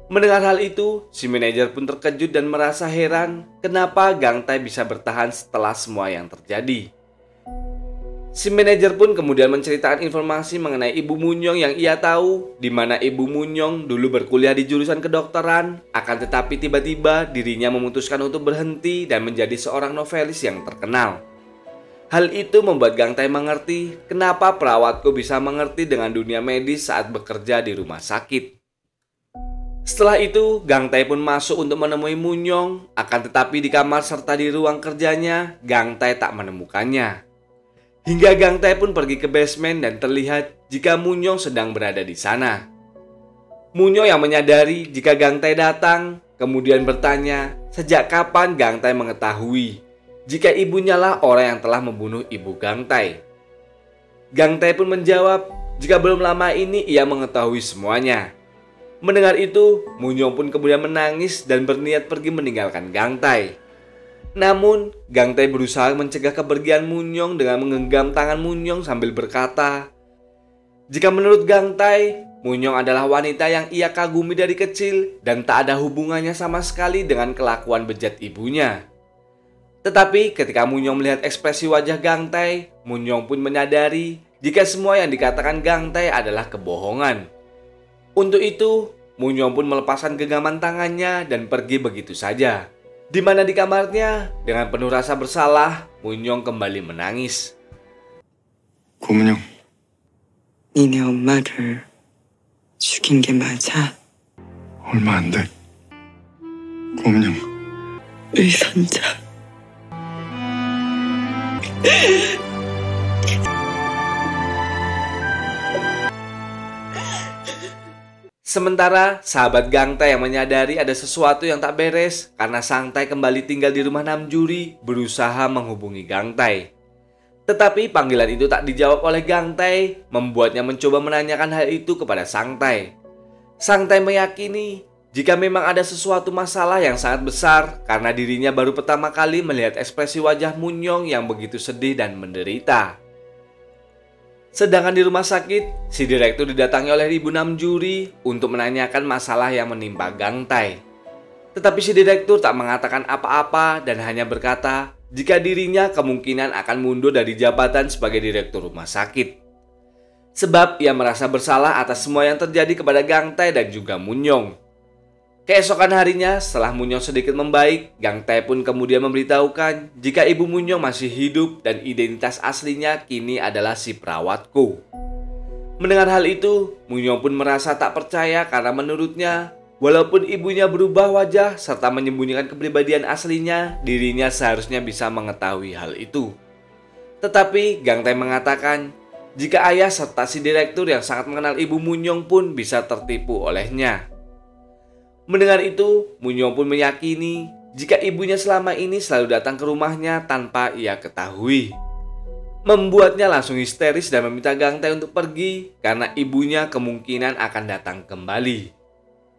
Mendengar hal itu, si manajer pun terkejut dan merasa heran kenapa Gang Tae bisa bertahan setelah semua yang terjadi. Si manajer pun kemudian menceritakan informasi mengenai Ibu Munyong yang ia tahu, di mana Ibu Munyong dulu berkuliah di jurusan kedokteran, akan tetapi tiba-tiba dirinya memutuskan untuk berhenti dan menjadi seorang novelis yang terkenal. Hal itu membuat Gang Tae mengerti kenapa perawatku bisa mengerti dengan dunia medis saat bekerja di rumah sakit. Setelah itu, Gang Tae pun masuk untuk menemui Munyong, akan tetapi di kamar serta di ruang kerjanya, Gang Tae tak menemukannya. Hingga Gang Tae pun pergi ke basement dan terlihat jika Munyong sedang berada di sana. Munyong yang menyadari jika Gang Tae datang, kemudian bertanya sejak kapan Gang Tae mengetahui jika ibunya lah orang yang telah membunuh ibu Gang Tae. Gang Tae pun menjawab jika belum lama ini ia mengetahui semuanya. Mendengar itu, Munyong pun kemudian menangis dan berniat pergi meninggalkan Gang Tae. Namun, Gang Tae berusaha mencegah kepergian Munyong dengan menggenggam tangan Munyong sambil berkata, jika menurut Gang Tae, Munyong adalah wanita yang ia kagumi dari kecil dan tak ada hubungannya sama sekali dengan kelakuan bejat ibunya. Tetapi ketika Munyong melihat ekspresi wajah Gang Tae, Munyong pun menyadari jika semua yang dikatakan Gang Tae adalah kebohongan. Untuk itu, Munyong pun melepaskan genggaman tangannya dan pergi begitu saja. Di mana di kamarnya, dengan penuh rasa bersalah, Munyong kembali menangis. 고문영, 니네 엄마를 죽인 게 맞아? 얼마 안 돼. 고문영, 의선자. Sementara sahabat Gang Tae yang menyadari ada sesuatu yang tak beres karena Sang Tae kembali tinggal di rumah Namjuri berusaha menghubungi Gang Tae. Tetapi panggilan itu tak dijawab oleh Gang Tae, membuatnya mencoba menanyakan hal itu kepada Sang Tae. Sang Tae meyakini jika memang ada sesuatu masalah yang sangat besar karena dirinya baru pertama kali melihat ekspresi wajah Munyong yang begitu sedih dan menderita. Sedangkan di rumah sakit, si direktur didatangi oleh Ibu Namjuri untuk menanyakan masalah yang menimpa Gang Tae. Tetapi si direktur tak mengatakan apa-apa dan hanya berkata jika dirinya kemungkinan akan mundur dari jabatan sebagai direktur rumah sakit. Sebab ia merasa bersalah atas semua yang terjadi kepada Gang Tae dan juga Munyong. Keesokan harinya, setelah Munyong sedikit membaik, Gang Tae pun kemudian memberitahukan jika ibu Munyong masih hidup dan identitas aslinya kini adalah si perawatku. Mendengar hal itu, Munyong pun merasa tak percaya karena menurutnya, walaupun ibunya berubah wajah serta menyembunyikan kepribadian aslinya, dirinya seharusnya bisa mengetahui hal itu. Tetapi Gang Tae mengatakan jika ayah serta si direktur yang sangat mengenal Ibu Munyong pun bisa tertipu olehnya. Mendengar itu, Munyong pun meyakini jika ibunya selama ini selalu datang ke rumahnya tanpa ia ketahui. Membuatnya langsung histeris dan meminta Gang Tae untuk pergi karena ibunya kemungkinan akan datang kembali.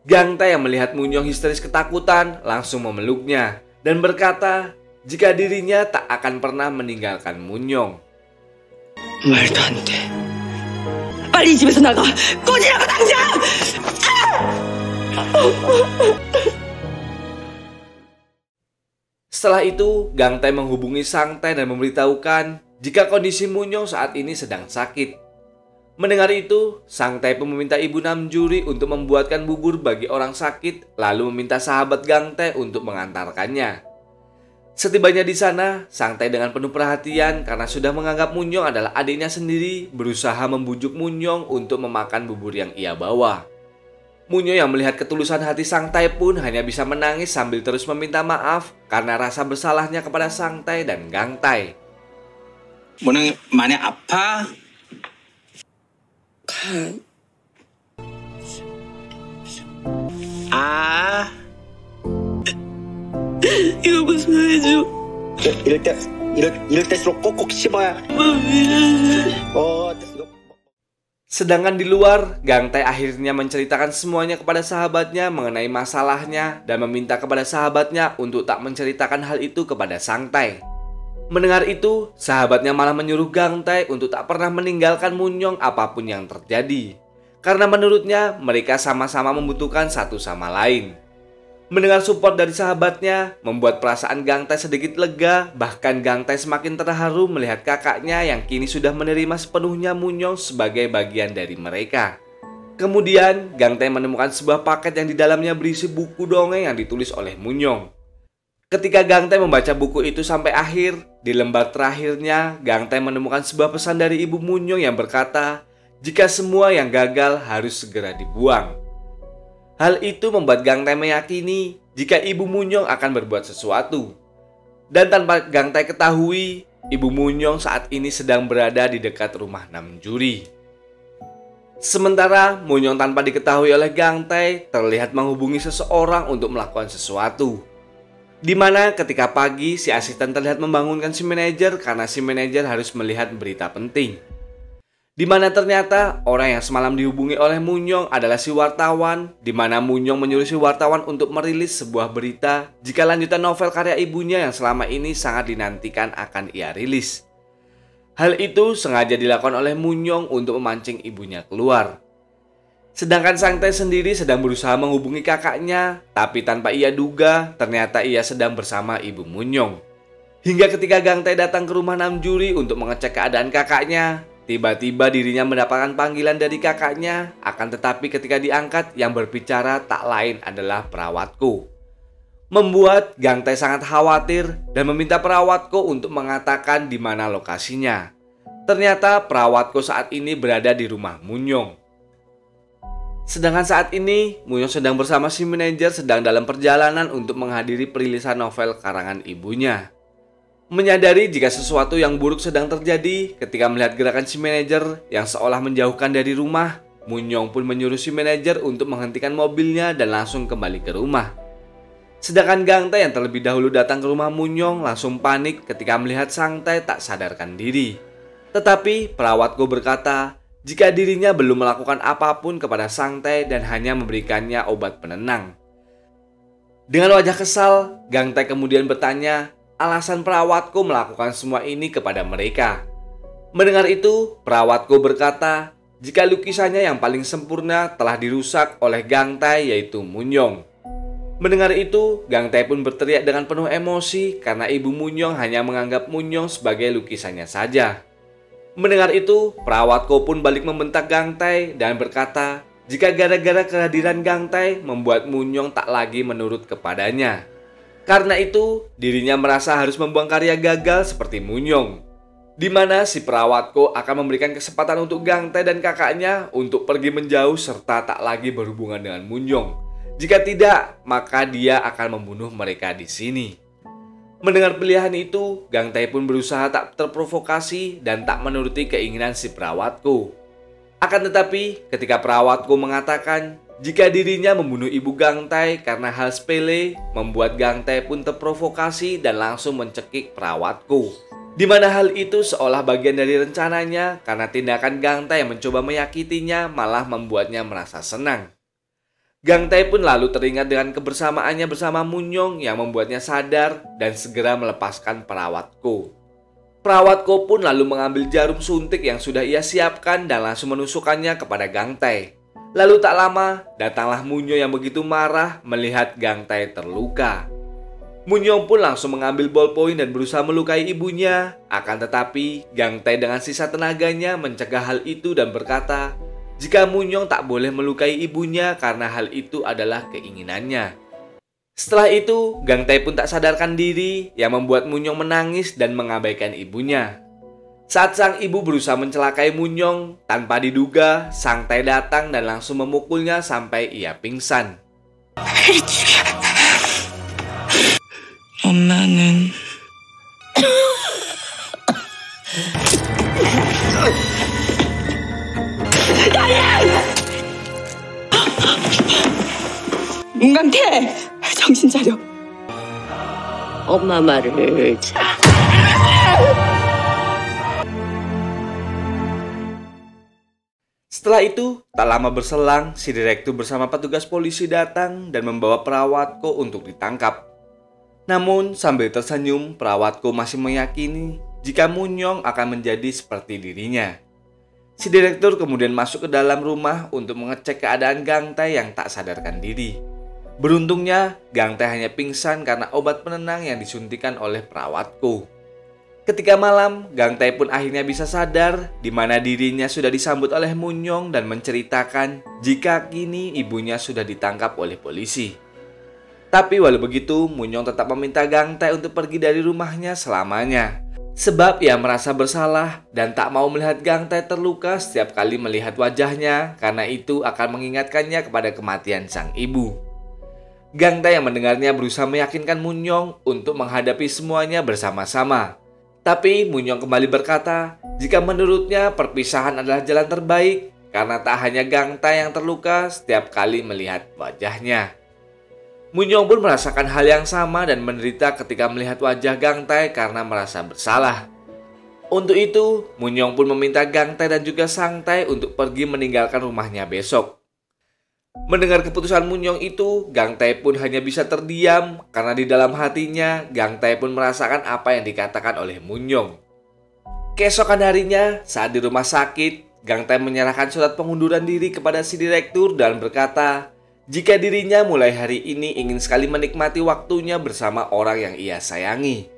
Gang Tae yang melihat Munyong histeris ketakutan langsung memeluknya dan berkata jika dirinya tak akan pernah meninggalkan Munyong. 말도 안 돼. 빨리 이 집에서 나가. 꺼지라고 당장. Setelah itu, Gang Tae menghubungi Sang Tae dan memberitahukan jika kondisi Munyong saat ini sedang sakit. Mendengar itu, Sang Tae pun meminta Ibu Namjuri untuk membuatkan bubur bagi orang sakit, lalu meminta sahabat Gang Tae untuk mengantarkannya. Setibanya di sana, Sang Tae dengan penuh perhatian karena sudah menganggap Munyong adalah adiknya sendiri, berusaha membujuk Munyong untuk memakan bubur yang ia bawa. Munyong yang melihat ketulusan hati Sang Tae pun hanya bisa menangis sambil terus meminta maaf karena rasa bersalahnya kepada Sang Tae dan Gang Tae. 뭐는 많이 아파? 아, 이거 고소해줘. 이럴 때일수록 꼭꼭 씹어야. 이거. Sedangkan di luar, Gang Tae akhirnya menceritakan semuanya kepada sahabatnya mengenai masalahnya dan meminta kepada sahabatnya untuk tak menceritakan hal itu kepada Sang Tae. Mendengar itu, sahabatnya malah menyuruh Gang Tae untuk tak pernah meninggalkan Munyong apapun yang terjadi. Karena menurutnya mereka sama-sama membutuhkan satu sama lain. Mendengar support dari sahabatnya membuat perasaan Gang Tae sedikit lega, bahkan Gang Tae semakin terharu melihat kakaknya yang kini sudah menerima sepenuhnya Munyong sebagai bagian dari mereka. Kemudian Gang Tae menemukan sebuah paket yang di dalamnya berisi buku dongeng yang ditulis oleh Munyong. Ketika Gang Tae membaca buku itu sampai akhir, di lembar terakhirnya Gang Tae menemukan sebuah pesan dari Ibu Munyong yang berkata jika semua yang gagal harus segera dibuang. Hal itu membuat Gang Tae meyakini jika Ibu Munyong akan berbuat sesuatu. Dan tanpa Gang Tae ketahui, Ibu Munyong saat ini sedang berada di dekat rumah Namjuri. Sementara Munyong tanpa diketahui oleh Gang Tae terlihat menghubungi seseorang untuk melakukan sesuatu. Di mana ketika pagi si asisten terlihat membangunkan si manajer karena si manajer harus melihat berita penting. Di mana ternyata orang yang semalam dihubungi oleh Munyong adalah si wartawan, di mana Munyong menyuruh si wartawan untuk merilis sebuah berita jika lanjutan novel karya ibunya yang selama ini sangat dinantikan akan ia rilis. Hal itu sengaja dilakukan oleh Munyong untuk memancing ibunya keluar. Sedangkan Sang Tae sendiri sedang berusaha menghubungi kakaknya, tapi tanpa ia duga ternyata ia sedang bersama Ibu Munyong. Hingga ketika Gang Tae datang ke rumah Namjuri untuk mengecek keadaan kakaknya, tiba-tiba dirinya mendapatkan panggilan dari kakaknya, akan tetapi ketika diangkat yang berbicara tak lain adalah perawatku. Membuat Gang Tae sangat khawatir dan meminta perawatku untuk mengatakan di mana lokasinya. Ternyata perawatku saat ini berada di rumah Munyong. Sedangkan saat ini Munyong sedang bersama si manajer sedang dalam perjalanan untuk menghadiri perilisan novel karangan ibunya. Menyadari jika sesuatu yang buruk sedang terjadi ketika melihat gerakan si manajer yang seolah menjauhkan dari rumah, Munyong pun menyuruh si manajer untuk menghentikan mobilnya dan langsung kembali ke rumah. Sedangkan Gang Tae yang terlebih dahulu datang ke rumah Munyong langsung panik ketika melihat Sang Tae tak sadarkan diri. Tetapi perawatku berkata jika dirinya belum melakukan apapun kepada Sang Tae dan hanya memberikannya obat penenang. Dengan wajah kesal, Gang Tae kemudian bertanya alasan perawatku melakukan semua ini kepada mereka. Mendengar itu, perawatku berkata jika lukisannya yang paling sempurna telah dirusak oleh Gang Tae yaitu Munyong. Mendengar itu, Gang Tae pun berteriak dengan penuh emosi karena Ibu Munyong hanya menganggap Munyong sebagai lukisannya saja. Mendengar itu, perawatku pun balik membentak Gang Tae dan berkata jika gara-gara kehadiran Gang Tae membuat Munyong tak lagi menurut kepadanya. Karena itu, dirinya merasa harus membuang karya gagal seperti Munyong. Di mana si perawatku akan memberikan kesempatan untuk Gang Tae dan kakaknya untuk pergi menjauh serta tak lagi berhubungan dengan Munyong. Jika tidak, maka dia akan membunuh mereka di sini. Mendengar pilihan itu, Gang Tae pun berusaha tak terprovokasi dan tak menuruti keinginan si perawatku. Akan tetapi, ketika perawatku mengatakan jika dirinya membunuh ibu Gang Tae karena hal sepele, membuat Gang Tae pun terprovokasi dan langsung mencekik perawatku. Di mana hal itu seolah bagian dari rencananya karena tindakan Gang Tae yang mencoba menyakitinya malah membuatnya merasa senang. Gang Tae pun lalu teringat dengan kebersamaannya bersama Munyong yang membuatnya sadar dan segera melepaskan perawatku. Perawatku pun lalu mengambil jarum suntik yang sudah ia siapkan dan langsung menusukkannya kepada Gang Tae. Lalu tak lama, datanglah Munyong yang begitu marah melihat Gang Tae terluka. Munyong pun langsung mengambil ballpoint dan berusaha melukai ibunya. Akan tetapi, Gang Tae dengan sisa tenaganya mencegah hal itu dan berkata, jika Munyong tak boleh melukai ibunya karena hal itu adalah keinginannya. Setelah itu, Gang Tae pun tak sadarkan diri yang membuat Munyong menangis dan mengabaikan ibunya. Saat sang ibu berusaha mencelakai Munyong, tanpa diduga, Sang Tae datang dan langsung memukulnya sampai ia pingsan. 엄마는 문강태! 정신 차려. 엄마 말을 잘. Setelah itu, tak lama berselang, si direktur bersama petugas polisi datang dan membawa perawatku untuk ditangkap. Namun, sambil tersenyum, perawatku masih meyakini jika Munyong akan menjadi seperti dirinya. Si direktur kemudian masuk ke dalam rumah untuk mengecek keadaan Gang Tae yang tak sadarkan diri. Beruntungnya, Gang Tae hanya pingsan karena obat penenang yang disuntikan oleh perawatku. Ketika malam, Gang Tae pun akhirnya bisa sadar di mana dirinya sudah disambut oleh Munyong dan menceritakan jika kini ibunya sudah ditangkap oleh polisi. Tapi walau begitu, Munyong tetap meminta Gang Tae untuk pergi dari rumahnya selamanya. Sebab ia merasa bersalah dan tak mau melihat Gang Tae terluka setiap kali melihat wajahnya karena itu akan mengingatkannya kepada kematian sang ibu. Gang Tae yang mendengarnya berusaha meyakinkan Munyong untuk menghadapi semuanya bersama-sama. Tapi Munyong kembali berkata jika menurutnya perpisahan adalah jalan terbaik karena tak hanya Gang Tae yang terluka setiap kali melihat wajahnya. Munyong pun merasakan hal yang sama dan menderita ketika melihat wajah Gang Tae karena merasa bersalah. Untuk itu, Munyong pun meminta Gang Tae dan juga Sang Tae untuk pergi meninggalkan rumahnya besok. Mendengar keputusan Munyong itu, Gang Tae pun hanya bisa terdiam karena di dalam hatinya, Gang Tae pun merasakan apa yang dikatakan oleh Munyong. Keesokan harinya, saat di rumah sakit, Gang Tae menyerahkan surat pengunduran diri kepada si direktur dan berkata, jika dirinya mulai hari ini ingin sekali menikmati waktunya bersama orang yang ia sayangi.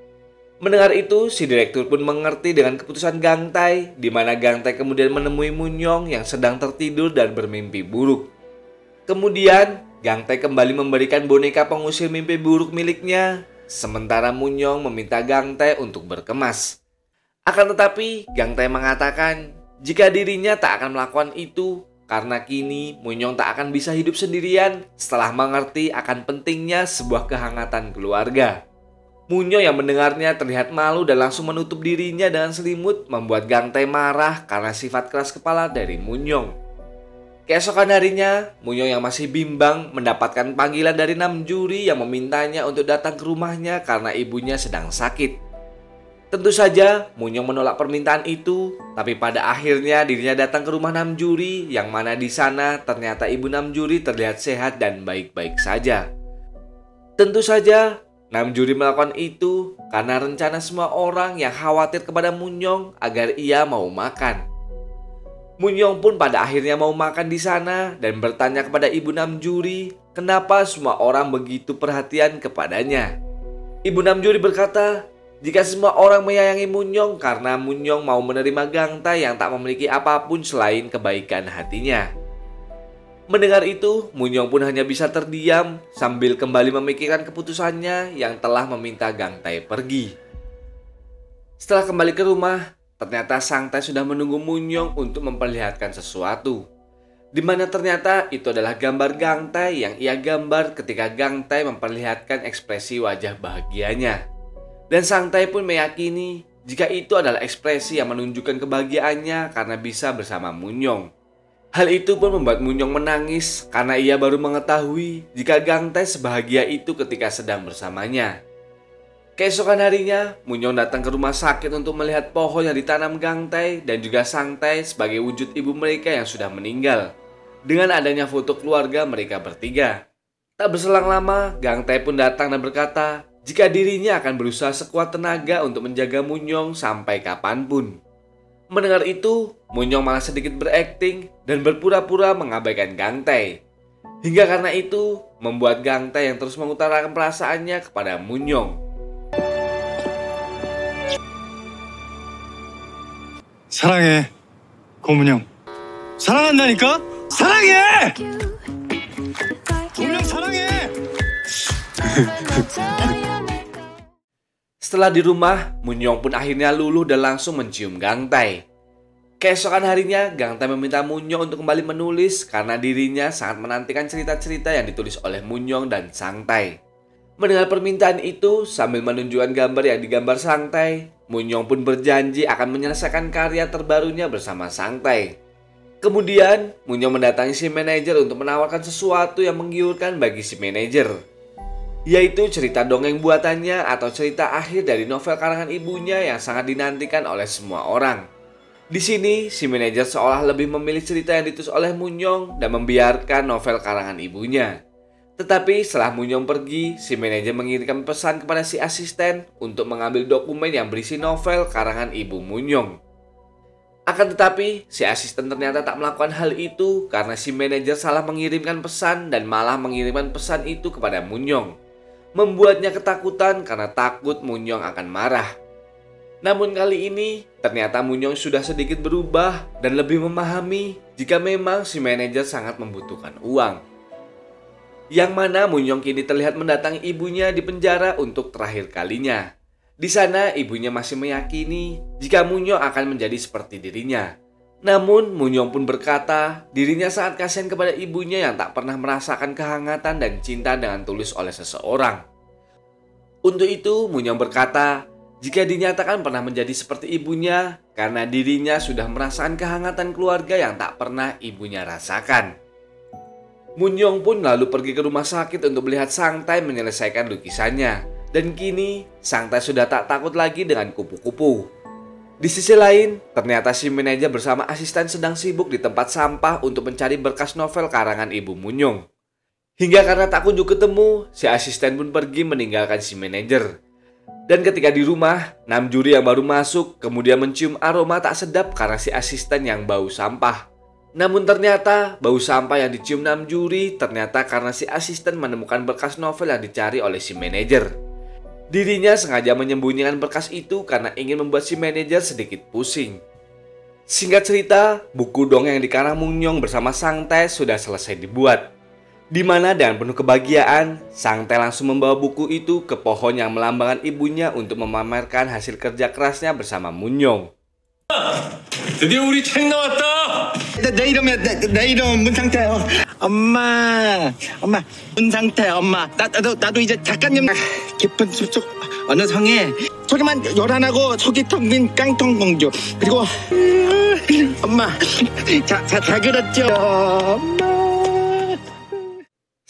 Mendengar itu, si direktur pun mengerti dengan keputusan Gang Tae, di mana Gang Tae kemudian menemui Munyong yang sedang tertidur dan bermimpi buruk. Kemudian, Gang Tae kembali memberikan boneka pengusir mimpi buruk miliknya, sementara Munyong meminta Gang Tae untuk berkemas. Akan tetapi, Gang Tae mengatakan jika dirinya tak akan melakukan itu, karena kini Munyong tak akan bisa hidup sendirian setelah mengerti akan pentingnya sebuah kehangatan keluarga. Munyong yang mendengarnya terlihat malu dan langsung menutup dirinya dengan selimut membuat Gang Tae marah karena sifat keras kepala dari Munyong. Keesokan harinya, Munyong yang masih bimbang mendapatkan panggilan dari Namjuri yang memintanya untuk datang ke rumahnya karena ibunya sedang sakit. Tentu saja Munyong menolak permintaan itu, tapi pada akhirnya dirinya datang ke rumah Namjuri yang mana di sana ternyata ibu Namjuri terlihat sehat dan baik-baik saja. Tentu saja Namjuri melakukan itu karena rencana semua orang yang khawatir kepada Munyong agar ia mau makan. Munyong pun pada akhirnya mau makan di sana dan bertanya kepada ibu Namjuri kenapa semua orang begitu perhatian kepadanya. Ibu Namjuri berkata, jika semua orang menyayangi Munyong karena Munyong mau menerima Gang Tae yang tak memiliki apapun selain kebaikan hatinya. Mendengar itu, Munyong pun hanya bisa terdiam sambil kembali memikirkan keputusannya yang telah meminta Gang Tae pergi. Setelah kembali ke rumah, ternyata Sang Tae sudah menunggu Munyong untuk memperlihatkan sesuatu. Di mana ternyata itu adalah gambar Gang Tae yang ia gambar ketika Gang Tae memperlihatkan ekspresi wajah bahagianya. Dan Sang Tae pun meyakini jika itu adalah ekspresi yang menunjukkan kebahagiaannya karena bisa bersama Munyong. Hal itu pun membuat Munyong menangis karena ia baru mengetahui jika Gang Tae sebahagia itu ketika sedang bersamanya. Keesokan harinya, Munyong datang ke rumah sakit untuk melihat pohon yang ditanam Gang Tae dan juga Sang Tae sebagai wujud ibu mereka yang sudah meninggal. Dengan adanya foto keluarga mereka bertiga. Tak berselang lama, Gang Tae pun datang dan berkata jika dirinya akan berusaha sekuat tenaga untuk menjaga Munyong sampai kapanpun. Mendengar itu, Munyong malah sedikit berakting dan berpura-pura mengabaikan Gang Tae. Hingga karena itu, membuat Gang Tae yang terus mengutarakan perasaannya kepada Munyong. 사랑해, 고문영. 사랑한다니까? 사랑해! 고문영 사랑해! Setelah di rumah, Munyong pun akhirnya luluh dan langsung mencium Gang Tae. Keesokan harinya, Gang Tae meminta Munyong untuk kembali menulis karena dirinya sangat menantikan cerita-cerita yang ditulis oleh Munyong dan Sang Tae. Mendengar permintaan itu, sambil menunjukkan gambar yang digambar Sang Tae, Munyong pun berjanji akan menyelesaikan karya terbarunya bersama Sang Tae. Kemudian, Munyong mendatangi si manajer untuk menawarkan sesuatu yang menggiurkan bagi si manajer, yaitu cerita dongeng buatannya atau cerita akhir dari novel karangan ibunya yang sangat dinantikan oleh semua orang. Di sini, si manajer seolah lebih memilih cerita yang ditulis oleh Munyong dan membiarkan novel karangan ibunya. Tetapi setelah Munyong pergi, si manajer mengirimkan pesan kepada si asisten untuk mengambil dokumen yang berisi novel karangan ibu Munyong. Akan tetapi, si asisten ternyata tak melakukan hal itu karena si manajer salah mengirimkan pesan dan malah mengirimkan pesan itu kepada Munyong, membuatnya ketakutan karena takut Munyong akan marah. Namun kali ini, ternyata Munyong sudah sedikit berubah dan lebih memahami jika memang si manajer sangat membutuhkan uang. Yang mana Munyong kini terlihat mendatangi ibunya di penjara untuk terakhir kalinya. Di sana ibunya masih meyakini jika Munyong akan menjadi seperti dirinya. Namun Munyong pun berkata dirinya sangat kasihan kepada ibunya yang tak pernah merasakan kehangatan dan cinta dengan tulus oleh seseorang. Untuk itu Munyong berkata jika dinyatakan pernah menjadi seperti ibunya karena dirinya sudah merasakan kehangatan keluarga yang tak pernah ibunya rasakan. Munyong pun lalu pergi ke rumah sakit untuk melihat Sang Tae menyelesaikan lukisannya. Dan kini, Sang Tae sudah tak takut lagi dengan kupu-kupu. Di sisi lain, ternyata si manajer bersama asisten sedang sibuk di tempat sampah untuk mencari berkas novel karangan ibu Munyong. Hingga karena tak kunjung ketemu, si asisten pun pergi meninggalkan si manajer. Dan ketika di rumah, Namjuri yang baru masuk kemudian mencium aroma tak sedap karena si asisten yang bau sampah. Namun ternyata bau sampah yang dicium Namjuri ternyata karena si asisten menemukan berkas novel yang dicari oleh si manajer. Dirinya sengaja menyembunyikan berkas itu karena ingin membuat si manajer sedikit pusing. Singkat cerita, buku dongeng yang dikarang Munyong bersama Sang Tae sudah selesai dibuat. Di mana dengan penuh kebahagiaan, Sang Tae langsung membawa buku itu ke pohon yang melambangkan ibunya untuk memamerkan hasil kerja kerasnya bersama Munyong. 드디어 우리 책 나왔다. 내 이름이야. 내 이름 문상태. 엄마 문상태 엄마. 나도 이제 작가님. 깊은 숲속 어느 성에 소리만 요란하고 속이 텅 빈 깡통 공주. 그리고 엄마 잘 그렸죠. 엄마.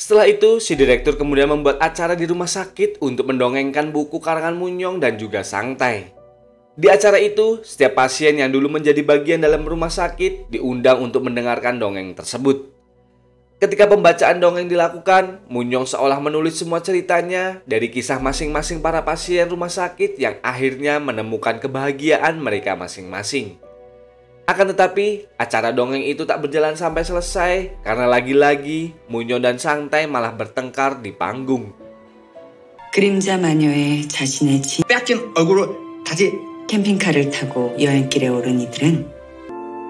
Setelah itu, si direktur kemudian membuat acara di rumah sakit untuk mendongengkan buku karangan Munyong dan juga Sang Tae. Di acara itu, setiap pasien yang dulu menjadi bagian dalam rumah sakit diundang untuk mendengarkan dongeng tersebut. Ketika pembacaan dongeng dilakukan, Munyong seolah menulis semua ceritanya dari kisah masing-masing para pasien rumah sakit yang akhirnya menemukan kebahagiaan mereka masing-masing. Akan tetapi, acara dongeng itu tak berjalan sampai selesai karena lagi-lagi Munyong dan Sang Tae malah bertengkar di panggung. 그림자 마녀의 자신의 집 빼앗긴 얼굴로 다시 캠핑카를 타고 여행길에 오른 이들은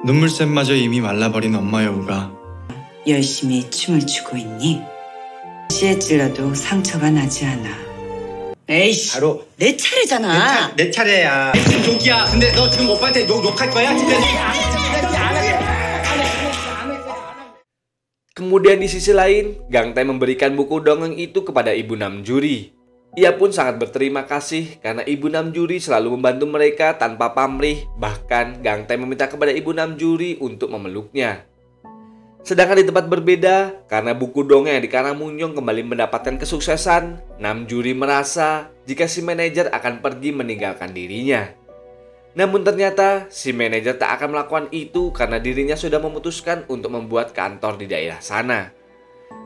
눈물샘마저 이미 말라버린 엄마 여우가 열심히 춤을 추고 있니? 시에 찔러도 상처가 나지 않아. 에이씨, 바로 내 차례잖아. 내 차례야. 지금 욕이야. 근데 너 지금 오빠한테 욕할 거야? Kemudian di sisi lain, Gang Tae memberikan buku dongeng itu kepada Ibu Namjuri. Ia pun sangat berterima kasih karena Ibu Namjuri selalu membantu mereka tanpa pamrih, bahkan Gang Tae meminta kepada Ibu Namjuri untuk memeluknya. Sedangkan di tempat berbeda, karena buku dongeng yang dikarang Moon-young kembali mendapatkan kesuksesan, Namjuri merasa jika si manajer akan pergi meninggalkan dirinya. Namun ternyata si manajer tak akan melakukan itu karena dirinya sudah memutuskan untuk membuat kantor di daerah sana.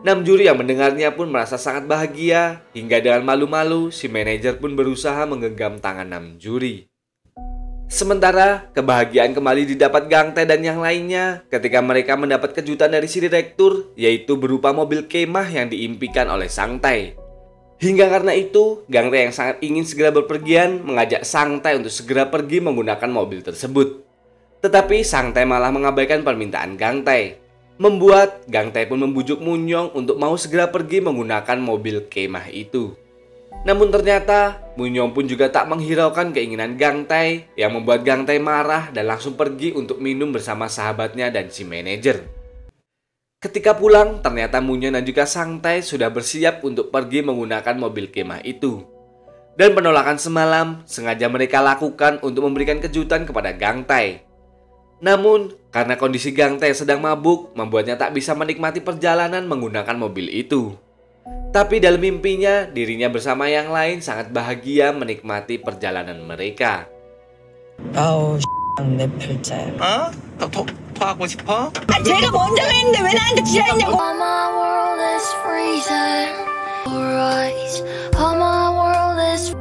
Namjuri yang mendengarnya pun merasa sangat bahagia, hingga dengan malu-malu si manajer pun berusaha menggenggam tangan Namjuri. Sementara kebahagiaan kembali didapat Gang Tae dan yang lainnya ketika mereka mendapat kejutan dari si direktur, yaitu berupa mobil kemah yang diimpikan oleh Sang Tae. Hingga karena itu, Gang Tae yang sangat ingin segera berpergian mengajak Sang Tae untuk segera pergi menggunakan mobil tersebut. Tetapi Sang Tae malah mengabaikan permintaan Gang Tae, membuat Gang Tae pun membujuk Moon-young untuk mau segera pergi menggunakan mobil kemah itu. Namun ternyata Moon-young pun juga tak menghiraukan keinginan Gang Tae yang membuat Gang Tae marah dan langsung pergi untuk minum bersama sahabatnya dan si manajer. Ketika pulang, ternyata Moon-young dan juga Sang Tae sudah bersiap untuk pergi menggunakan mobil kemah itu. Dan penolakan semalam sengaja mereka lakukan untuk memberikan kejutan kepada Gang Tae. Namun, karena kondisi Gang Tae sedang mabuk, membuatnya tak bisa menikmati perjalanan menggunakan mobil itu. Tapi dalam mimpinya, dirinya bersama yang lain sangat bahagia menikmati perjalanan mereka. 아우 내 팔자야. 어? 토하고 싶어? 제가 먼저 했는데 왜 나한테 지랄했냐고. All my world is freezing. Your eyes. All my world is.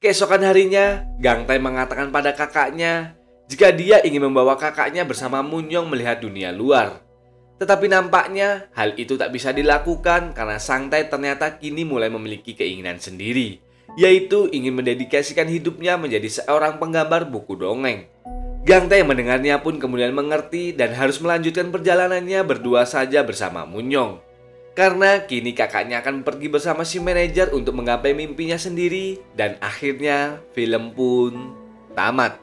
Keesokan harinya, Gang Tae mengatakan pada kakaknya jika dia ingin membawa kakaknya bersama Moon-young melihat dunia luar. Tetapi nampaknya hal itu tak bisa dilakukan karena Sang Tae ternyata kini mulai memiliki keinginan sendiri, yaitu ingin mendedikasikan hidupnya menjadi seorang penggambar buku dongeng. Gang Tae yang mendengarnya pun kemudian mengerti dan harus melanjutkan perjalanannya berdua saja bersama Moon-young. Karena kini kakaknya akan pergi bersama si manajer untuk menggapai mimpinya sendiri dan akhirnya film pun tamat.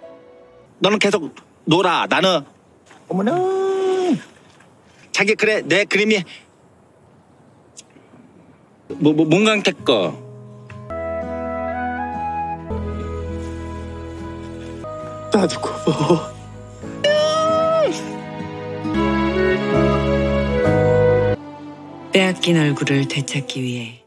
너는 계속 놀아. 나는 어머나. 자기 그래 내 그림이 몽강태 거. 나도 고마워. 빼앗긴 얼굴을 되찾기 위해